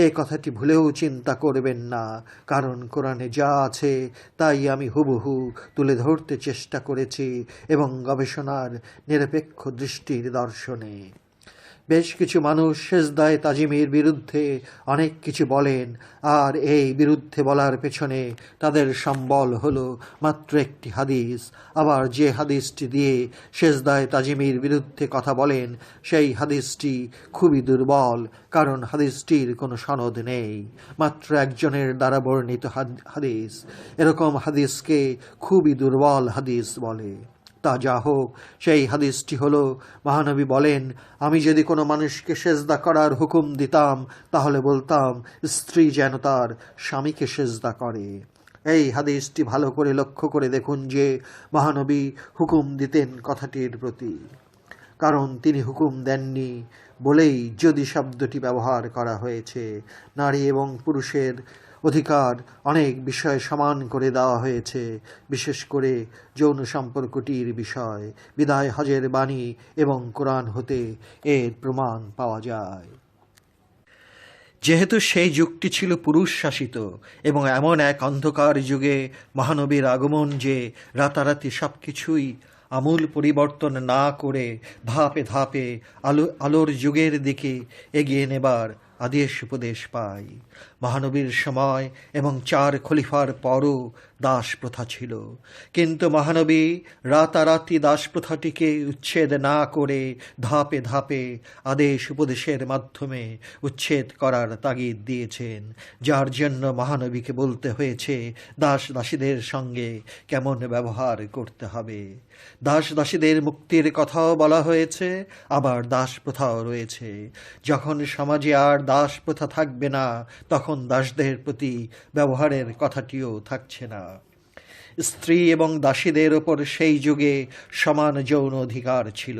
এ কথাটি ভুলেও চিন্তা করবেন না, কারণ কোরআনে যা আছে তাই আমি হুবহু তুলে ধরতে চেষ্টা করেছি এবং গবেষণার নিরপেক্ষ দৃষ্টির দর্শনে। বেশ কিছু মানুষ সেজদায়ে তাজিমের বিরুদ্ধে অনেক কিছু বলেন, আর এই বিরুদ্ধে বলার পেছনে তাদের সম্বল হলো মাত্র একটি হাদিস। আবার যে হাদিসটি দিয়ে সেজদায়ে তাজিমের বিরুদ্ধে কথা বলেন সেই হাদিসটি খুবই দুর্বল, কারণ হাদিসটির কোনো সনদ নেই, মাত্র একজনের দ্বারা বর্ণিত হাদিস। এরকম হাদিসকে খুবই দুর্বল হাদিস বলে। তা যা হোক, সেই হাদিসটি হলো, মহানবী বলেন, আমি যদি কোনো মানুষকে সেজদা করার হুকুম দিতাম তাহলে বলতাম স্ত্রী যেন তার স্বামীকে সেজদা করে। এই হাদিসটি ভালো করে লক্ষ্য করে দেখুন যে মহানবী হুকুম দিতেন কথাটির প্রতি, কারণ তিনি হুকুম দেননি বলেই যদি শব্দটি ব্যবহার করা হয়েছে। নারী এবং পুরুষের অধিকার অনেক বিষয় সমান করে দেওয়া হয়েছে, বিশেষ করে যৌন সম্পর্কটির বিষয়। বিদায় হজের বাণী এবং কোরআন হতে এর প্রমাণ পাওয়া যায়। যেহেতু সেই যুগটি ছিল পুরুষ শাসিত এবং এমন এক অন্ধকার যুগে মহানবীর আগমন যে রাতারাতি সব কিছুই আমূল পরিবর্তন না করে ধাপে ধাপে আলোর যুগের দিকে এগিয়ে নেবার আদেশ উপদেশ পাই। মহানবীর সময় এবং 4 খলিফার পরও দাস প্রথা ছিল, কিন্তু মহানবী রাতারাতি দাস প্রথাটিকে উচ্ছেদ না করে ধাপে ধাপে আদেশ উপদেশের মাধ্যমে উচ্ছেদ করার তাগিদ দিয়েছেন, যার জন্য মহানবীকে বলতে হয়েছে দাস দাসীদের সঙ্গে কেমন ব্যবহার করতে হবে। দাস দাসীদের মুক্তির কথাও বলা হয়েছে, আবার দাস প্রথাও রয়েছে। যখন সমাজে আর দাস প্রথা থাকবে না, তখন দাসদের প্রতি ব্যবহারের কথাটিও থাকছে না। স্ত্রী এবং দাসীদের ওপর সেই যুগে সমান যৌন অধিকার ছিল।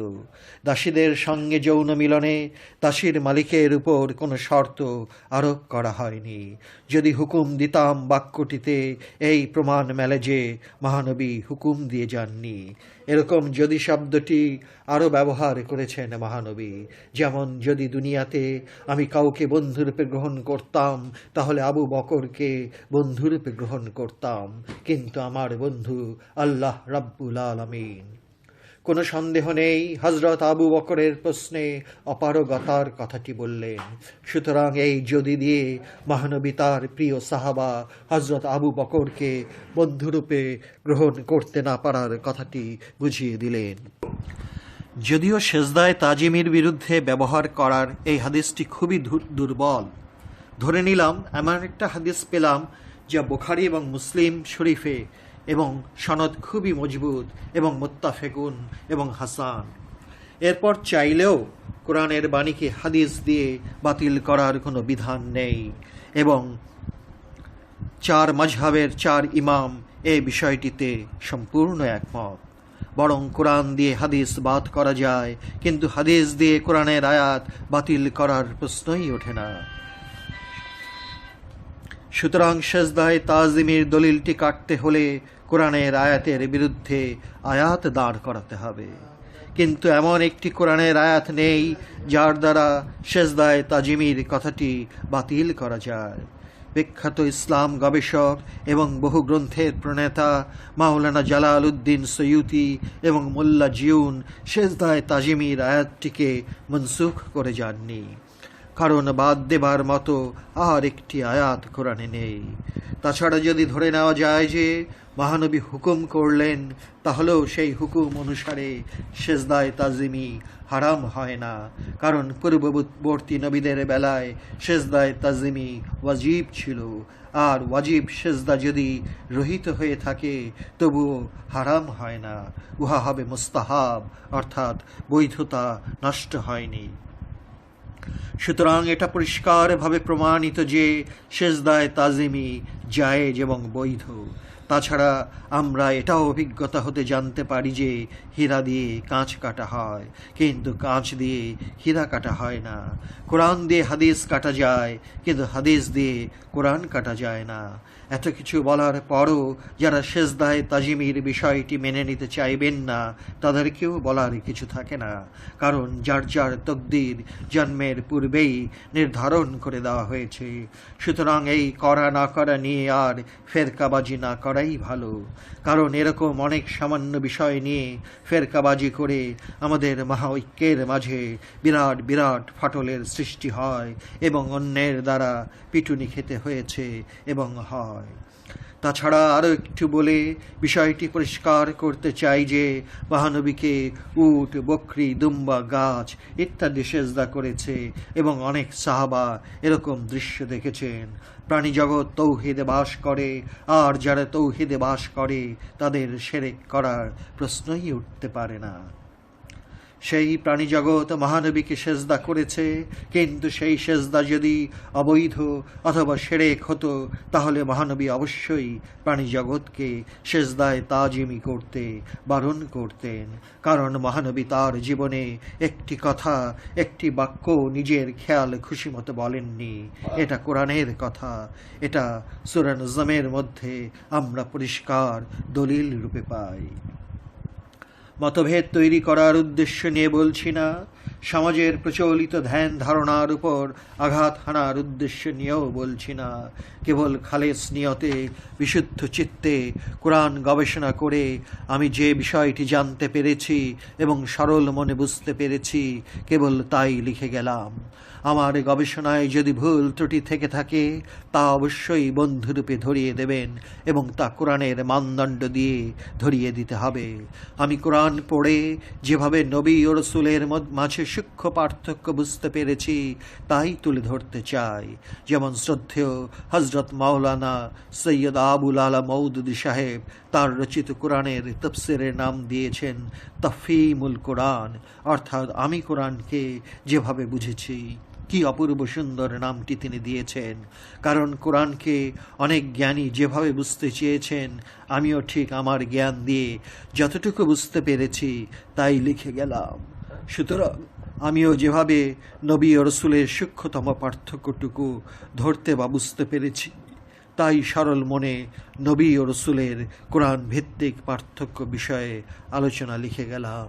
দাসীদের সঙ্গে যৌন মিলনে দাসীর মালিকের উপর কোনো শর্ত আরোপ করা হয়নি। যদি হুকুম দিতাম বাক্যটিতে এই প্রমাণ মেলে যে মহানবী হুকুম দিয়ে যাননি। এরকম যদি শব্দটি আরও ব্যবহার করেছেন মহানবী, যেমন যদি দুনিয়াতে আমি কাউকে বন্ধুরূপে গ্রহণ করতাম তাহলে আবু বকরকে বন্ধুরূপে গ্রহণ করতাম, কিন্তু আমার বন্ধু আল্লাহ রাব্বুল আলামিন। কোনো সন্দেহ নেই হযরত আবু বকরের প্রশ্নে অপারগতার কথাটি বললেন। সুতরাং এই যদি দিয়ে মহানবী তার প্রিয় সাহাবা হযরত আবু বকরকে বন্ধুরূপে গ্রহণ করতে না পারার কথাটি বুঝিয়ে দিলেন। যদিও সেজদায় তাজিমের বিরুদ্ধে ব্যবহার করার এই হাদিসটি খুবই দুর্বল, ধরে নিলাম এমন একটা হাদিস পেলাম যা বুখারী এবং মুসলিম শরীফে এবং সনদ খুবই মজবুত এবং মুত্তাফেকুন এবং হাসান। এরপর চাইলেও কোরআনের বাণীকে হাদিস দিয়ে বাতিল করার কোনো বিধান নেই এবং 4 মাযহাবের 4 ইমাম এই বিষয়টিতে সম্পূর্ণ একমত। বরং কোরআন দিয়ে হাদিস বাদ করা যায়, কিন্তু হাদিস দিয়ে কোরআনের আয়াত বাতিল করার প্রশ্নই ওঠে না। সুতরাং সেজদায় তাজিমের দলিলটি কাটতে হলে কোরআনের আয়াতের বিরুদ্ধে আয়াত দাঁড় করাতে হবে, কিন্তু এমন একটি কোরআনের আয়াত নেই যার দ্বারা সেজদায় তাজিমের কথাটি বাতিল করা যায়। বিখ্যাত ইসলাম গবেষক এবং বহু গ্রন্থের প্রণেতা মাওলানা জালালউদ্দিন সৈয়ুতি এবং মোল্লা জিউন সেজদায় তাজিমের আয়াতটিকে মনসুখ করে যাননি, কারণ বাদ দেবার মতো আর একটি আয়াত কোরআনে নেই। তাছাড়া যদি ধরে নেওয়া যায় যে মহানবী হুকুম করলেন, তাহলেও সেই হুকুম অনুসারে সেজদায় তাজিমি হারাম হয় না, কারণ পূর্ববর্তী নবীদের বেলায় সেজদায় তাজিমি ওয়াজিব ছিল, আর ওয়াজিব সেজদা যদি রহিত হয়ে থাকে তবুও হারাম হয় না, উহা হবে মুস্তাহাব, অর্থাৎ বৈধতা নষ্ট হয়নি। সুতরাং এটা পরিষ্কারভাবে প্রমাণিত যে সেজদায় তাজিমি জায়েজ এবং বৈধ। তাছাড়া আমরা এটাও অভিজ্ঞতা হতে জানতে পারি যে হীরা দিয়ে কাঁচ কাটা হয়, কিন্তু কাঁচ দিয়ে হীরা কাটা হয় না। কোরআন দিয়ে হাদিস কাটা যায়, কিন্তু হাদিস দিয়ে কোরআন কাটা যায় না। এত কিছু বলার পরও যারা সেজদায় তাজিমের বিষয়টি মেনে নিতে চাইবেন না, তাদেরকেও বলার কিছু থাকে না, কারণ যার যার তকদির জন্মের পূর্বেই নির্ধারণ করে দেওয়া হয়েছে। সুতরাং এই করা না করা নিয়ে আর ফেরকাবাজি না করাই ভালো, কারণ এরকম অনেক সামান্য বিষয় নিয়ে ফেরকাবাজি করে আমাদের মহাঐক্যের মাঝে বিরাট বিরাট ফাটলের সৃষ্টি হয় এবং অন্যের দ্বারা পিটুনি খেতে হয়েছে এবং হয়। তাছাড়া আরও একটু বলে বিষয়টি পরিষ্কার করতে চাই যে মহানবীকে উট, বকরি, দুম্বা, গাছ ইত্যাদি সেজদা করেছে এবং অনেক সাহাবা এরকম দৃশ্য দেখেছেন। প্রাণী জগৎ তৌহিদে বাস করে, আর যারা তৌহিদে বাস করে তাদের শিরক করার প্রশ্নই উঠতে পারে না। সেই প্রাণীজগৎ মহানবীকে সেজদা করেছে, কিন্তু সেই সেজদা যদি অবৈধ অথবা শিরক হতো তাহলে মহানবী অবশ্যই প্রাণীজগৎকে সেজদায় তাজিমি করতে বারণ করতেন। কারণ মহানবী তার জীবনে একটি কথা, একটি বাক্য নিজের খেয়াল খুশি মতো বলেননি। এটা কোরআনের কথা, এটা সূরা নজমের মধ্যে আমরা পরিষ্কার দলিল রূপে পাই। মতভেদ তৈরি করার উদ্দেশ্য নিয়ে বলছি না, সমাজের প্রচলিত ধ্যান ধারণার উপর আঘাত হানার উদ্দেশ্য নিয়েও বলছি না। কেবল খালেস নিয়তে, বিশুদ্ধ চিত্তে কোরআন গবেষণা করে আমি যে বিষয়টি জানতে পেরেছি এবং সরল মনে বুঝতে পেরেছি, কেবল তাই লিখে গেলাম। আমার গবেষণায় যদি ভুল ত্রুটি থেকে থাকে তা অবশ্যই বন্ধুরূপে ধরিয়ে দেবেন এবং তা কোরআনের মানদণ্ড দিয়ে ধরিয়ে দিতে হবে। আমি কোরআন পড়ে যেভাবে নবী ও রসুলের মাঝে সূক্ষ্ম পার্থক্য বুঝতে পেরেছি তাই তুলে ধরতে চাই। যেমন শ্রদ্ধেয় হজরত মাওলানা সৈয়দ আবুল আলা মওদুদী সাহেব তার রচিত কোরআনের তফসিরের নাম দিয়েছেন তাফহিমুল কোরআন, অর্থাৎ আমি কোরআনকে যেভাবে বুঝেছি। কি অপূর্ব সুন্দর নামটি তিনি দিয়েছেন, কারণ কোরআনকে অনেক জ্ঞানী যেভাবে বুঝতে চেয়েছেন আমিও ঠিক আমার জ্ঞান দিয়ে যতটুকু বুঝতে পেরেছি তাই লিখে গেলাম। সুতরাং আমিও যেভাবে নবী ও রসুলের সূক্ষ্মতম পার্থক্যটুকু ধরতে বা বুঝতে পেরেছি তাই সরল মনে নবী ও রসুলের কোরআন ভিত্তিক পার্থক্য বিষয়ে আলোচনা লিখে গেলাম।